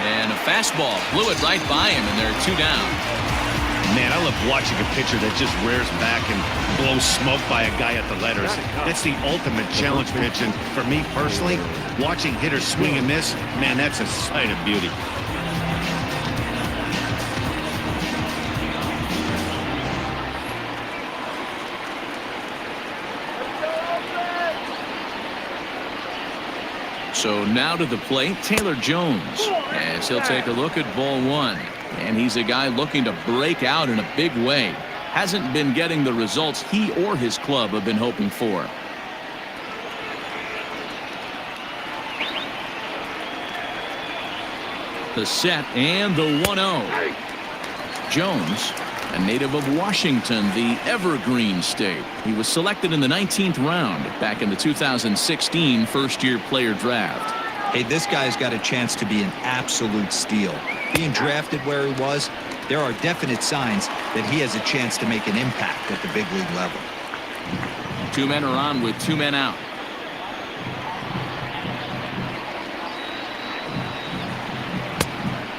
And a fastball blew it right by him, and they're 2 down. Man, I love watching a pitcher that just rears back and blows smoke by a guy at the letters. That's the ultimate challenge pitch, and for me personally, watching hitters swing and miss, man, that's a sight of beauty. So now to the plate, Taylor Jones, as he'll take a look at ball 1. And he's a guy looking to break out in a big way. Hasn't been getting the results he or his club have been hoping for. The set and the 1-0. Jones, a native of Washington, the Evergreen State. He was selected in the 19th round back in the 2016 first-year player draft. Hey, this guy's got a chance to be an absolute steal. Being drafted where he was, there are definite signs that he has a chance to make an impact at the big league level. 2 men are on with 2 men out.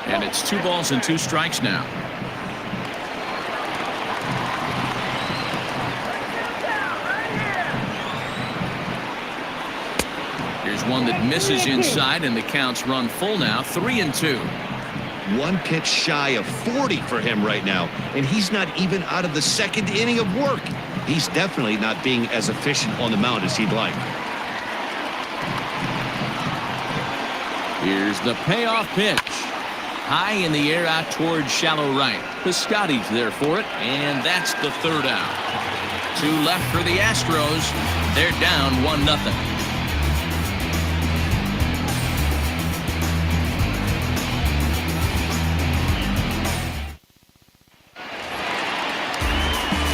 And it's 2 balls and 2 strikes now. Here's one that misses inside, and the count's run full now. 3-2. 1 pitch shy of 40 for him right now, and he's not even out of the 2nd inning of work. He's definitely not being as efficient on the mound as he'd like. Here's the payoff pitch. High in the air out towards shallow right. Piscotty's there for it, and that's the 3rd out. 2 left for the Astros. They're down 1-0.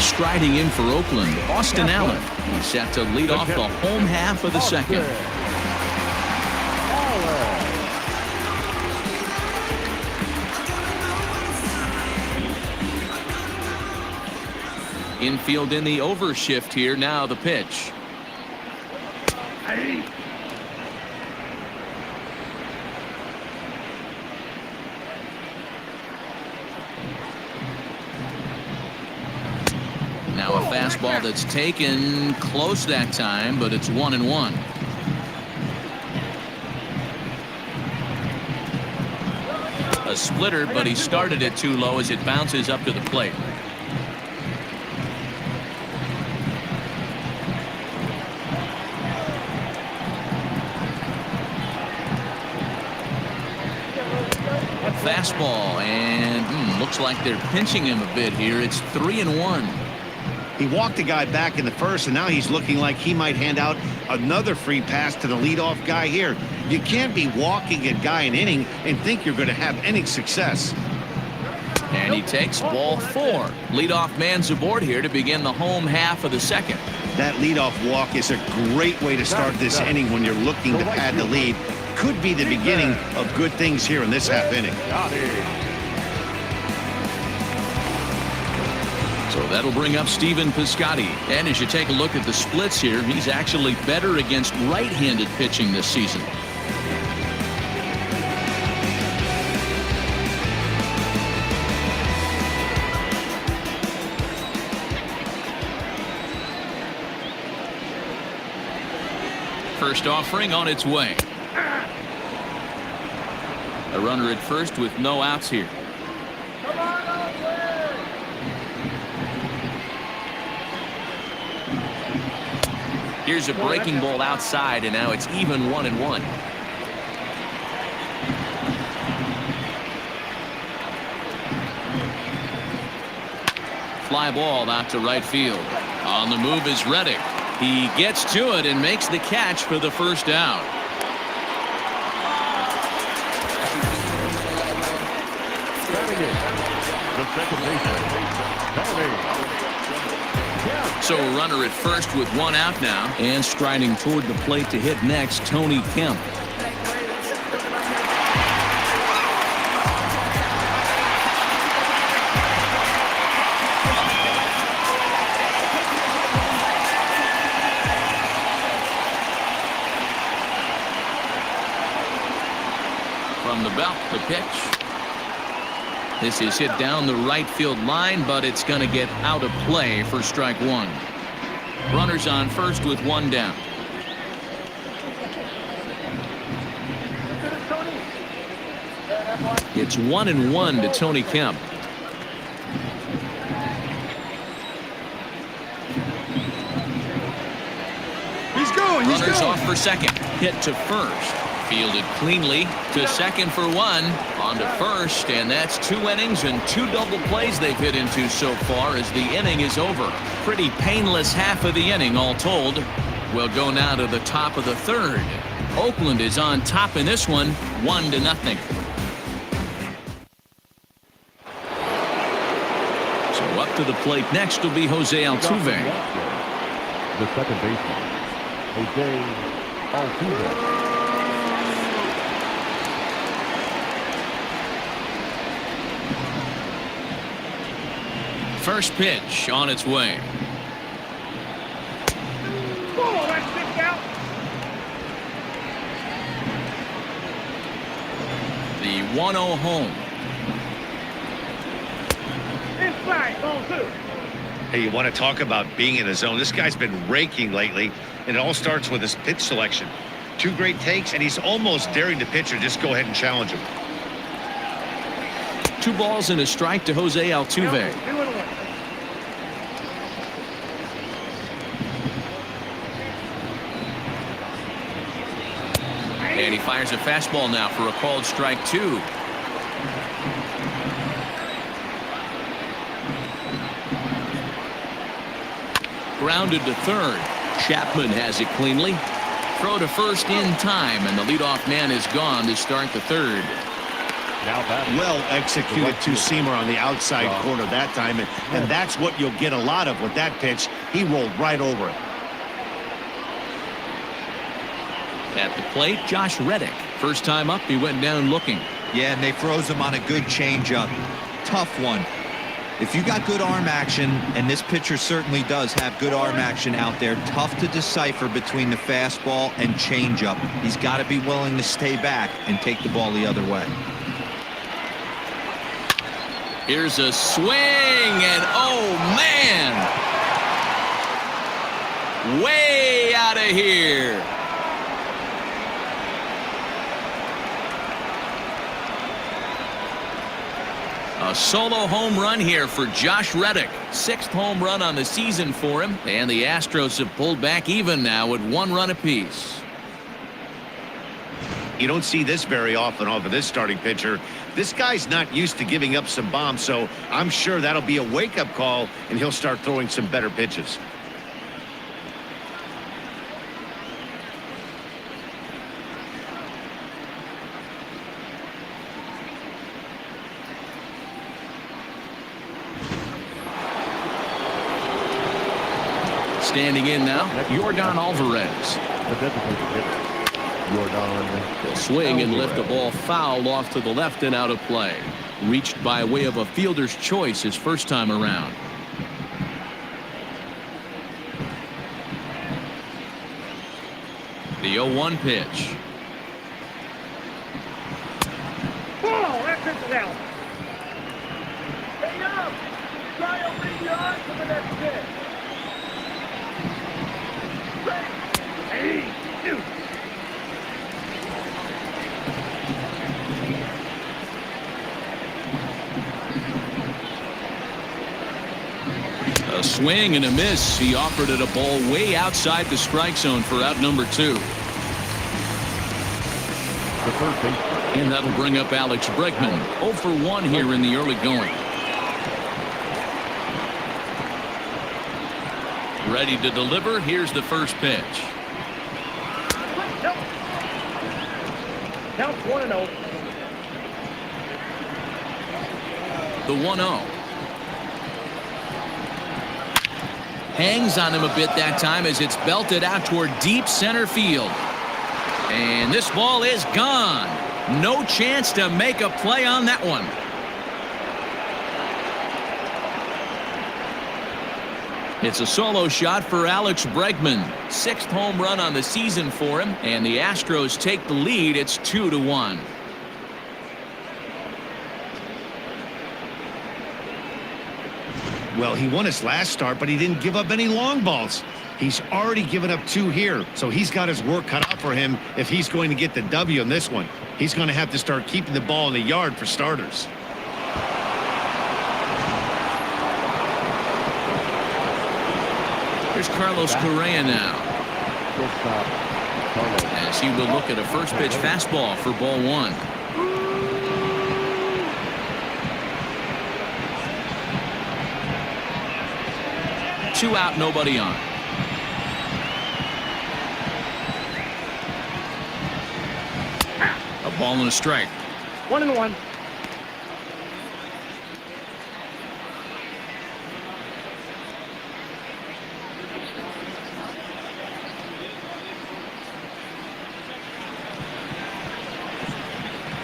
Striding in for Oakland, Austin Allen. He's set to lead off the home half of the second. Infield in the overshift here. Now the pitch. Now a fastball that's taken close that time, but it's 1-1. A splitter, but he started it too low as it bounces up to the plate. Fastball, and looks like they're pinching him a bit here. It's 3-1. He walked the guy back in the first, and now he's looking like he might hand out another free pass to the leadoff guy here. You can't be walking a guy an inning and think you're going to have any success. And he takes ball 4. Leadoff man's aboard here to begin the home half of the second. That leadoff walk is a great way to start this inning when you're looking to pad the lead. Could be the beginning of good things here in this half inning. So that'll bring up Stephen Piscotty. And as you take a look at the splits here, he's actually better against right-handed pitching this season. First offering on its way. A runner at first with no outs here. Here's a breaking ball outside, and now it's even 1-1. Fly ball out to right field. On the move is Reddick. He gets to it and makes the catch for the first out. So a runner at first with 1 out now, and striding toward the plate to hit next, Tony Kemp. From the belt, the pitch. This is hit down the right field line, but it's going to get out of play for strike 1. Runners on first with 1 down. It's 1-1 to Tony Kemp. He's going. Runners off for second. Hit to first. Fielded cleanly to second for 1. On to first, and that's 2 innings and 2 double plays they've hit into so far as the inning is over. Pretty painless half of the inning all told. We'll go now to the top of the 3rd. Oakland is on top in this one, 1-0. So up to the plate next will be Jose Altuve. The second baseman, Jose Altuve. First pitch on its way. The 1-0 home. Hey, you want to talk about being in the zone? This guy's been raking lately, and it all starts with his pitch selection. 2 great takes, and he's almost daring the pitcher just go ahead and challenge him. 2 balls and a strike to Jose Altuve. And he fires a fastball now for a called strike 2. Grounded to third. Chapman has it cleanly. Throw to first in time, and the leadoff man is gone to start the 3rd. Well executed two-seamer on the outside corner that time, and that's what you'll get a lot of with that pitch. He rolled right over it. At the plate, Josh Reddick. First time up, he went down looking. Yeah, and they froze him on a good changeup. Tough one. If you got good arm action, and this pitcher certainly does have good arm action out there, tough to decipher between the fastball and changeup. He's got to be willing to stay back and take the ball the other way. Here's a swing, and oh man, way out of here. A solo home run here for Josh Reddick. 6th home run on the season for him, and the Astros have pulled back even now with 1 run apiece. You don't see this very often off of this starting pitcher. This guy's not used to giving up some bombs, so I'm sure that'll be a wake-up call, and he'll start throwing some better pitches. Standing in now, Jordan Alvarez. He'll swing and lift the ball foul off to the left and out of play. Reached by way of a fielder's choice his first time around. The 0-1 pitch. Oh, that pitch is out. Hey, up. Try to lead your eyes to the next pitch. Hey, shoot. A swing and a miss. He offered it a ball way outside the strike zone for out number 2. And that'll bring up Alex Bregman. 0 for 1 here in the early going. Ready to deliver. Here's the first pitch. Count 1-0. The 1-0. Hangs on him a bit that time as it's belted out toward deep center field. And this ball is gone. No chance to make a play on that one. It's a solo shot for Alex Bregman. 6th home run on the season for him, and the Astros take the lead. It's 2-1. Well, he won his last start, but he didn't give up any long balls. He's already given up 2 here, so he's got his work cut out for him if he's going to get the W in this one. He's going to have to start keeping the ball in the yard for starters. Here's Carlos Correa now. As he will look at a first pitch fastball for ball 1. Two out, nobody on. A ball and a strike. 1-1.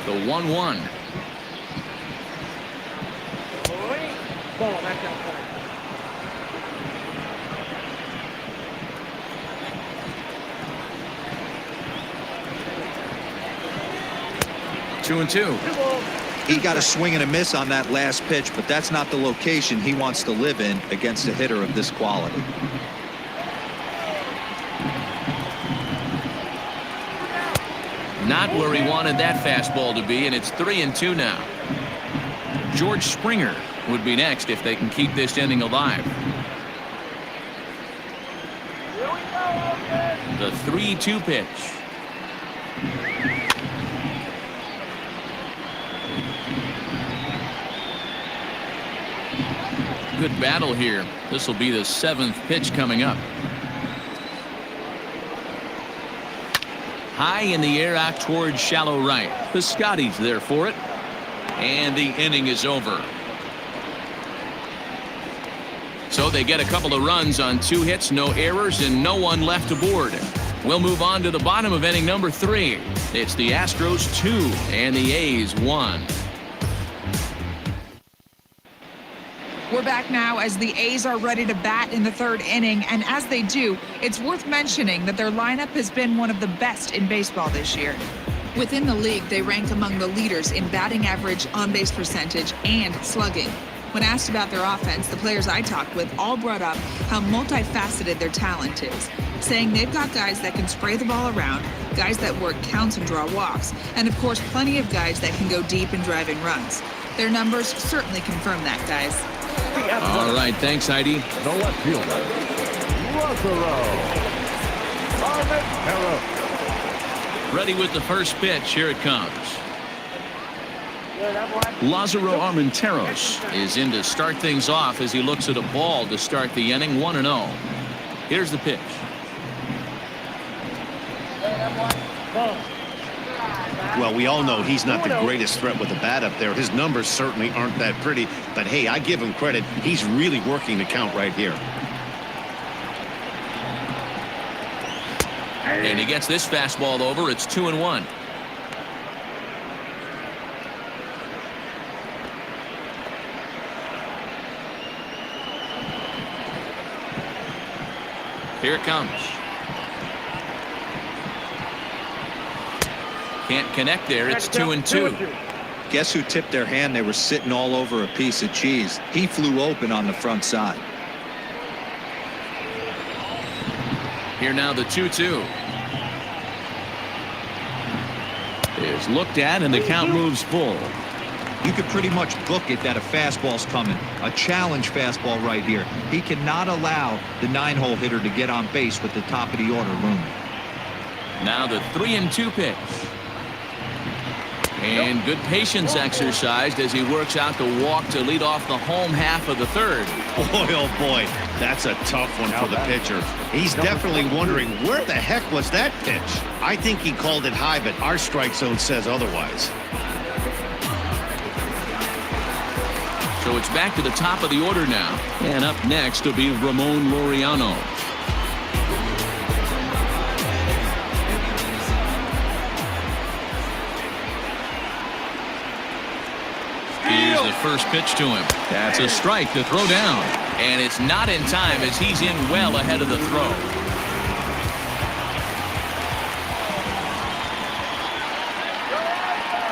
The 1-1. Ball back outside. Two and two. He got a swing and a miss on that last pitch, but that's not the location he wants to live in against a hitter of this quality. Not where he wanted that fastball to be, and it's 3-2 now. George Springer would be next if they can keep this inning alive. The 3-2 pitch. Good battle here. This will be the 7th pitch coming up. High in the air out towards shallow right. Piscotty's there for it. And the inning is over. So they get a couple of runs on 2 hits, no errors, and no one left aboard. We'll move on to the bottom of inning number 3. It's the Astros 2 and the A's 1. We're back now as the A's are ready to bat in the third inning, and as they do, it's worth mentioning that their lineup has been one of the best in baseball this year. Within the league, they rank among the leaders in batting average, on-base percentage, and slugging. When asked about their offense, the players I talked with all brought up how multifaceted their talent is, saying they've got guys that can spray the ball around, guys that work counts and draw walks, and of course plenty of guys that can go deep in driving runs. Their numbers certainly confirm that, guys. All right, thanks, Heidi. The left fielder, Lazaro. Ready with the first pitch. Here it comes. Lazaro Armenteros is in to start things off as he looks at a ball to start the inning. 1-0. Here's the pitch. Well, we all know he's not the greatest threat with the bat up there. His numbers certainly aren't that pretty, but hey, I give him credit. He's really working the count right here. And he gets this fastball over. It's 2-1. Here it comes. Can't connect there. It's 2-2. Guess who tipped their hand? They were sitting all over a piece of cheese. He flew open on the front side. Here now the 2-2. Is looked at and the count moves full. You could pretty much book it that a fastball's coming. A challenge fastball right here. He cannot allow the 9-hole hitter to get on base with the top of the order looming. Now the 3-2 pitch. And good patience exercised as he works out the walk to lead off the home half of the third. Boy, oh boy, that's a tough one for the pitcher. He's definitely wondering, where the heck was that pitch? I think he called it high, but our strike zone says otherwise. So it's back to the top of the order now. And up next will be Ramon Laureano. Here's the first pitch to him. That's a strike to throw down. And it's not in time as he's in well ahead of the throw.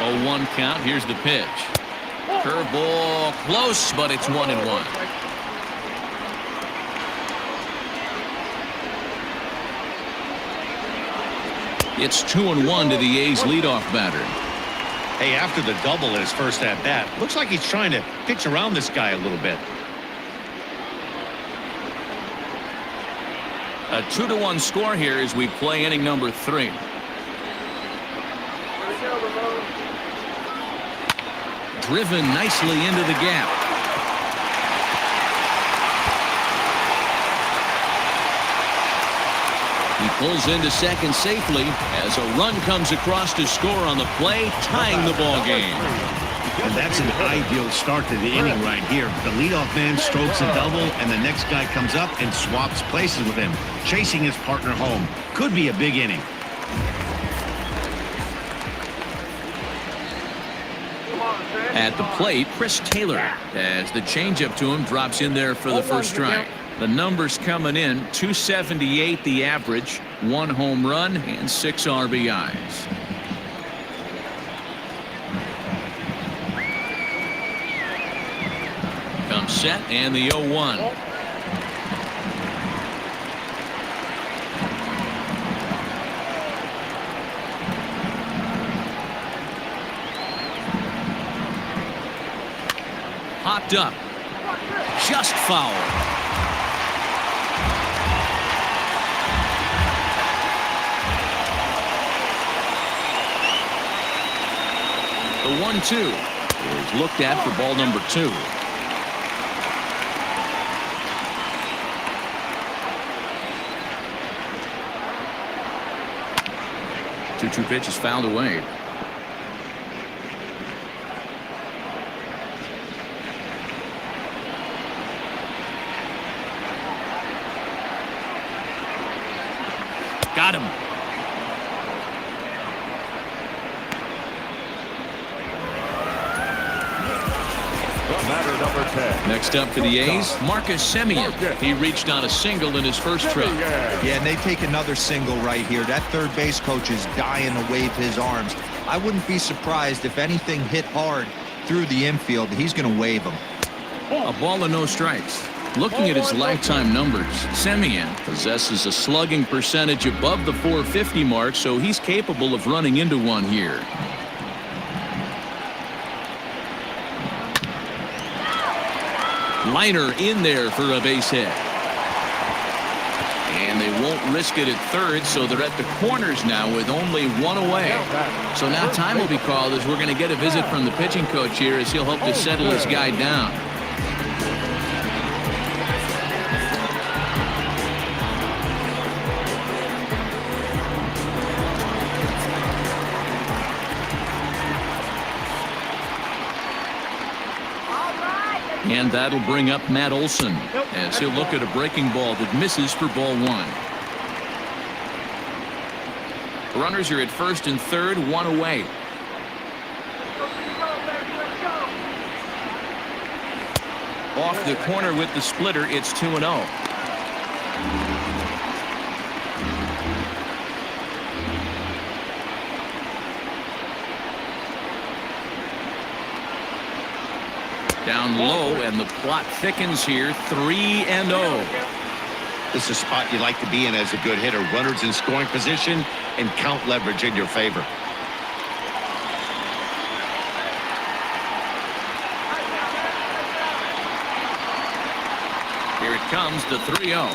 A 1 count. Here's the pitch. Curveball close, but it's 1-1. It's 2-1 to the A's leadoff batter. Hey, after the double in his first at-bat, looks like he's trying to pitch around this guy a little bit. A 2-1 score here as we play inning number 3. Driven nicely into the gap. He pulls into second safely as a run comes across to score on the play, tying the ball game. And that's an ideal start to the inning right here. The leadoff man strokes a double, and the next guy comes up and swaps places with him, chasing his partner home. Could be a big inning. At the plate, Chris Taylor, as the changeup to him drops in there for the first strike. The numbers coming in, 278 the average, 1 home run and 6 RBIs. Comes set and the 0-1. Hopped up. Just foul. The 1-2 is looked at for ball number 2. Two pitch is fouled away. Got him. batter number 10. Next up for the A's, Marcus Semien. He reached on a single in his first trip. Yeah, and they take another single right here. That third base coach is dying to wave his arms. I wouldn't be surprised if anything hit hard through the infield. He's going to wave them. A ball and no strikes. Looking at his lifetime numbers, Semien possesses a slugging percentage above the 450 mark, so he's capable of running into one here. Liner in there for a base hit. And they won't risk it at third, so they're at the corners now with only one away. So now time will be called as we're going to get a visit from the pitching coach here as he'll hope to settle this guy down. And that'll bring up Matt Olson as he'll look at a breaking ball that misses for ball one. Runners are at first and third, one away. Off the corner with the splitter, it's 2-0. Down low, and the plot thickens here. 3-0. This is a spot you like to be in as a good hitter. Runners in scoring position and count leverage in your favor. Here it comes, the 3-0.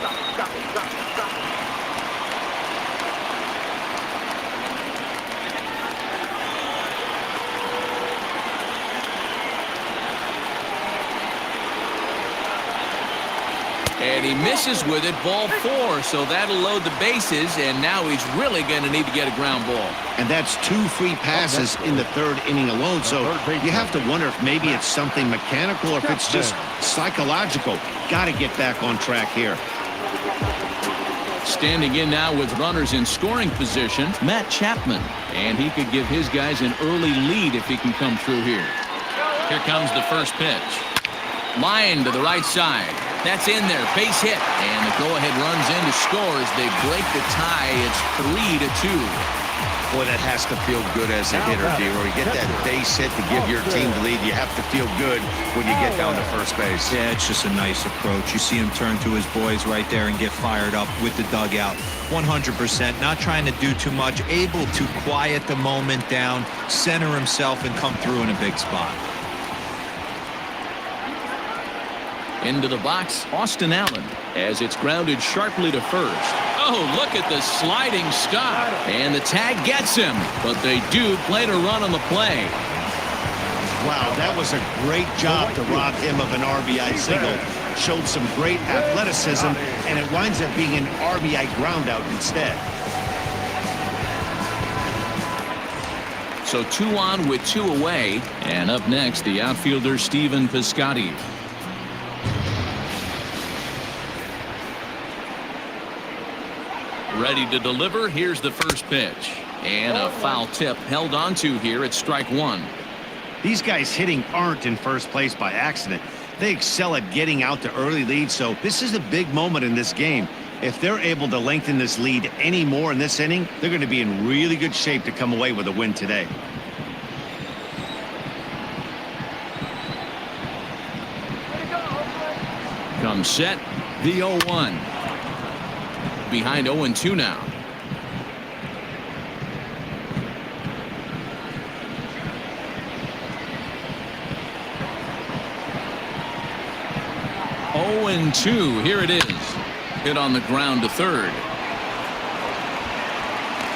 And he misses with it, ball 4, so that'll load the bases, and now he's really going to need to get a ground ball. And that's 2 free passes in the third inning alone, so you have to wonder if maybe it's something mechanical or if it's just psychological. Got to get back on track here. Standing in now with runners in scoring position, Matt Chapman, and he could give his guys an early lead if he can come through here. Here comes the first pitch. Line to the right side. That's in there, base hit, and the go-ahead runs in to score as they break the tie. It's 3-2. Boy, that has to feel good as a hitter, D-Roy. You get that base hit to give your team the lead. You have to feel good when you get down to first base. Yeah, it's just a nice approach. You see him turn to his boys right there and get fired up with the dugout. 100%, not trying to do too much, able to quiet the moment down, center himself, and come through in a big spot. Into the box, Austin Allen, as it's grounded sharply to first. Oh, look at the sliding stop. And the tag gets him, but they do play to run on the play. Wow, that was a great job to rob him of an RBI single. Showed some great athleticism, and it winds up being an RBI groundout instead. So 2 on with 2 away. And up next, the outfielder Stephen Piscotty. Ready to deliver. Here's the first pitch. And a foul tip held onto here at strike 1. These guys hitting aren't in first place by accident. They excel at getting out to early leads, so this is a big moment in this game. If they're able to lengthen this lead any more in this inning, they're going to be in really good shape to come away with a win today. Come set, the 0-1. Behind 0-2 now. And 2. Here it is. Hit on the ground to third.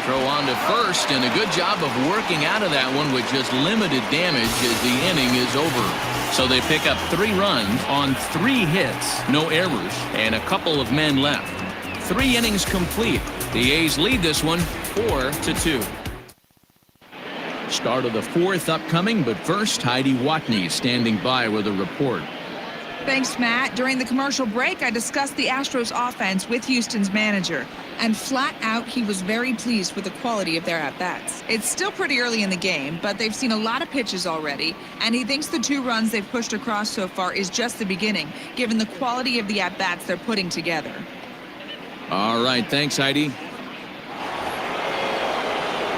Throw on to first, and a good job of working out of that one with just limited damage as the inning is over. So they pick up 3 runs on 3 hits, no errors, and a couple of men left. 3 innings complete. The A's lead this one 4-2. Start of the 4th upcoming, but first Heidi Watney standing by with a report. Thanks, Matt. During the commercial break, I discussed the Astros offense with Houston's manager. And flat out, he was very pleased with the quality of their at-bats. It's still pretty early in the game, but they've seen a lot of pitches already, and he thinks the 2 runs they've pushed across so far is just the beginning, given the quality of the at-bats they're putting together. All right, thanks, Heidi.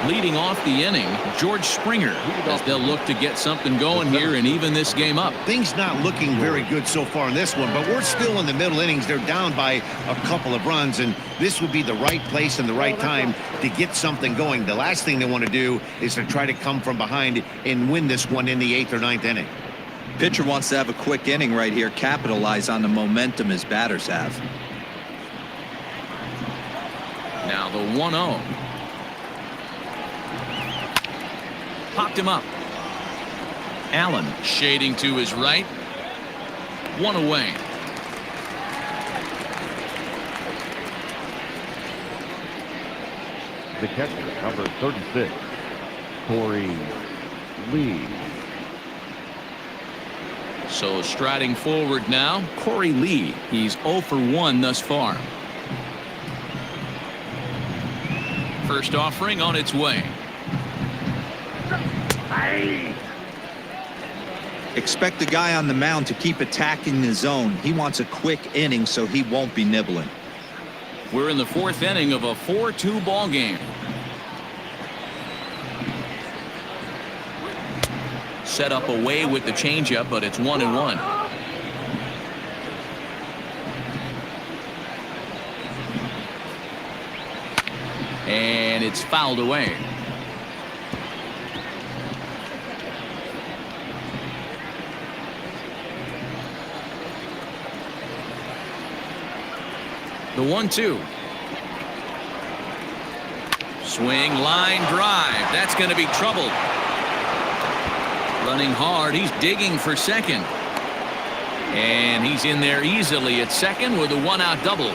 Leading off the inning, George Springer, as they'll look to get something going here and even this game up. Things not looking very good so far in this one, but we're still in the middle innings. They're down by a couple of runs, and this would be the right place and the right time to get something going. The last thing they want to do is to try to come from behind and win this one in the 8th or 9th inning. Pitcher wants to have a quick inning right here, capitalize on the momentum his batters have. Now the 1-0. Popped him up. Allen shading to his right. 1 away. The catcher, number 36, Corey Lee. So striding forward now, Corey Lee. He's 0 for 1 thus far. First offering on its way. Expect the guy on the mound to keep attacking the zone. He wants a quick inning so he won't be nibbling. We're in the 4th inning of a 4-2 ball game. Set up away with the changeup, but it's 1-1. And it's fouled away. The 1-2. Swing, line drive. That's going to be trouble. Running hard. He's digging for second. And he's in there easily at second with a 1-out double.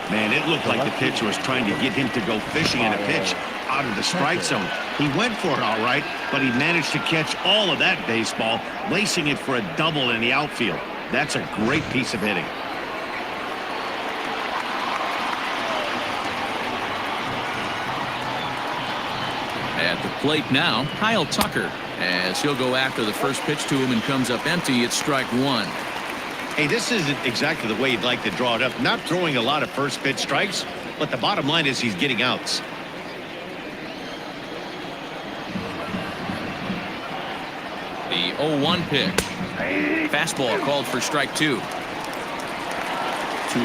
Man, it looked like the pitcher was trying to get him to go fishing in a pitch out of the strike zone. He went for it all right, but he managed to catch all of that baseball, lacing it for a double in the outfield. That's a great piece of hitting. At the plate now, Kyle Tucker, as he'll go after the first pitch to him and comes up empty. It's strike 1. Hey, this isn't exactly the way you'd like to draw it up. Not throwing a lot of first pitch strikes, but the bottom line is he's getting outs. The 0-1 pitch. Fastball called for strike 2. 2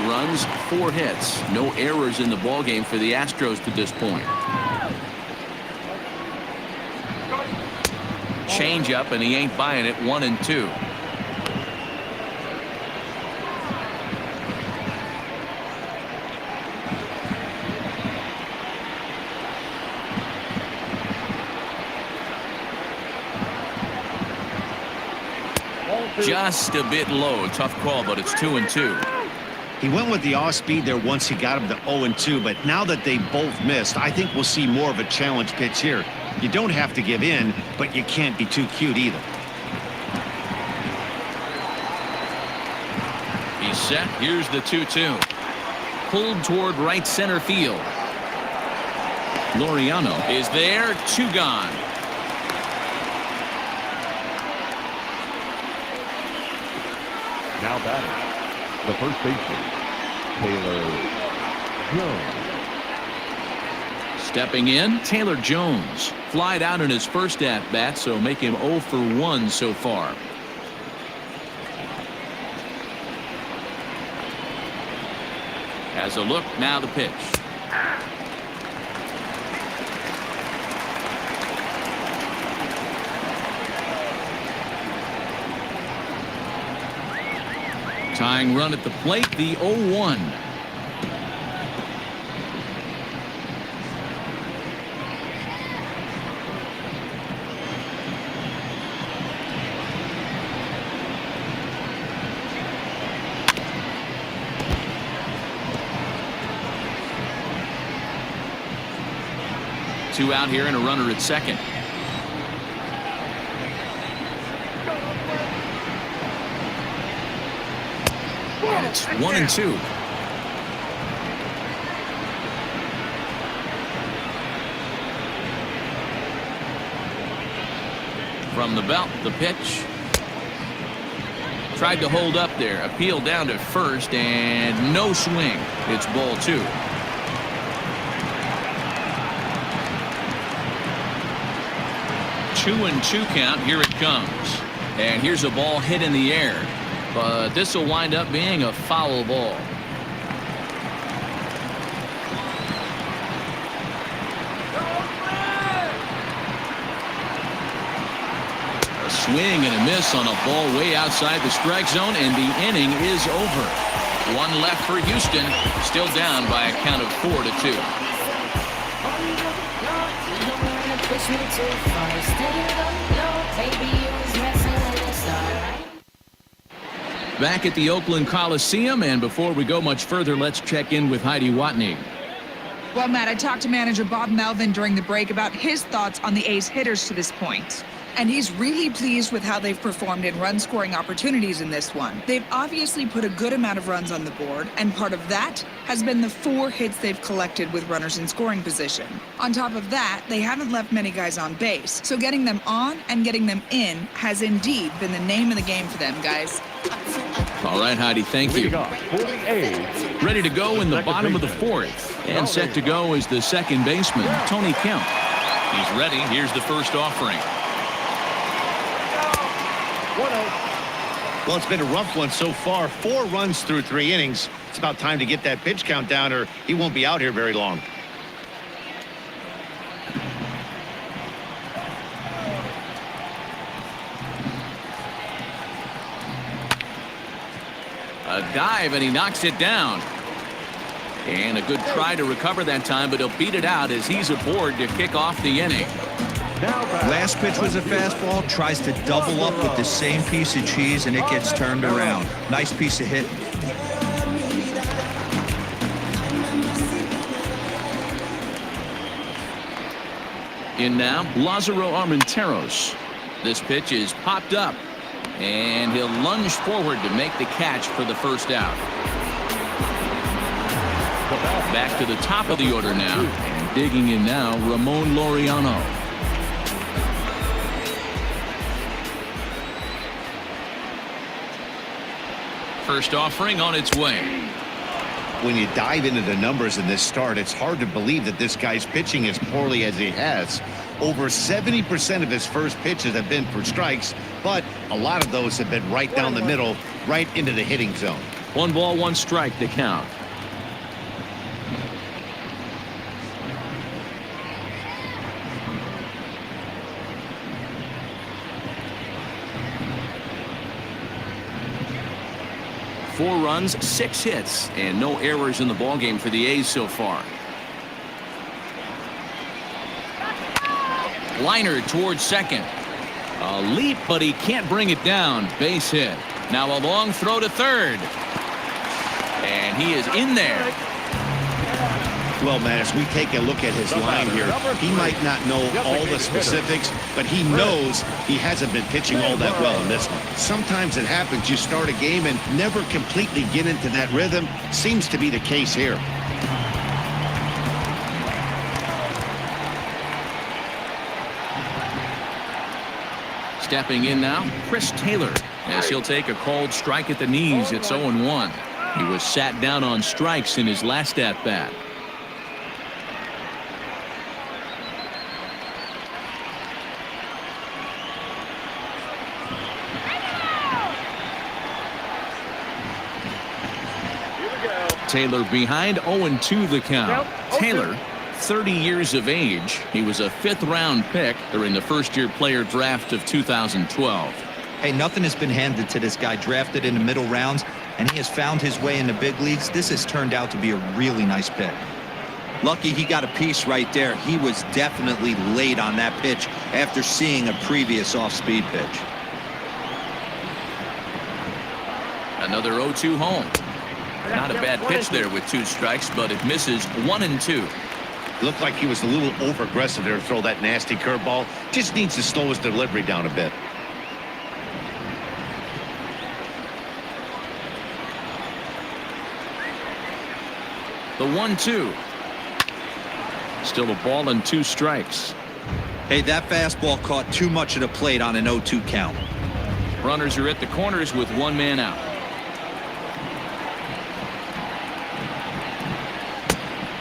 runs, 4 hits. No errors in the ballgame for the Astros to this point. Change up, and he ain't buying it. 1-2. Just a bit low. Tough call, but it's 2-2. He went with the off speed there once he got him to 0-2, but now that they both missed, I think we'll see more of a challenge pitch here. You don't have to give in, but you can't be too cute either. He's set. Here's the 2-2. Pulled toward right center field. Laureano is there. 2 gone. Now batting, the first baseman, Taylor Jones. Stepping in, Taylor Jones. Flied out in his first at-bat, so make him 0 for 1 so far. Has a look, now the pitch. Tying run at the plate, the 0-1. Two out here and a runner at second. And it's 1-2. From the belt, the pitch. Tried to hold up there. Appeal down to first, and no swing. It's ball 2. Two and 2 count. Here it comes. And here's a ball hit in the air. But this will wind up being a foul ball. A swing and a miss on a ball way outside the strike zone, and the inning is over. One left for Houston. Still down by a count of 4-2. Back at the Oakland Coliseum, and before we go much further, let's check in with Heidi Watney. Well, Matt, I talked to manager Bob Melvin during the break about his thoughts on the A's hitters to this point. And he's really pleased with how they've performed in run-scoring opportunities in this one. They've obviously put a good amount of runs on the board, and part of that has been the 4 hits they've collected with runners in scoring position. On top of that, they haven't left many guys on base, so getting them on and getting them in has indeed been the name of the game for them, guys. All right, Heidi, thank you. Ready to go in the bottom of the 4th. And set to go is the second baseman, Tony Kemp. He's ready. Here's the first offering. Well, it's been a rough one so far. 4 runs through 3 innings. It's about time to get that pitch count down, or he won't be out here very long. A dive, and he knocks it down. And a good try to recover that time, but he'll beat it out as he's aboard to kick off the inning. Last pitch was a fastball. Tries to double up with the same piece of cheese, and it gets turned around. Nice piece of hit. In now, Lázaro Armenteros. This pitch is popped up, and he'll lunge forward to make the catch for the first out. Back to the top of the order now, and digging in now, Ramon Laureano. First offering on its way. When you dive into the numbers in this start, it's hard to believe that this guy's pitching as poorly as he has. Over 70% of his first pitches have been for strikes, but a lot of those have been right down the middle, right into the hitting zone. 1 ball, 1 strike to count. Four runs, 6 hits, and no errors in the ballgame for the A's so far. Liner towards second. A leap, but he can't bring it down. Base hit. Now a long throw to third. And he is in there. Well, man, as we take a look at his line here, he might not know all the specifics, but he knows he hasn't been pitching all that well in this one. Sometimes it happens. You start a game and never completely get into that rhythm. Seems to be the case here. Stepping in now, Chris Taylor, as he'll take a called strike at the knees. It's 0-1. He was sat down on strikes in his last at-bat. Taylor behind, 0-2 the count. Taylor, 30 years of age. He was a 5th-round pick during the first-year player draft of 2012. Hey, nothing has been handed to this guy. Drafted in the middle rounds, and he has found his way in the big leagues. This has turned out to be a really nice pick. Lucky he got a piece right there. He was definitely late on that pitch after seeing a previous off-speed pitch. Another 0-2 home. Not a bad pitch there with 2 strikes, but it misses 1-2. Looked like he was a little over-aggressive there to throw that nasty curveball. Just needs to slow his delivery down a bit. The 1-2. Still a ball and 2 strikes. Hey, that fastball caught too much of the plate on an 0-2 count. Runners are at the corners with 1 man out.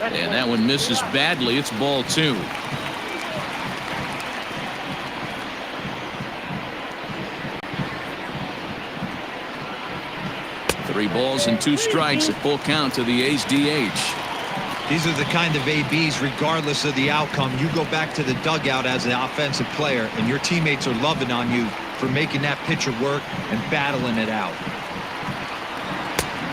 And that one misses badly. It's ball 2. Three balls and 2 strikes, a full count to the A's DH. These are the kind of ABs, regardless of the outcome. You go back to the dugout as an offensive player, and your teammates are loving on you for making that pitcher work and battling it out.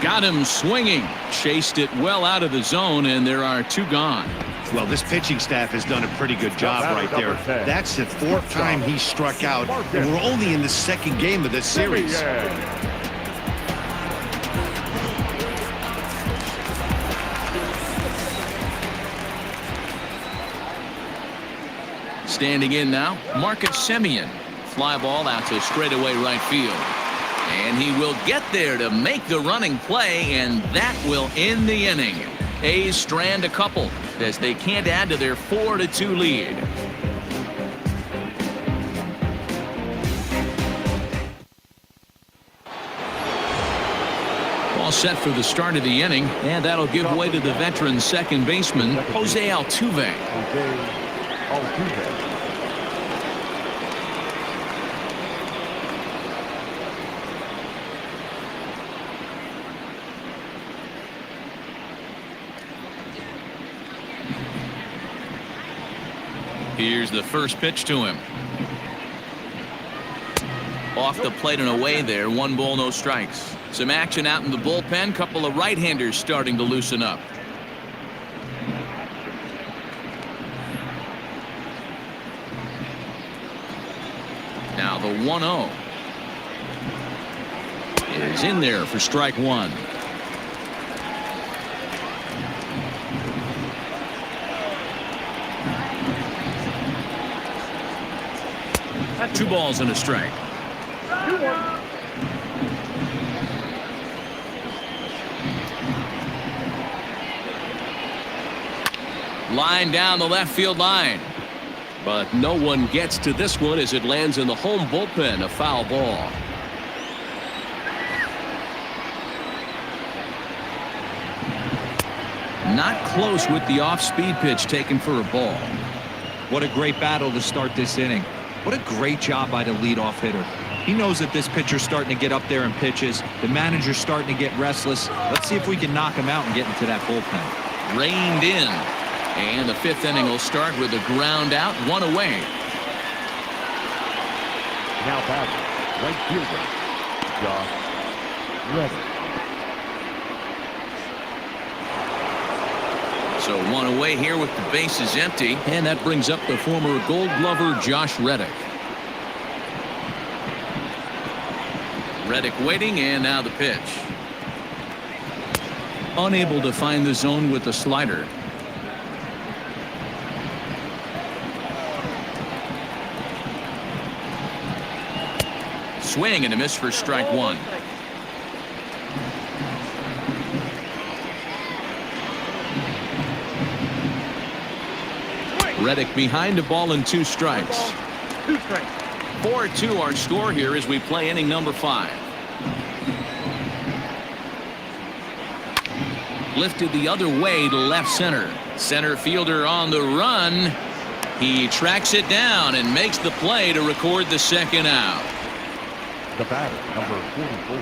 Got him swinging. Chased it well out of the zone, and there are 2 gone. Well, this pitching staff has done a pretty good job right there. That's the 4th time he struck out, and we're only in the 2nd game of this series. Standing in now, Marcus Semien. Fly ball out to straightaway right field. And he will get there to make the running play, and that will end the inning. A's strand a couple as they can't add to their 4-2 lead. All set for the start of the inning, and that'll give way to the veteran second baseman, Jose Altuve. Here's the first pitch to him. Off the plate and away there. 1 ball, no strikes. Some action out in the bullpen. Couple of right-handers starting to loosen up. Now the 1-0 is in there for strike 1. Two balls and a strike. Line down the left field line. But no one gets to this one as it lands in the home bullpen. A foul ball. Not close with the off-speed pitch taken for a ball. What a great battle to start this inning. What a great job by the leadoff hitter. He knows that this pitcher's starting to get up there in pitches. The manager's starting to get restless. Let's see if we can knock him out and get into that bullpen. Reined in. And the 5th inning will start with a ground out, 1 away. Now batting, right fielder, Josh Reddick. So 1 away here with the bases empty, and that brings up the former Gold Glover Josh Reddick. Reddick waiting, and now the pitch. Unable to find the zone with the slider. Swing and a miss for strike 1. Reddick behind a ball and 2 strikes. 4-2 our score here as we play inning number 5. Lifted the other way to left center. Center fielder on the run. He tracks it down and makes the play to record the 2nd out. The batter, number 44,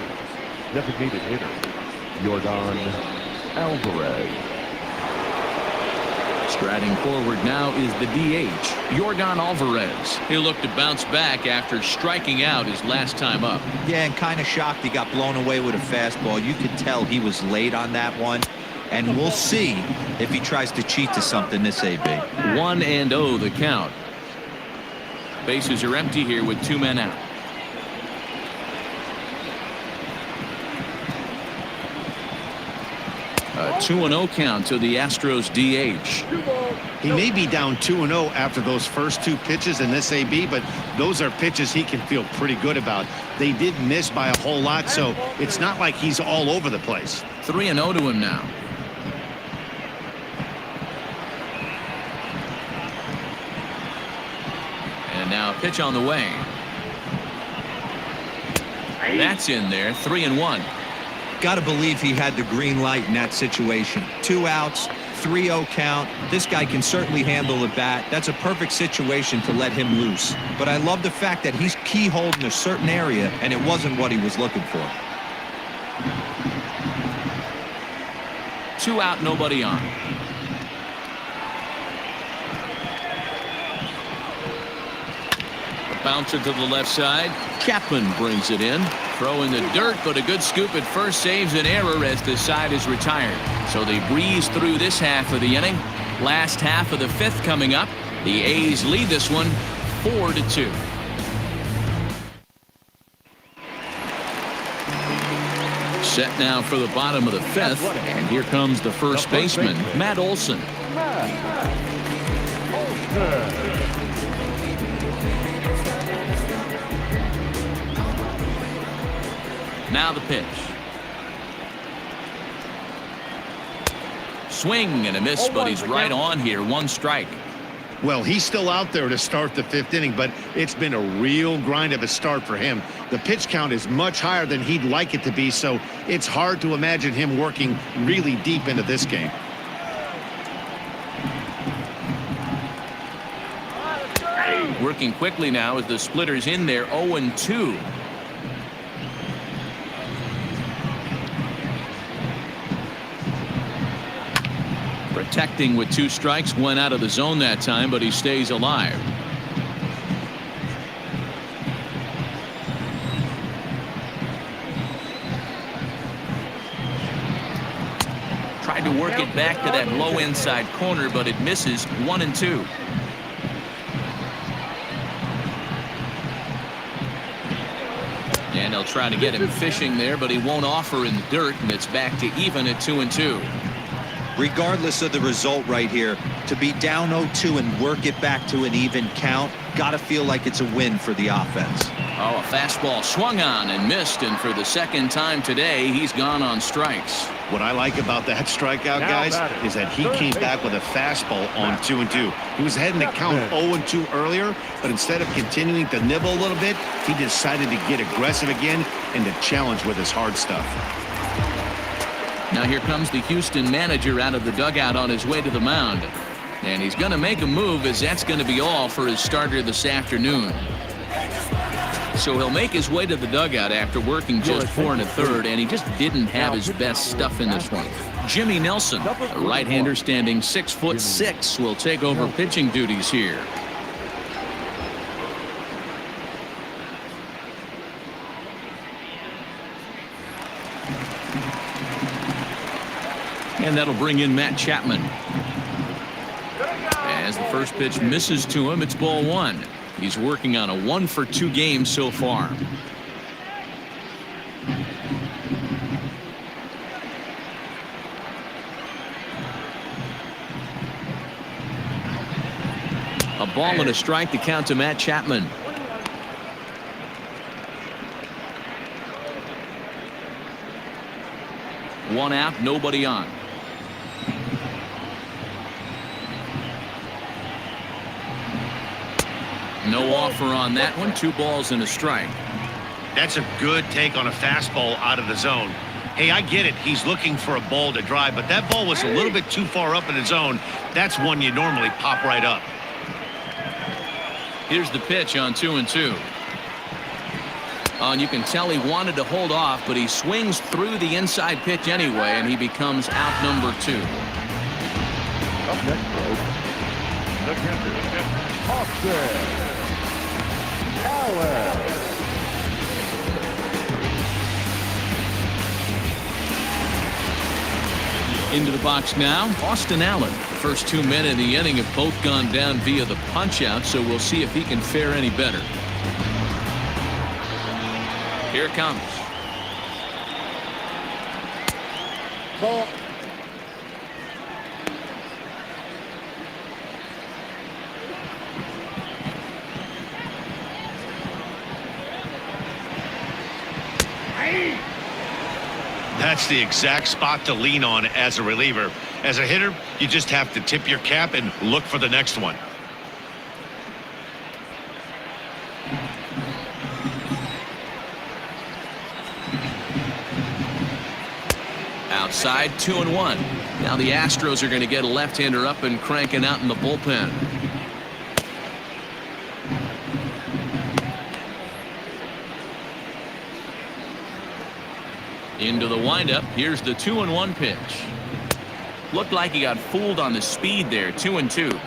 designated hitter, Yordan Alvarez. Striding forward now is the DH, Yordan Alvarez. He'll look to bounce back after striking out his last time up. Yeah, and kind of shocked he got blown away with a fastball. You could tell he was late on that one. And we'll see if he tries to cheat to something this AB. 1-0 the count. Bases are empty here with 2 men out. A 2-0 count to the Astros DH. He may be down 2-0 after those first 2 pitches in this AB, but those are pitches he can feel pretty good about. They did miss by a whole lot, so it's not like he's all over the place. 3-0 to him now. Pitch on the way. That's in there. 3-1. Got to believe he had the green light in that situation. 2 outs, 3-0 count. This guy can certainly handle the bat. That's a perfect situation to let him loose. But I love the fact that he's keyholed in a certain area, and it wasn't what he was looking for. 2 out, nobody on. A bouncer to the left side. Chapman brings it in. Throw in the dirt, but a good scoop at first saves an error as the side is retired. So they breeze through this half of the inning. Last half of the 5th coming up. The A's lead this one 4-2. Set now for the bottom of the 5th, and here comes the first baseman, Matt Olson. Now the pitch. Swing and a miss, but he's right on here. 1 strike. Well, he's still out there to start the 5th inning, but it's been a real grind of a start for him. The pitch count is much higher than he'd like it to be, so it's hard to imagine him working really deep into this game. Working quickly now as the splitter's in there. 0-2. Protecting with 2 strikes. Went out of the zone that time, but he stays alive. Tried to work it back to that low inside corner, but it misses. 1-2. And they'll try to get him fishing there, but he won't offer in the dirt, and it's back to even at 2-2. Regardless of the result right here, to be down 0-2 and work it back to an even count, got to feel like it's a win for the offense. Oh, a fastball swung on and missed, and for the 2nd time today, he's gone on strikes. What I like about that strikeout, guys, is that he came back with a fastball on 2-2. He was heading to count 0-2 earlier, but instead of continuing to nibble a little bit, he decided to get aggressive again and to challenge with his hard stuff. Now here comes the Houston manager out of the dugout on his way to the mound. And he's going to make a move, as that's going to be all for his starter this afternoon. So he'll make his way to the dugout after working just 4 1/3, and he just didn't have his best stuff in this one. Jimmy Nelson, a right-hander standing 6'6", will take over pitching duties here. And that'll bring in Matt Chapman. As the first pitch misses to him, it's ball 1. He's working on a 1-for-2 game so far. A ball and a strike to count to Matt Chapman. One out, nobody on. No offer on that one. 2 balls and a strike. That's a good take on a fastball out of the zone. Hey, I get it. He's looking for a ball to drive, but that ball was a little bit too far up in the zone. That's one you normally pop right up. Here's the pitch on 2-2. And you can tell he wanted to hold off, but he swings through the inside pitch anyway, and he becomes out number 2. Up next, folks, the catcher, Austin Allen. Into the box now, Austin Allen. The first 2 men in the inning have both gone down via the punch-out, so we'll see if he can fare any better. Here it comes. Ball. That's the exact spot to lean on as a reliever. As a hitter, you just have to tip your cap and look for the next one. outside, 2-1. Now the Astros are going to get a left-hander up and cranking out in the bullpen. Into the windup. Here's the 2-1 pitch. Looked like he got fooled on the speed there. 2-2.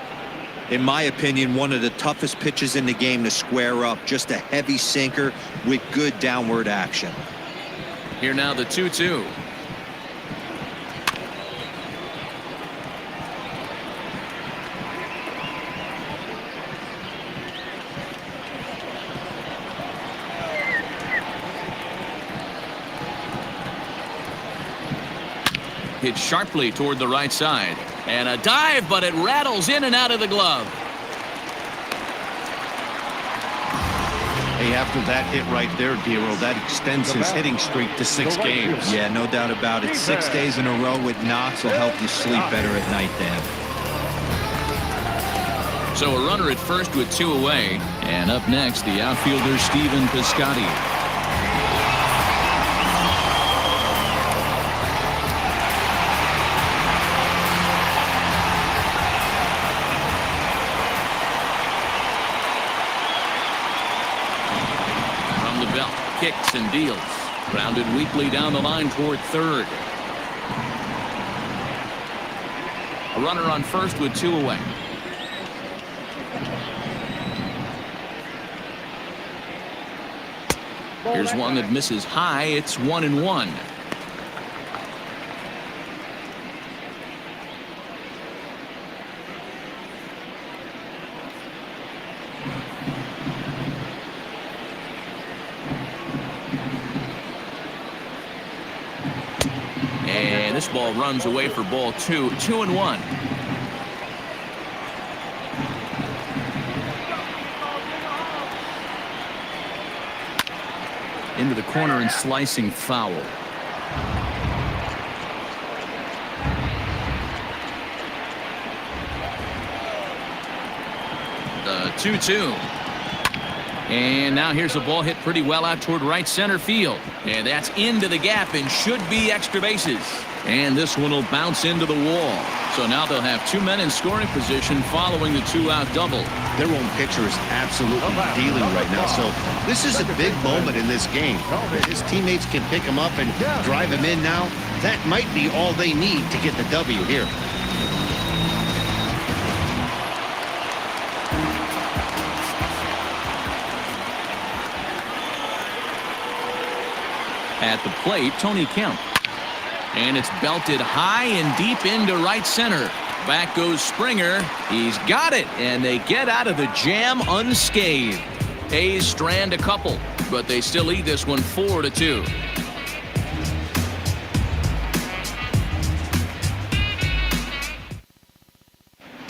In my opinion, one of the toughest pitches in the game to square up. Just a heavy sinker with good downward action. Here now the 2-2. Hit sharply toward the right side. And a dive, but it rattles in and out of the glove. Hey, after that hit right there, Dero, that extends his hitting streak to 6 games. Yeah, no doubt about it. 6 days in a row with knocks will help you sleep better at night, Dan. So a runner at first with 2 away. And up next, the outfielder Stephen Piscotty. Kicks and deals. Grounded weakly down the line toward third. A runner on first with 2 away. Here's one that misses high. It's 1-1. And this ball runs away for ball 2. 2-1. Into the corner and slicing foul. The 2-2. And now here's a ball hit pretty well out toward right center field. And that's into the gap and should be extra bases. And this one will bounce into the wall. So now they'll have 2 men in scoring position following the 2-out double. Their own pitcher is absolutely dealing right now. So this is a big moment in this game. If his teammates can pick him up and drive him in now, that might be all they need to get the W here. At the plate, Tony Kemp. And it's belted high and deep into right center. Back goes Springer. He's got it, and they get out of the jam unscathed. A's strand a couple, but they still lead this one 4-2.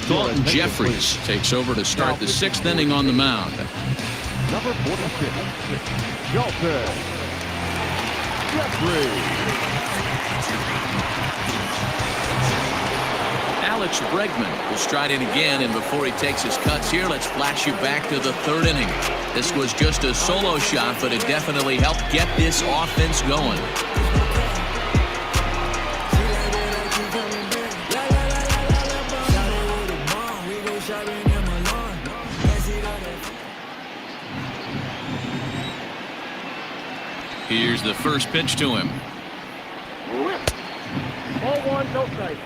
Dalton Jeffries takes over to start the 6th inning on the mound. Number 46, Dalton Jeffries. Alex Bregman will stride in again, and before he takes his cuts here, let's flash you back to the 3rd inning. This was just a solo shot, but it definitely helped get this offense going. Here's the first pitch to him. Ball 1, no strike.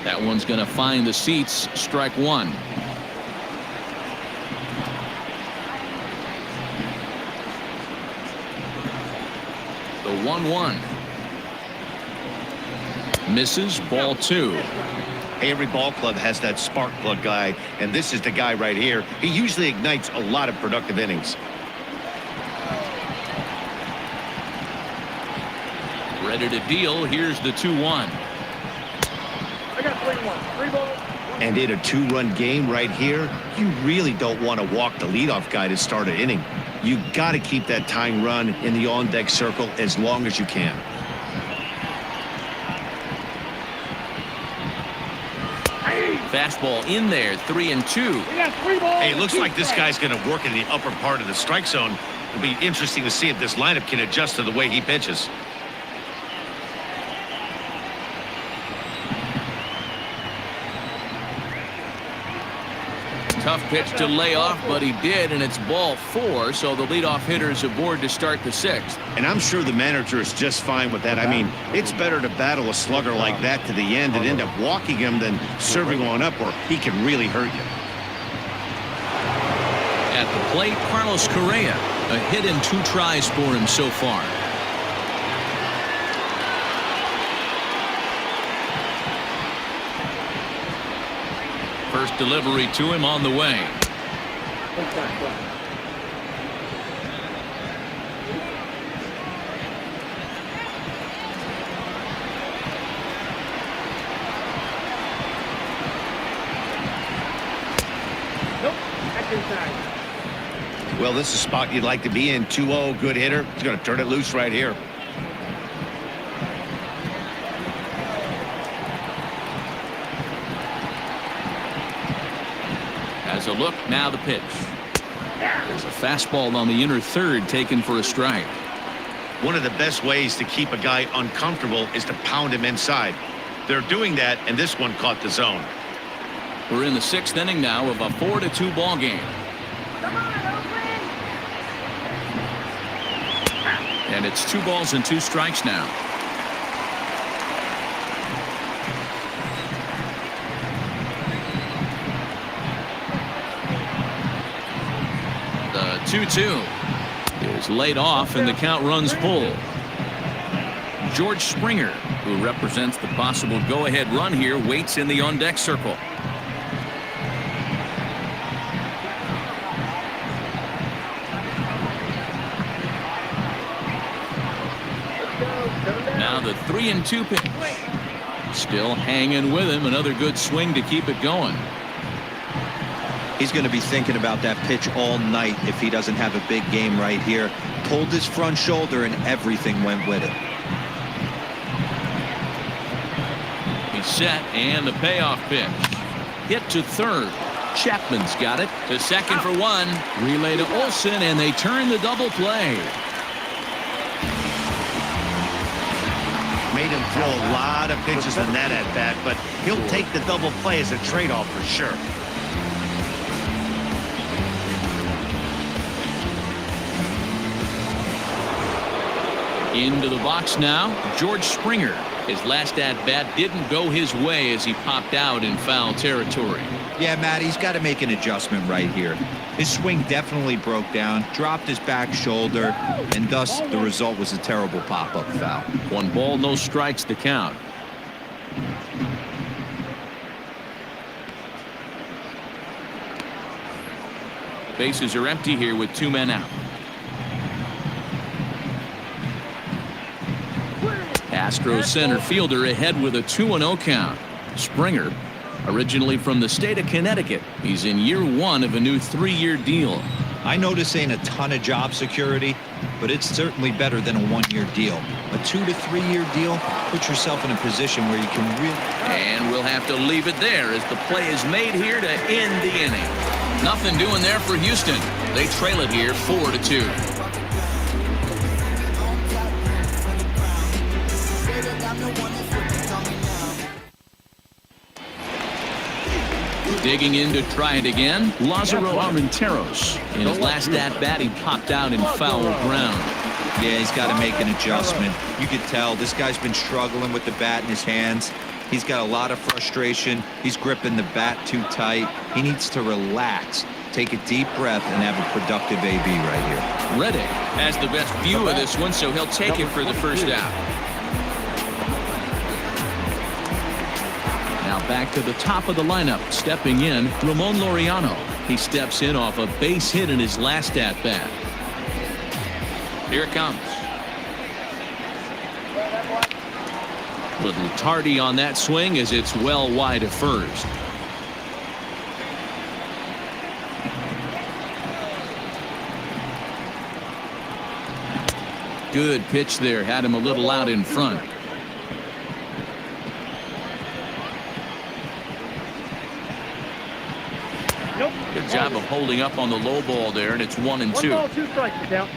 That one's going to find the seats. Strike 1. The 1-1. Misses. Ball 2. Every ball club has that spark plug guy, and this is the guy right here. He usually ignites a lot of productive innings. Ready to deal. Here's the 2-1. I got 3-1. 3 balls. And in a 2-run game right here, you really don't want to walk the leadoff guy to start an inning. You got to keep that tying run in the on-deck circle as long as you can. Fastball in there, 3-2. Hey, it looks like this guy's going to work in the upper part of the strike zone. It'll be interesting to see if this lineup can adjust to the way he pitches. Tough pitch to lay off, but he did, and it's ball 4, so the leadoff hitter is aboard to start the 6th. And I'm sure the manager is just fine with that. I mean, it's better to battle a slugger like that to the end and end up walking him than serving one up where he can really hurt you. At the plate, Carlos Correa. A hit in 2 tries for him so far. First delivery to him on the way. Well, this is a spot you'd like to be in. 2-0, good hitter. He's going to turn it loose right here. Has a look, now the pitch. There's a fastball on the inner third taken for a strike. One of the best ways to keep a guy uncomfortable is to pound him inside. They're doing that, and this one caught the zone. We're in the 6th inning now of a 4-2 ball game. And it's 2 balls and 2 strikes now. The 2-2 is laid off, and the count runs full. George Springer, who represents the possible go-ahead run here, waits in the on-deck circle. Now the 3-2 pitch. Still hanging with him. Another good swing to keep it going. He's going to be thinking about that pitch all night if he doesn't have a big game right here. Pulled his front shoulder and everything went with it. He's set, and the payoff pitch. Hit to third. Chapman's got it. To second for 1. Relay to Olsen, and they turn the double play. Made him throw a lot of pitches in that at-bat, but he'll take the double play as a trade-off for sure. Into the box now, George Springer. His last at-bat didn't go his way as he popped out in foul territory. Yeah, Matt, he's got to make an adjustment right here. His swing definitely broke down, dropped his back shoulder, and thus the result was a terrible pop-up foul. 1 ball, no strikes to count. Bases are empty here with 2 men out. Astros center fielder ahead with a 2-0 count. Springer, originally from the state of Connecticut. He's in year 1 of a new 3-year deal. I know this ain't a ton of job security, but it's certainly better than a 1-year deal. A 2 to 3 year deal, put yourself in a position where you can really... And we'll have to leave it there as the play is made here to end the inning. Nothing doing there for Houston. They trail it here 4-2. Digging in to try it again, Lázaro Armenteros. In his last at-bat, he popped out in foul ground. Yeah, he's got to make an adjustment. You could tell this guy's been struggling with the bat in his hands. He's got a lot of frustration. He's gripping the bat too tight. He needs to relax, take a deep breath, and have a productive AB right here. Reddick has the best view of this one, so he'll take it for the first out. Now back to the top of the lineup. Stepping in, Ramon Laureano. He steps in off a base hit in his last at-bat. Here it comes. Little tardy on that swing as it's well wide of first. Good pitch there. Had him a little out in front. holding up on the low ball there, and it's 1-2. 1 ball, 2 strikes, get down.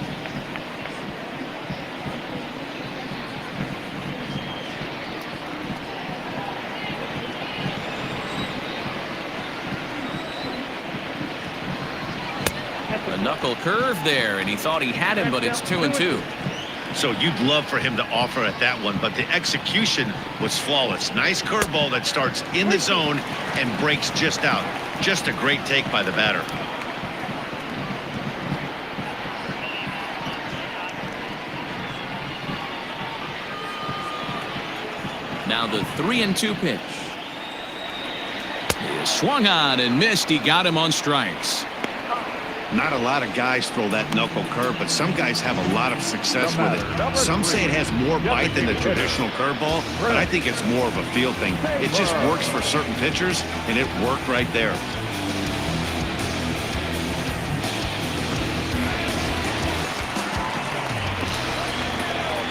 A knuckle curve there, and he thought he had him, but it's 2-2. So you'd love for him to offer at that one, but the execution was flawless. Nice curveball that starts in the zone and breaks just out. Just a great take by the batter. Now the 3-2 pitch. He swung on and missed. He got him on strikes. Not a lot of guys throw that knuckle curve, but some guys have a lot of success with it. Some say it has more bite than the traditional curveball, but I think it's more of a feel thing. It just works for certain pitchers, and it worked right there.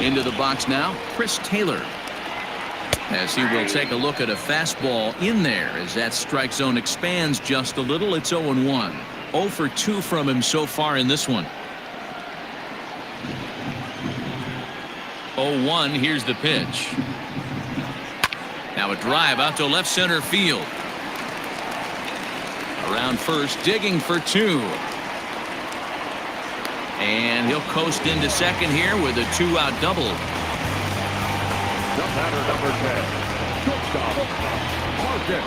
Into the box now, Chris Taylor. As he will take a look at a fastball in there as that strike zone expands just a little. It's 0-1. 0 for 2 from him so far in this one. 0-1. Here's the pitch. Now a drive out to left center field. Around first, digging for 2. And he'll coast into second here with a 2-out double. The batter, number 10, shortstop, Marcus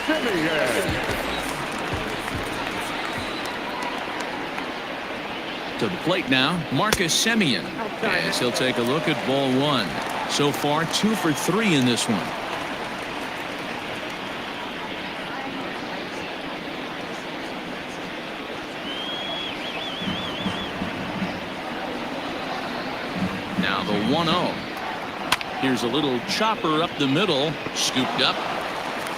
Semien. To the plate now, Marcus Semien, as he'll take a look at ball 1. So far, 2 for 3 in this one. Now the 1-0. Here's a little chopper up the middle, scooped up,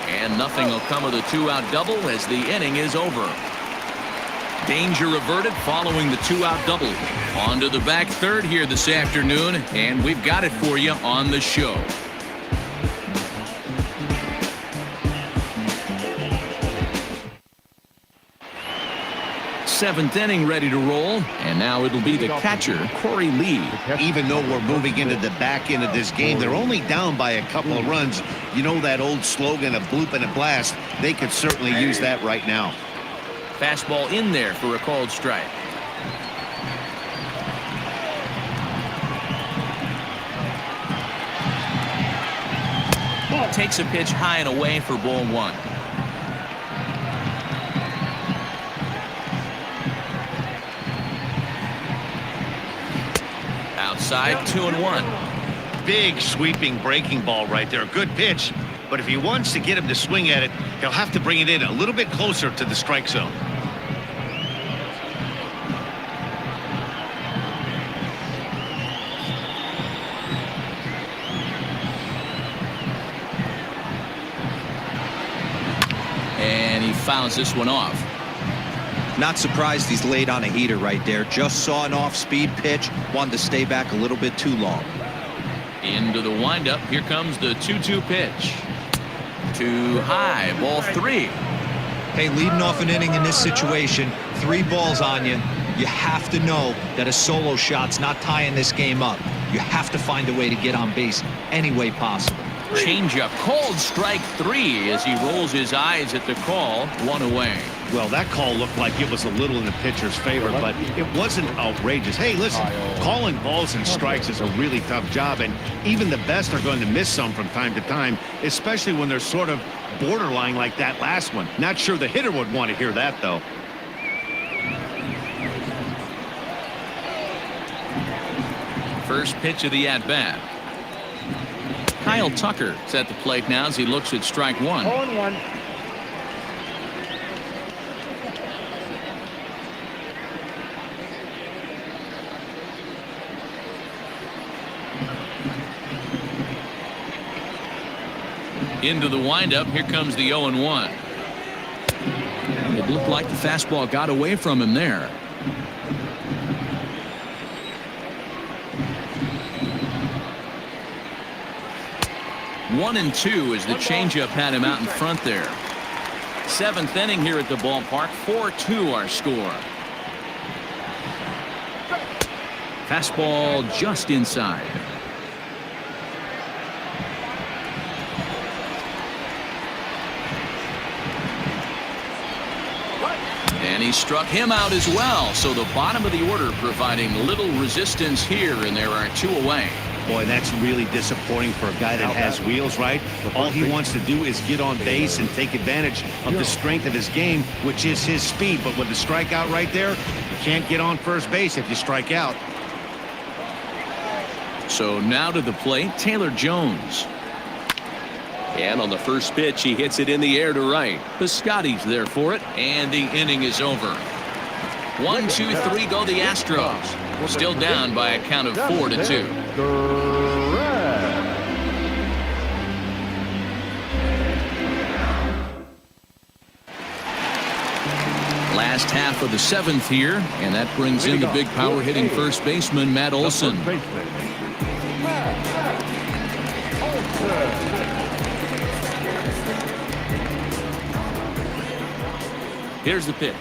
and nothing will come of the 2-out double as the inning is over. Danger averted following the 2-out double. On to the back third here this afternoon, and we've got it for you on the show. Seventh inning ready to roll, and now it'll be the catcher, Corey Lee. Even though we're moving into the back end of this game, they're only down by a couple of runs. You know that old slogan, a bloop and a blast? They could certainly use that right now. Fastball in there for a called strike. Takes a pitch high and away for ball 1. Outside, 2-1. Big sweeping breaking ball right there. Good pitch. But if he wants to get him to swing at it, he'll have to bring it in a little bit closer to the strike zone. And he fouls this one off. Not surprised he's laid on a heater right there. Just saw an off-speed pitch. Wanted to stay back a little bit too long. Into the windup. Here comes the 2-2 pitch. Too high. Ball 3. Hey, leading off an inning in this situation, 3 balls on you. You have to know that a solo shot's not tying this game up. You have to find a way to get on base any way possible. Changeup, called strike 3 as he rolls his eyes at the call. 1 away. Well, that call looked like it was a little in the pitcher's favor, but it wasn't outrageous. Hey, listen, calling balls and strikes is a really tough job, and even the best are going to miss some from time to time, especially when they're sort of borderline like that last one. Not sure the hitter would want to hear that, though. First pitch of the at-bat. Kyle Tucker is at the plate now as he looks at strike 1. 0-1. Into the windup. Here comes the 0-1. It looked like the fastball got away from him there. One and 2 as the changeup had him out in front there. 7th inning here at the ballpark. 4-2 our score. Fastball just inside. And he struck him out as well. So the bottom of the order providing little resistance here, and there are 2 away. Boy, that's really disappointing for a guy that has wheels, right? All he wants to do is get on base and take advantage of the strength of his game, which is his speed. But with the strikeout right there, you can't get on first base if you strike out. So now to the plate, Taylor Jones. And on the first pitch, he hits it in the air to right. Piscotty's there for it, and the inning is over. 1, 2, 3 go the Astros. Still down by a count of 4-2. Last half of the 7th here, and that brings in the big power hitting first baseman Matt Olson. Here's the pitch.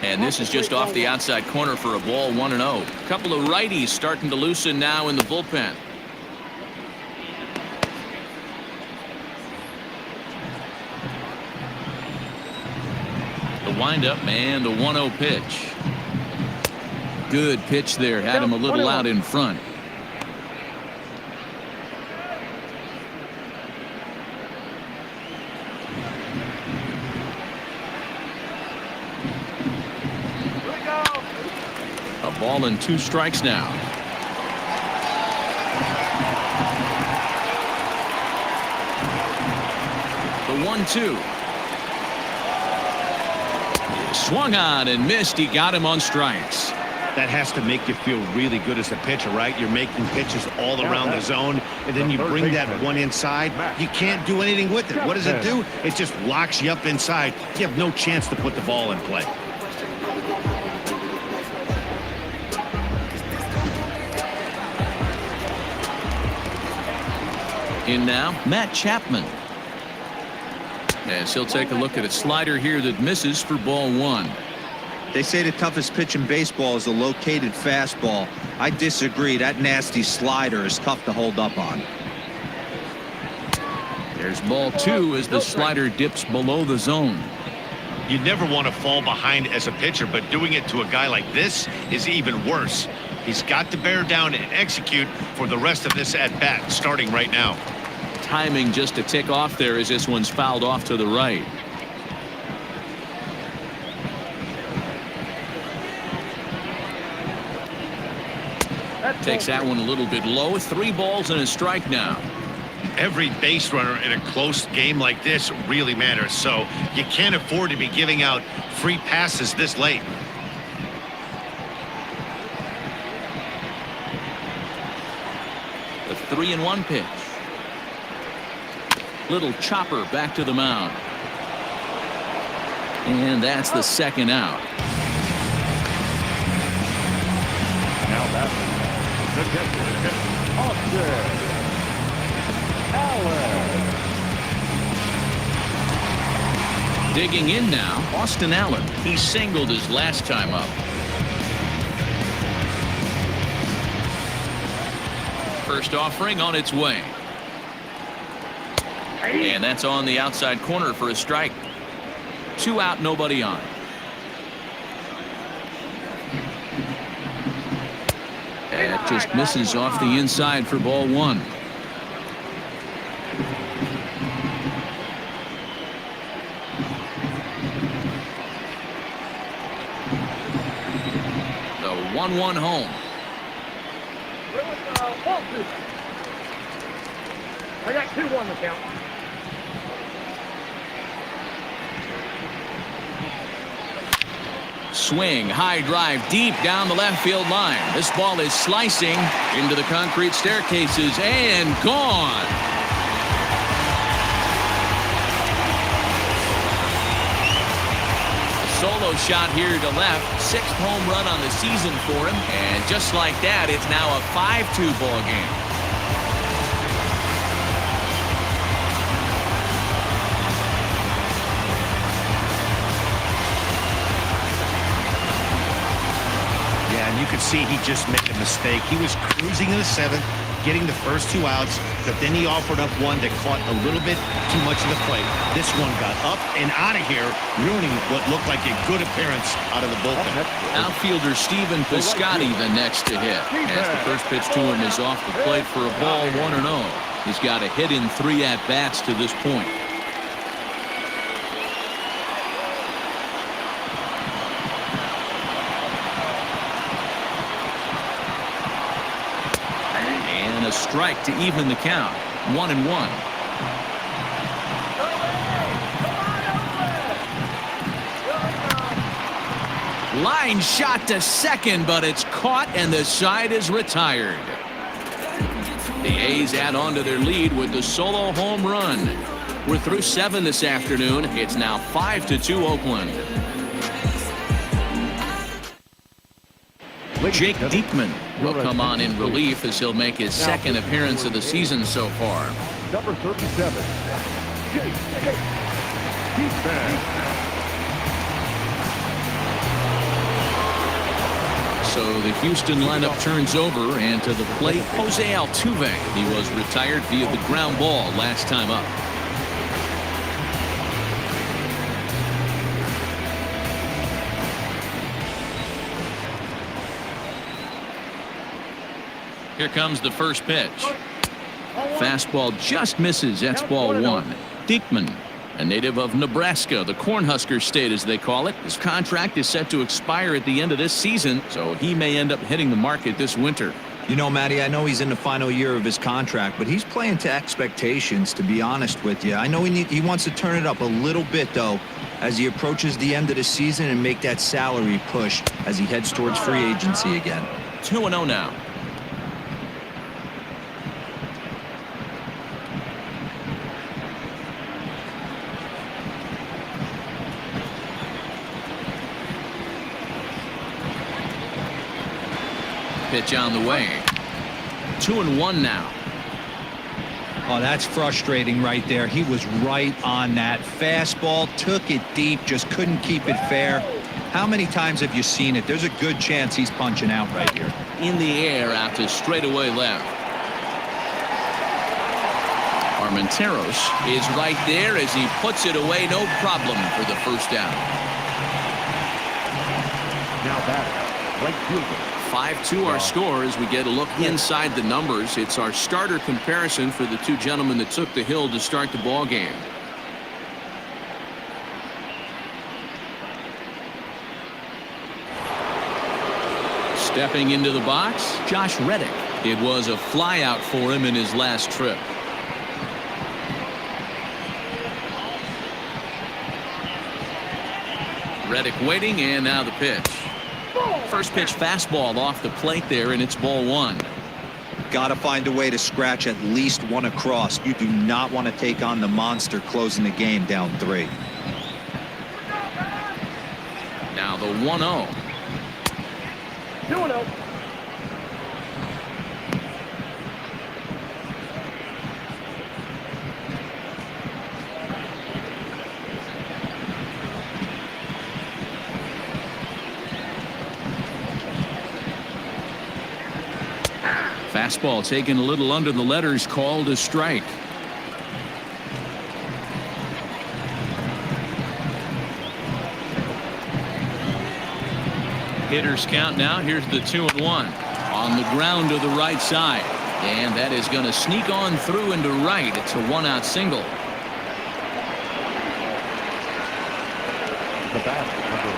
And this is just off the outside corner for a ball, 1-0. A couple of righties starting to loosen now in the bullpen. The windup and the 1-0 pitch. Good pitch there. Had him a little out in front. A ball and 2 strikes now. The 1-2. Swung on and missed. He got him on strikes. That has to make you feel really good as a pitcher, right? You're making pitches all around the zone, and then you bring that one inside. You can't do anything with it. What does it do? It just locks you up inside. You have no chance to put the ball in play. In now, Matt Chapman. As he'll take a look at a slider here that misses for ball 1. They say the toughest pitch in baseball is a located fastball. I disagree. That nasty slider is tough to hold up on. There's ball 2 as the slider dips below the zone. You never want to fall behind as a pitcher, but doing it to a guy like this is even worse. He's got to bear down and execute for the rest of this at bat, starting right now. Timing just a tick off there as this one's fouled off to the right. Takes that one a little bit low. 3 balls and a strike now. Every base runner in a close game like this really matters, so you can't afford to be giving out free passes this late. The 3-1 pitch. Little chopper back to the mound. And that's the 2nd out. Now that's the catcher, Austin Allen. Digging in now, Austin Allen. He singled his last time up. First offering on its way. And that's on the outside corner for a strike. 2 out, nobody on. And it just misses off the inside for ball 1. The 1-1 home. I got 2-1 to count. Swing, high drive, deep down the left field line. This ball is slicing into the concrete staircases and gone. A solo shot here to left. 6th home run on the season for him. And just like that, it's now a 5-2 ball game. you could see he just made a mistake. He was cruising in the 7th, getting the first 2 outs, but then he offered up one that caught a little bit too much of the plate. This one got up and out of here, ruining what looked like a good appearance out of the bullpen. Outfielder Stephen Piscotty the next to hit. As the first pitch to him is off the plate for a ball, 1-0. He's got a hit in 3 at-bats to this point. And a strike to even the count. 1-1. Line shot to second, but it's caught and the side is retired. The A's add on to their lead with the solo home run. We're through 7 this afternoon. It's now 5-2 Oakland. Jake Diekman will come on in relief as he'll make his second appearance of the season so far. Number 37, Jake Diekman. So the Houston lineup turns over, and to the plate, Jose Altuve. He was retired via the ground ball last time up. Here comes the first pitch. Fastball just misses. That's ball 1. Diekman, a native of Nebraska, the Cornhusker State as they call it. His contract is set to expire at the end of this season, so he may end up hitting the market this winter. You know, Matty, I know he's in the final year of his contract, but he's playing to expectations, to be honest with you. I know he wants to turn it up a little bit, though, as he approaches the end of the season and make that salary push as he heads towards free agency again. 2-0 now. Pitch on the way. 2-1 now. Oh, that's frustrating right there. He was right on that fastball, took it deep, just couldn't keep it fair. How many times have you seen it? There's a good chance he's punching out right here. In the air out to straightaway left. Armenteros is right there as he puts it away, no problem for the first down. Now batting, right fielder. 5-2 our score as we get a look inside the numbers. It's our starter comparison for the two gentlemen that took the hill to start the ball game. Stepping into the box, Josh Reddick. It was a flyout for him in his last trip. Reddick waiting, and now the pitch. First pitch fastball off the plate there, and it's ball 1. Got to find a way to scratch at least one across. You do not want to take on the monster closing the game down 3. Now the 1-0. 2-0. Fastball taken a little under the letters, called a strike. Hitters count now. Here's the 2-1 on the ground to the right side, and that is going to sneak on through into right. It's a 1-out single. The bat, number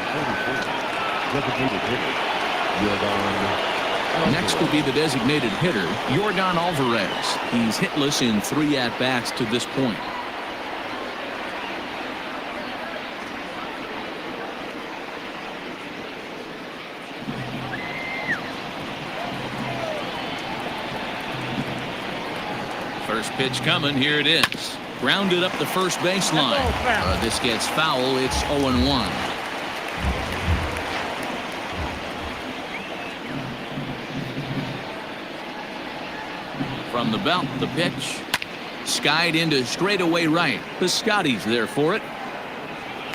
44, designated hitter. Next will be the designated hitter, Yordan Alvarez. He's hitless in 3 at-bats to this point. First pitch coming. Here it is. Grounded up the first baseline. This gets foul. It's 0-1. From the belt, the pitch. Skied into straightaway right. Piscotty's there for it.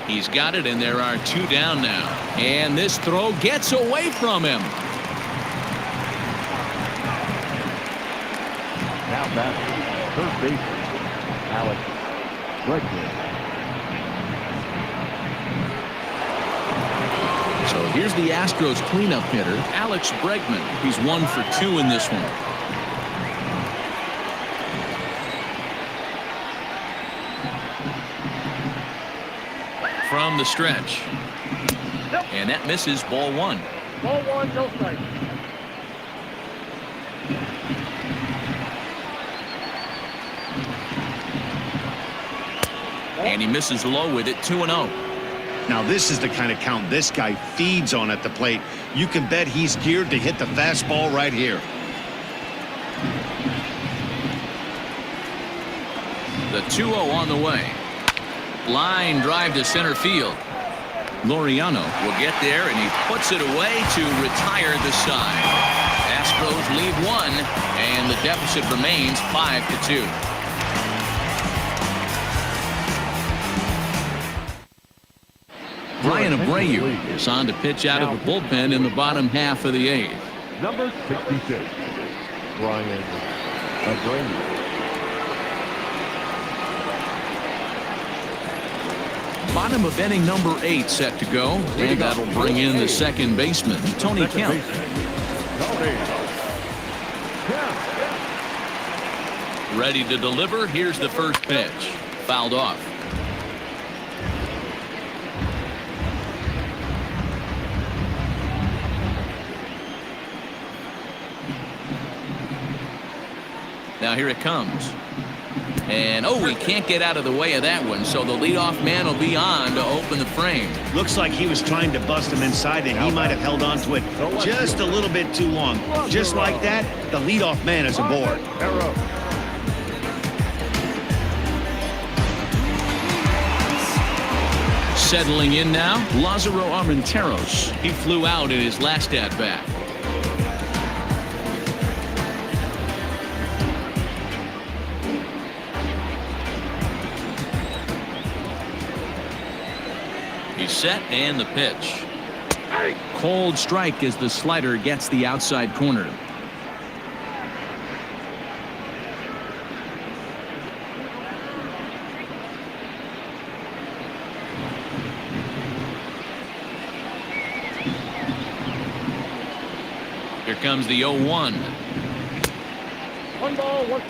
He's got it, and there are 2 down now. And this throw gets away from him. batter, third baseman, Alex Bregman. So here's the Astros cleanup hitter, Alex Bregman. He's 1 for 2 in this one. From the stretch. And that misses, ball 1. Ball 1, no strike. And he misses low with it, 2-0. Now this is the kind of count this guy feeds on at the plate. You can bet he's geared to hit the fastball right here. The 2-0 on the way. Line drive to center field. Laureano will get there, and he puts it away to retire the side. Astros lead 1, and the deficit remains 5-2. Brian Abreu is on to pitch out of the bullpen in the bottom half of the 8th. Number 66, Brian Abreu. Bottom of inning number 8 set to go, and that'll bring in the second baseman, Tony Kemp. Ready to deliver. Here's the first pitch. Fouled off. Now here it comes. And, oh, he can't get out of the way of that one, so the leadoff man will be on to open the frame. Looks like he was trying to bust him inside, and he might have held on to it just a little bit too long. Just like that, the leadoff man is aboard. Settling in now, Lázaro Armenteros. He flew out in his last at-bat. He's set, and the pitch. Cold strike as the slider gets the outside corner. Here comes the 0-1. 1 ball, 1.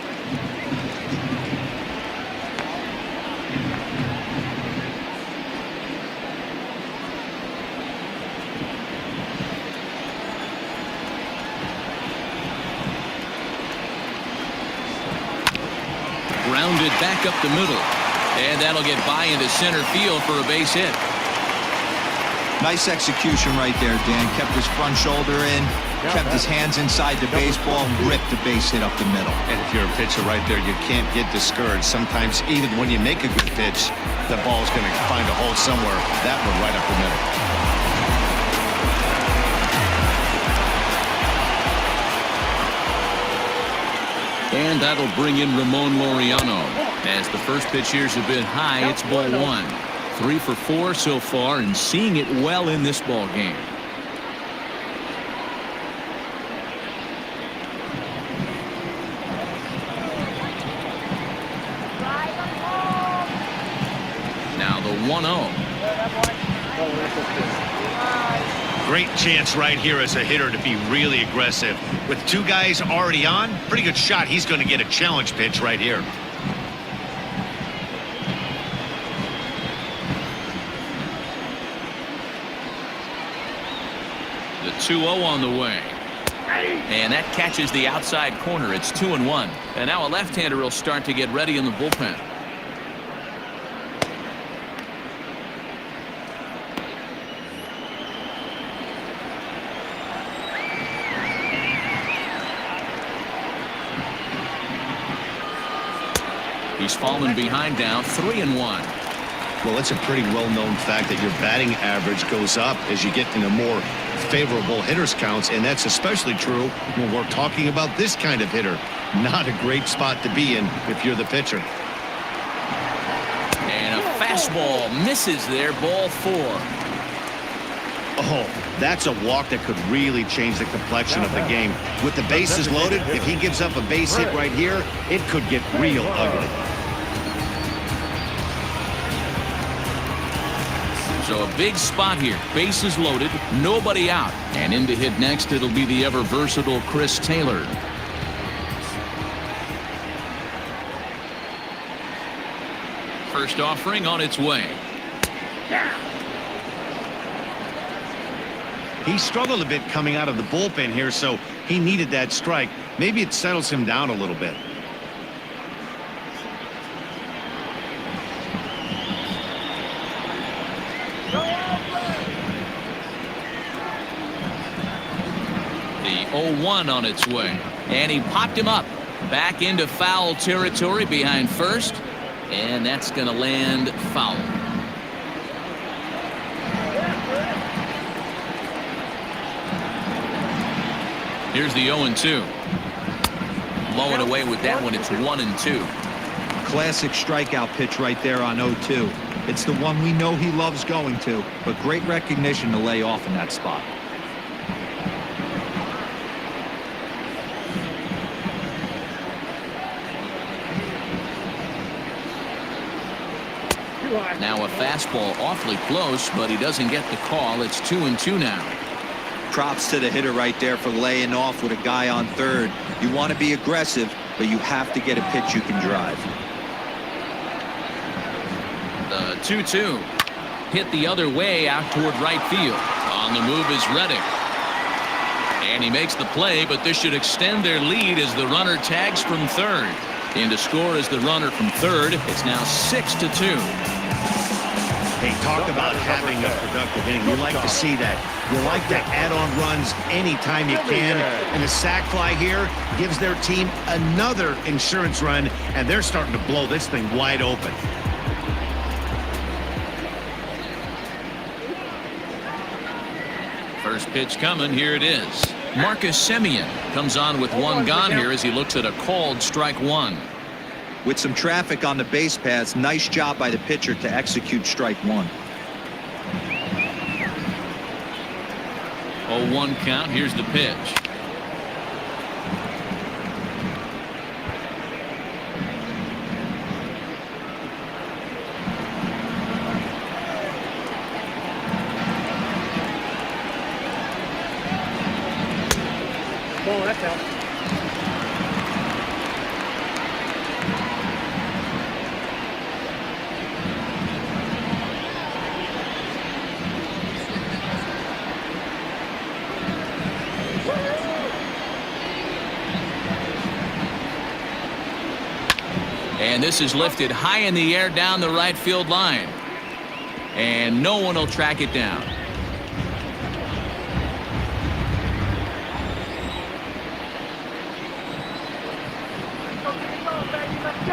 Grounded back up the middle, and that'll get by into center field for a base hit. Nice execution right there, Dan. Kept his front shoulder in, kept his hands inside the baseball, ripped the base hit up the middle. And if you're a pitcher right there, you can't get discouraged. Sometimes even when you make a good pitch, the ball's going to find a hole somewhere. That one right up the middle. And that'll bring in Ramon Laureano. As the first pitch here's a bit high, it's ball 1. 3 for 4 so far, and seeing it well in this ball game. Now the 1-0. Great chance right here as a hitter to be really aggressive. With 2 guys already on, pretty good shot. He's going to get a challenge pitch right here. The 2-0 on the way. And that catches the outside corner. It's 2-1. And now a left-hander will start to get ready in the bullpen. He's fallen behind now, 3-1. Well, it's a pretty well-known fact that your batting average goes up as you get into more favorable hitters counts, and that's especially true when we're talking about this kind of hitter. Not a great spot to be in if you're the pitcher. And a fastball misses there, ball 4. Oh, that's a walk that could really change the complexion of the game. With the bases loaded, if he gives up a base hit right here, it could get real ugly. So a big spot here. Bases loaded, nobody out. And in to hit next, it'll be the ever-versatile Chris Taylor. First offering on its way. He struggled a bit coming out of the bullpen here, so he needed that strike. Maybe it settles him down a little bit. The 0-1 on its way. And he popped him up. Back into foul territory behind first. And that's going to land foul. Here's the 0-2. Blowing away with that one. It's 1-2. Classic strikeout pitch right there on 0-2. It's the one we know he loves going to, but great recognition to lay off in that spot. Now a fastball awfully close, but he doesn't get the call. It's 2-2 now. Props to the hitter right there for laying off with a guy on third. You want to be aggressive, but you have to get a pitch you can drive. The 2-2 hit the other way out toward right field. On the move is Reddick. And he makes the play, but this should extend their lead as the runner tags from third. In to score is the runner from third. It's now 6-2. Hey, talk about having a productive inning. You like to see that. You like to add on runs anytime you can. And the sac fly here gives their team another insurance run, and they're starting to blow this thing wide open. First pitch coming. Here it is. Marcus Semien comes on with one gone here as he looks at a called strike one. With some traffic on the base paths, nice job by the pitcher to execute strike one. 0-1 count. Here's the pitch. Oh, that's out. And this is lifted high in the air down the right field line. And no one will track it down.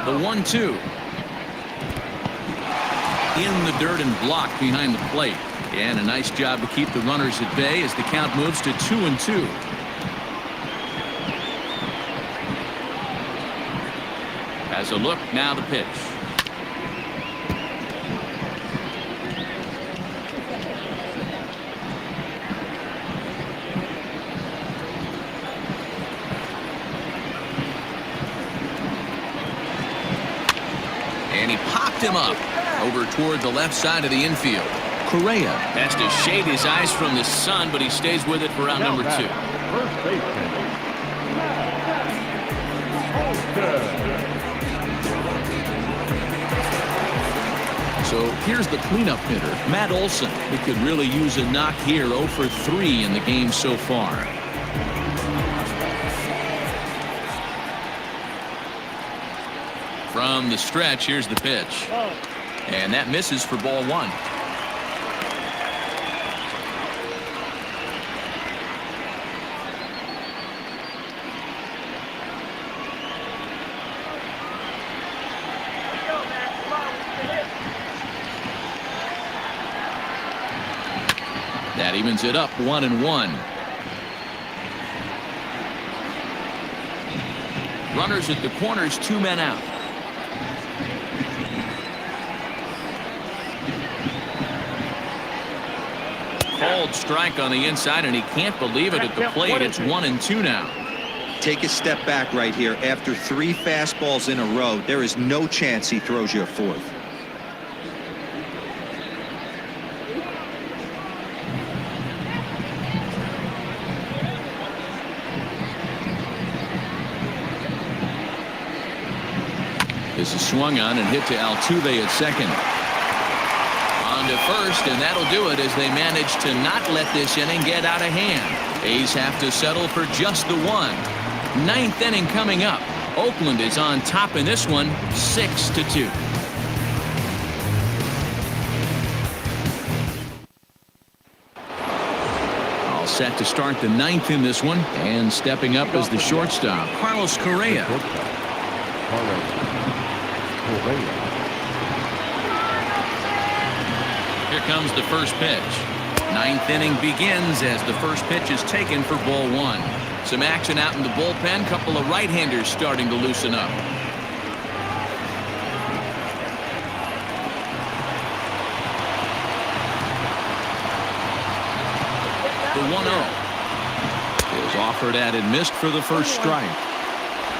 The 1-2. In the dirt and blocked behind the plate. And a nice job to keep the runners at bay as the count moves to 2-2. As a look, now the pitch. And he popped him up over toward the left side of the infield. Correa has to shade his eyes from the sun, but he stays with it for round number 2. First baseman. So here's the cleanup hitter, Matt Olson, who could really use a knock here. 0 for 3 in the game so far. From the stretch, here's the pitch. And that misses for ball 1. That evens it up 1-1. Runners at the corners, 2 men out. called strike on the inside, and he can't believe it at the plate. It's 1-2 now. Take a step back right here. After 3 fastballs in a row, there is no chance he throws you a 4th. This is swung on and hit to Altuve at second. On to first, and that'll do it as they manage to not let this inning get out of hand. A's have to settle for just the 1. 9th inning coming up. Oakland is on top in this one, 6-2. All set to start the 9th in this one, and stepping up as the shortstop, Carlos Correa. Here comes the first pitch. 9th inning begins as the first pitch is taken for ball 1. Some action out in the bullpen. Couple of right-handers starting to loosen up. The 1-0 is offered at and missed for the first strike.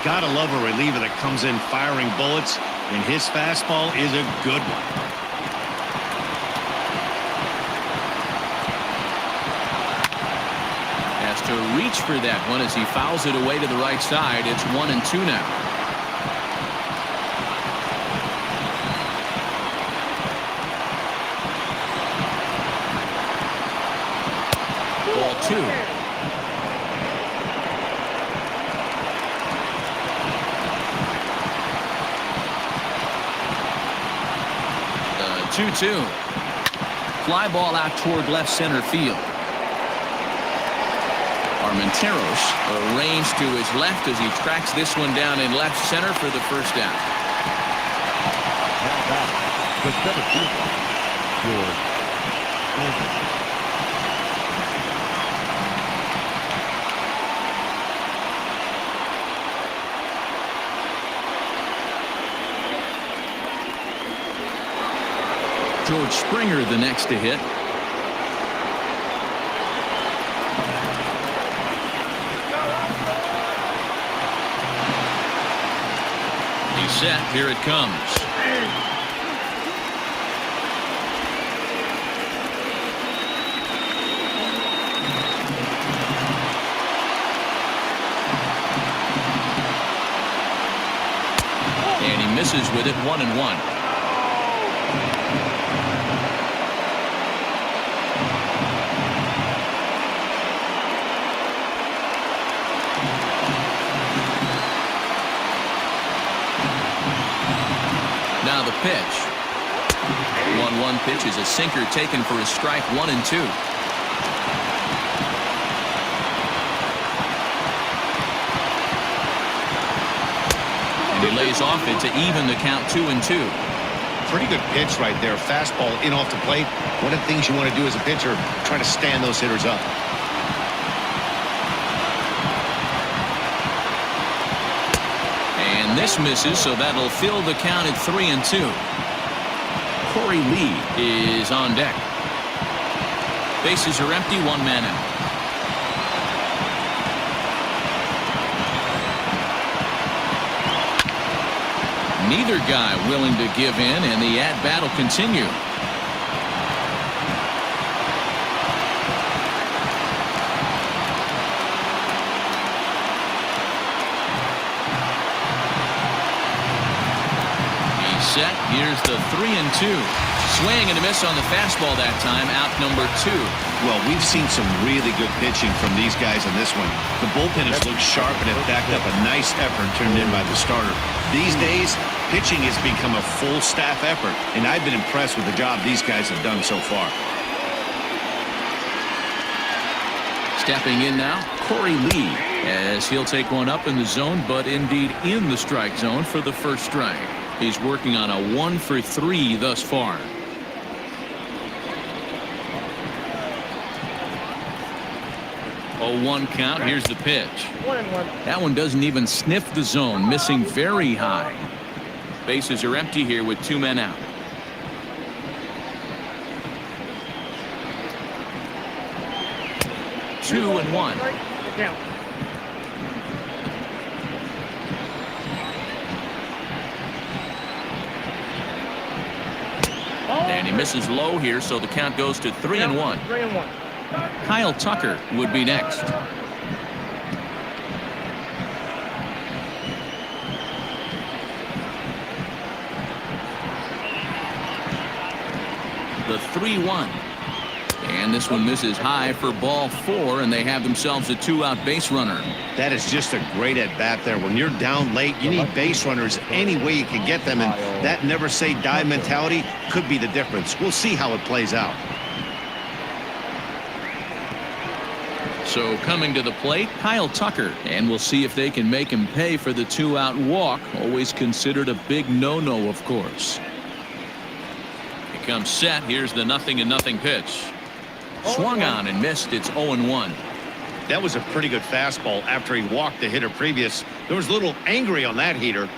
Gotta love a reliever that comes in firing bullets, and his fastball is a good one. To reach for that one as he fouls it away to the right side. It's 1-2 now. Ball 2. The 2-2. Fly ball out toward left center field. Armenteros arranged to his left as he tracks this one down in left center for the first out. George Springer the next to hit. Set. Here it comes. And he misses with it. 1-1. Now the pitch. 1-1 pitch is a sinker taken for a strike. 1-2. And he lays off it to even the count. 2-2. Pretty good pitch right there. Fastball in off the plate. One of the things you want to do as a pitcher, try to stand those hitters up. And this misses, so that'll fill the count at 3-2. Corey Lee is on deck. Bases are empty, 1 man out. Neither guy willing to give in, and the at-bat will continue. Set. Here's the 3-2. Swing and a miss on the fastball that time. Out number 2. Well, we've seen some really good pitching from these guys in this one. The bullpen has looked sharp and have backed up a nice effort turned in by the starter. These days, pitching has become a full staff effort, and I've been impressed with the job these guys have done so far. Stepping in now, Corey Lee, as he'll take one up in the zone, but indeed in the strike zone for the first strike. He's working on a 1-for-3 thus far. Oh, 1 count. Here's the pitch. 1-1. That one doesn't even sniff the zone, missing very high. Bases are empty here with 2 men out. 2-1. Count. And he misses low here, so the count goes to 3-1. 3-1. Kyle Tucker would be next. The 3-1. And this one misses high for ball 4, and they have themselves a 2-out base runner. That is just a great at-bat there. When you're down late, you need base runners any way you can get them, and that never-say-die mentality could be the difference. We'll see how it plays out. So coming to the plate, Kyle Tucker, and we'll see if they can make him pay for the 2-out walk. Always considered a big no-no, of course. He comes set. Here's the 0-0 pitch. Swung on and missed. It's 0-1. That was a pretty good fastball after he walked the hitter previous. There was a little angry on that heater.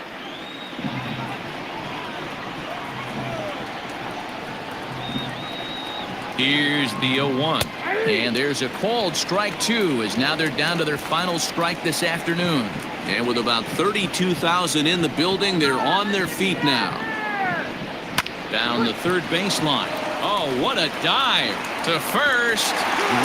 Here's the 0-1. And there's a called strike 2, as now they're down to their final strike this afternoon. And with about 32,000 in the building, they're on their feet now. Down the third baseline. Oh, what a dive to first.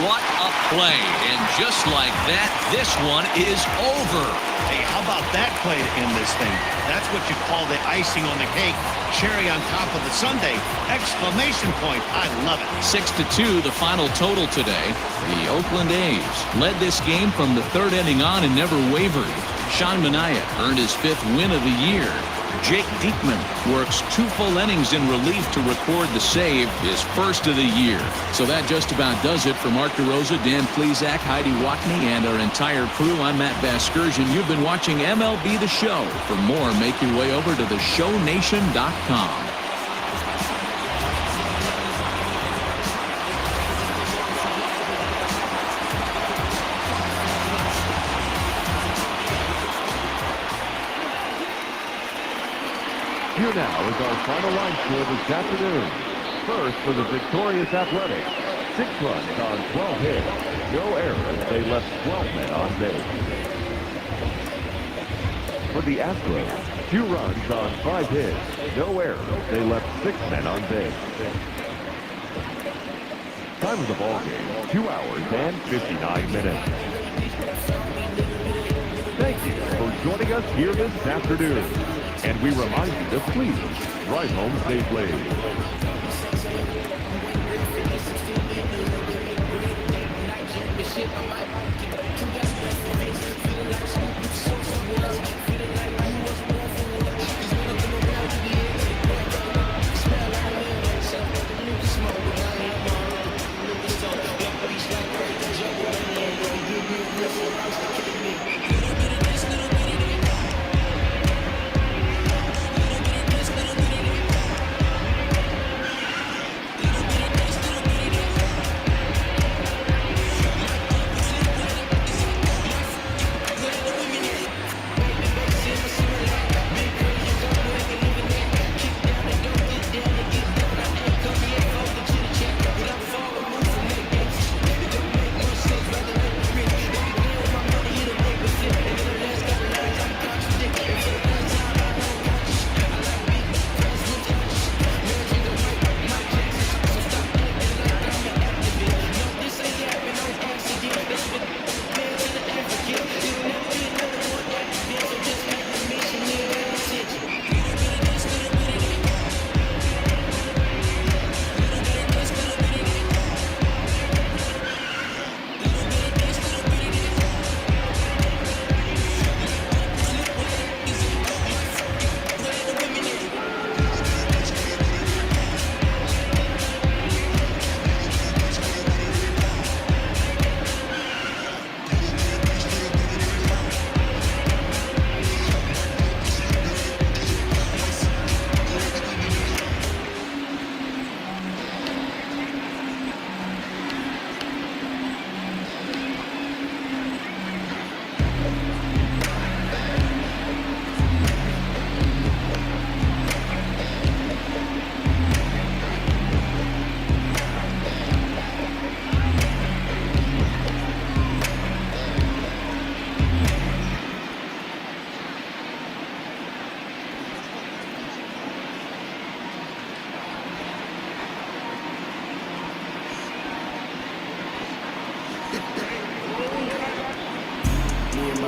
What a play. And just like that, this one is over. Hey, how about that play to end this thing? That's what you call the icing on the cake. Cherry on top of the sundae. Exclamation point. I love it. 6-2 the final total today. The Oakland A's led this game from the third inning on and never wavered. Sean Manaea earned his 5th win of the year. Jake Diekman works 2 full innings in relief to record the save, his 1st of the year. So that just about does it for Mark DeRosa, Dan Plesac, Heidi Watney, and our entire crew. I'm Matt Vasgersian. You've been watching MLB The Show. For more, make your way over to theshownation.com. Here now is our final line score this afternoon. First for the victorious Athletics, 6 runs on 12 hits, no errors. They left 12 men on base. For the Astros, 2 runs on 5 hits, no errors. They left 6 men on base. Time of the ball game, 2 hours and 59 minutes. Thank you for joining us here this afternoon. And we remind you to please drive home safely.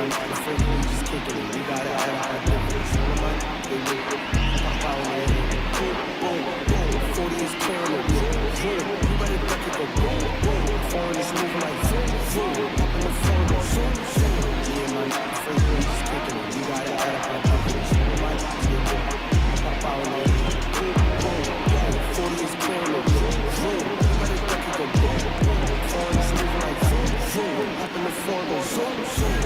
man, the freak, we just kicking it. We gotta add up our difference. You know, man, they pop out on it. Boom, boom, boom. 40 is clearing it. Boom, you better duck it, go boom, boom. Foreign is moving like zoom, zoom. Up in the phone, go zoom, zoom. Yeah, man, the freak, we just kicking it. We gotta add up our difference. You know, man, pop out on it. Boom, boom, boom. 40 is clearing it. Boom, you better duck it, go boom, boom. Foreign is moving like zoom, zoom. Up in the phone, go zoom, zoom.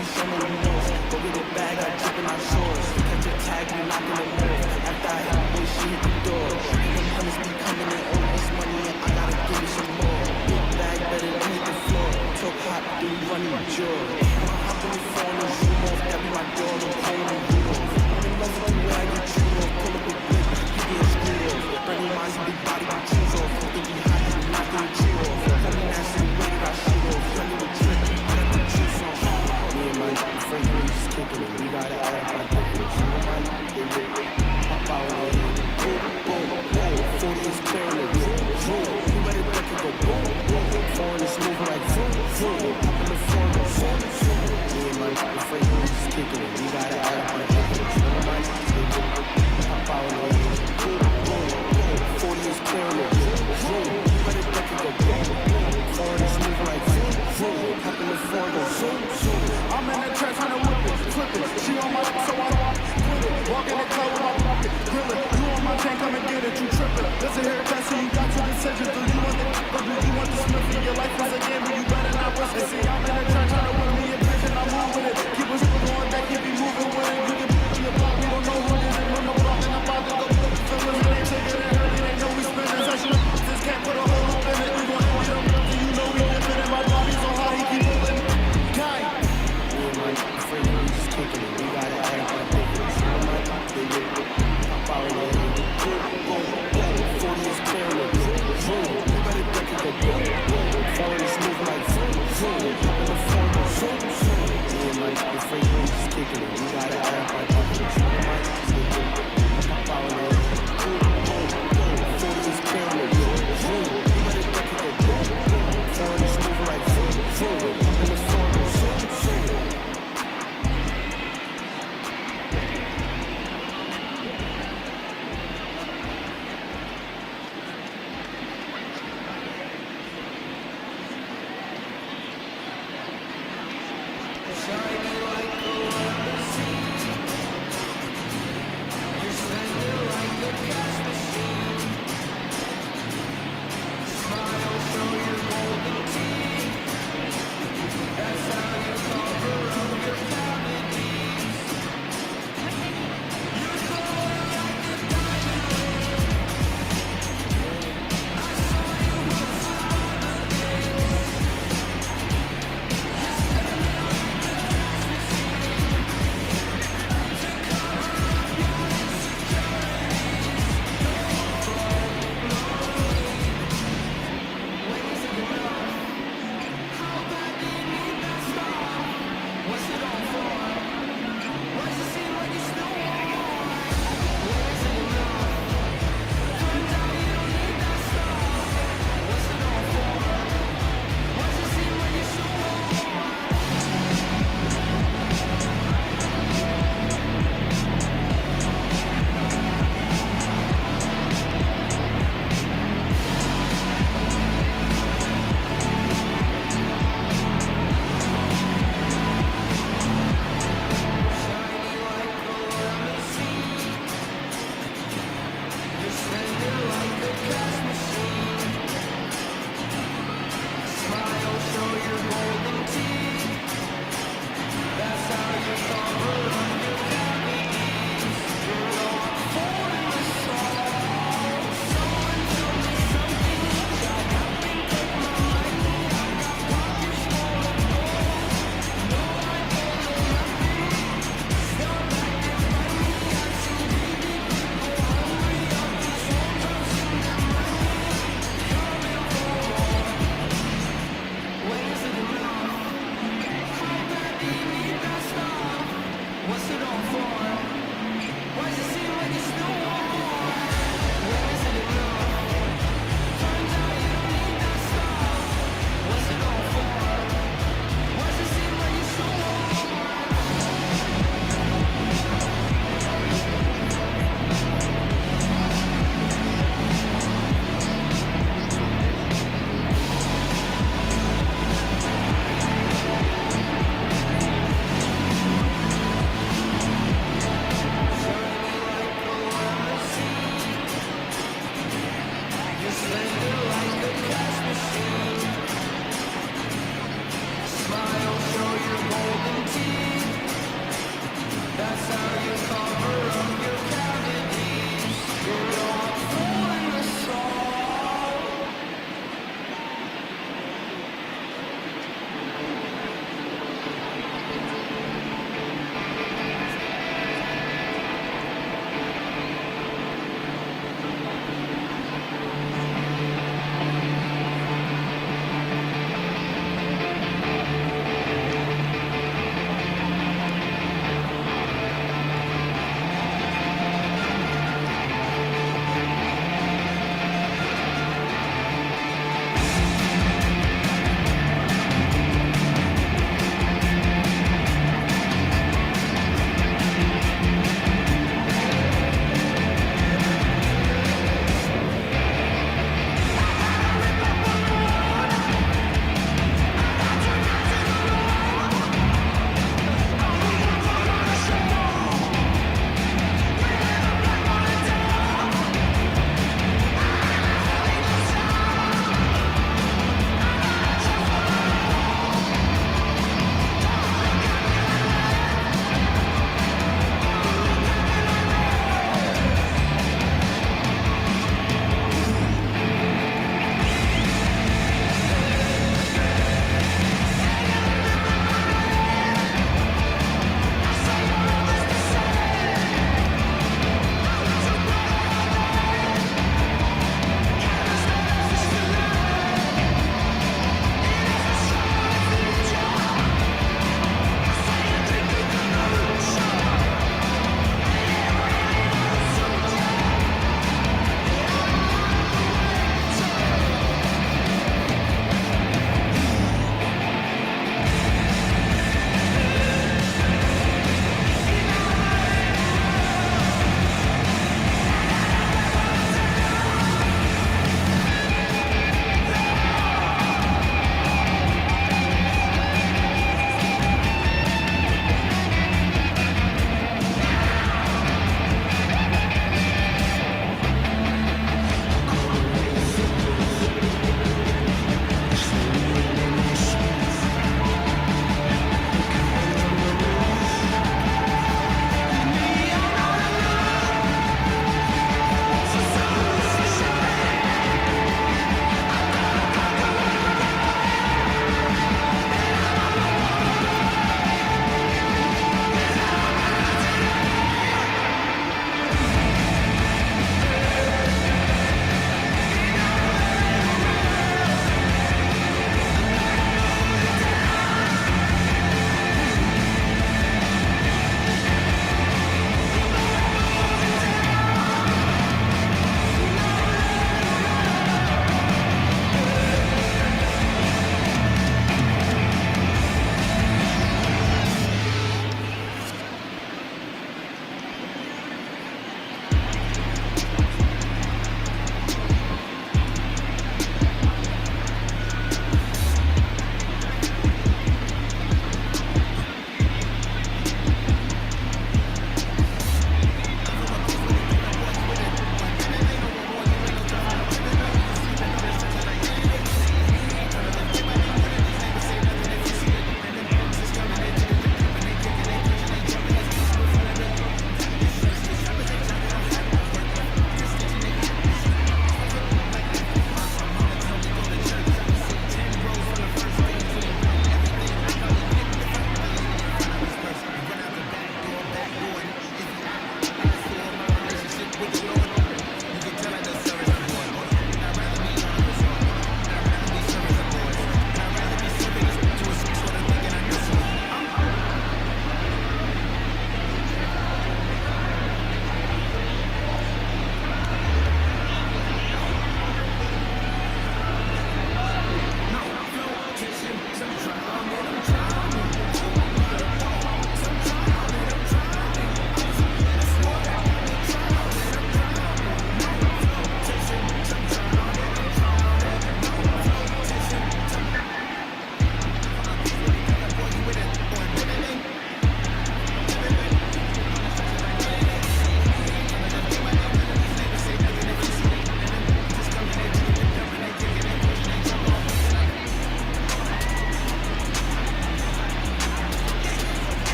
You show me you know. Go get it bag, I drip in our shores. Catch a tag, we knocking the move. After I hit the boy, she hit the door. Them hunters be coming in, all this money, and I gotta give me some more. Big bag, better hit the floor. Talk hot, do you running with jaw? Hop in the phone and zoom off. That be my dog, I'm calling him Rudolph. I'm in love with the way I get chewed off. Pull up a blick, you get screwed off. Bernie minds and big body, you choose off. You think you hot, you knock the chew off. Homie nasty, the way that I shoot off. Running with drip, I got the juice on. Me and my friend, we just kicking it. We gotta add up our difference. You know, man, they pop out on it. Boom, boom, boom. 40 is clearing it. Zoom, you better duck it, go boom, boom. Foreign is moving like zoom, zoom. Up in the phone, go zoom, zoom. Me and my friend, we just kicking it. We gotta add up our difference. You know, man, they pop out on it. Boom, boom, boom. 40 is clearing it. Zoom, you better duck it, go boom, boom. Foreign is moving like zoom, zoom. Up in the phone, go zoom, zoom. I'm in the trench trying to whip it, flip it. She on my so I put it. Walk in the club with my pocket, grill it. You on my chain, come and get it. You tripping? Listen here, Cassie, you got two decisions. Do you want the or do you want the Smith? Your life is a game, but you better not risk it. See, I'm in the trench trying to whip me a bitch and I move with it. Keep us going back, keep me moving with it. You can put in your block, we don't know who it is. And on the block, and I'm about to go put the feelings. It ain't taking it early, they know we spinning. Session, just can't put a hole up in it. We gon' hit them, so you know we dipping in my body's on how he keep moving. Gang. Friend, we just kicking it. We gotta add up our difference. You know, man, they pop out on it. Boom, boom, boom. 40 is clearing it. Zoom, you better duck it, go boom, boom. Foreign is moving like zoom, zoom. Up in the phone.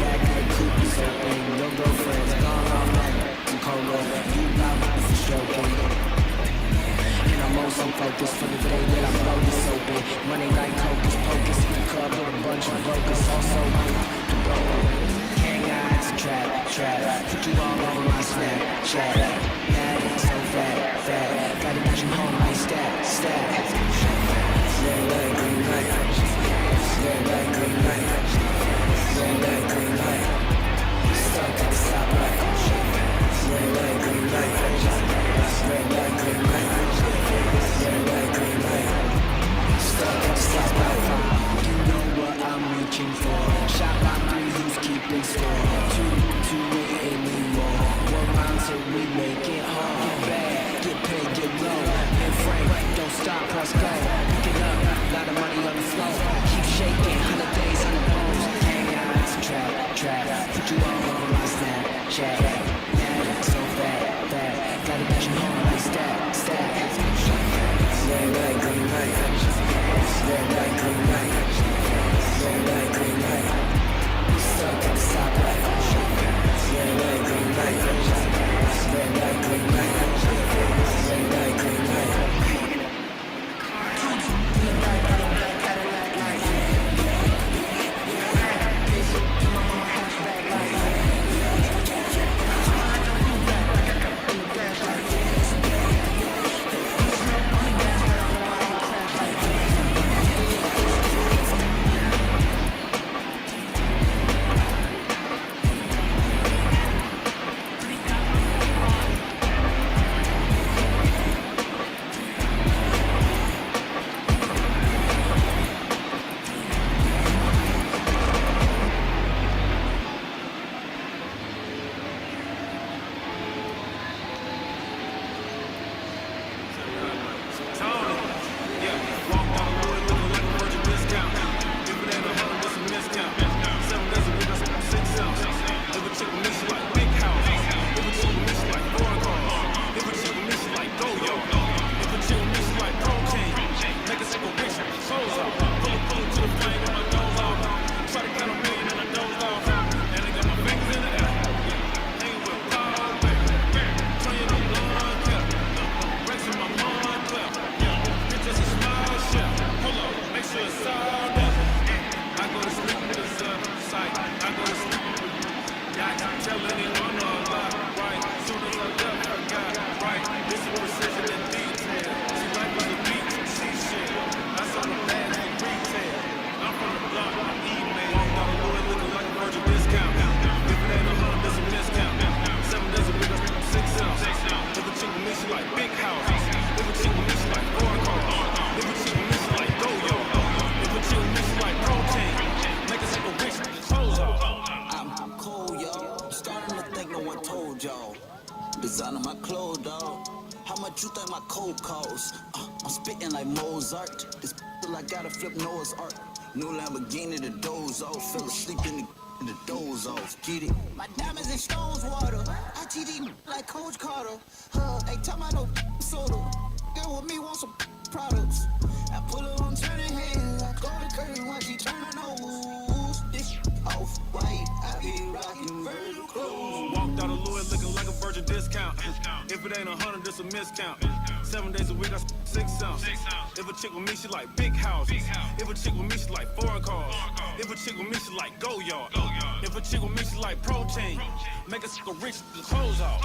back of the coupe is open. Your girlfriend's gone all night. I'm cold up, you got me for stroking. And I'm on some focus for the day that I blow this open. Money like hocus pocus, club with a bunch of brokers. Also, the broker. Hang eyes, trap. Put you all over my Snapchat. Mad and so fat. Gotta get you home like stat. Red light, green light. Red light, green light. Red light, green light. Stuck at the stoplight. Red light, green light. Red light, green light. Red light, green light. Stuck at the stoplight. You know what I'm reaching for. Shot by 3, who's keeping score? 2 waiting anymore. 1 round till we make it home. Get back, get paid, get low. And Frank, don't stop, press go. Pick it up, lot of money on the floor. Keep shaking, 100 days, 100 bones. Hang eyes, trap. Put you all over my Snapchat. Mad, so fat. Gotta get you home like stat. Red light, green light. Red light, green light. Red light, green light. Stuck at the stoplight. Red light, green light. Red light, green light. Red light, green light. Designing my clothes, dog. How much you think my coat costs? I'm spitting like Mozart. This till I gotta flip Noah's Ark. New Lamborghini, the doze off. Fell asleep in the doze off. Get it? My diamonds and stones water. I TD like Coach Carter. Ain't talking about no soda. Girl with me want some products. I pull her on turning heads. I go to curtain while she turn her nose. This off white. I be rocking Virgil clothes. Walked out of Louis looking like a virgin discount. If it ain't 100, it's a miscount. 7 days a week, I 6 ounce. If a chick with me, she like big house. If a chick with me, she like foreign cars. If a chick with me, she like go yard. If a chick with me, she like protein. Make a rich, the clothes off.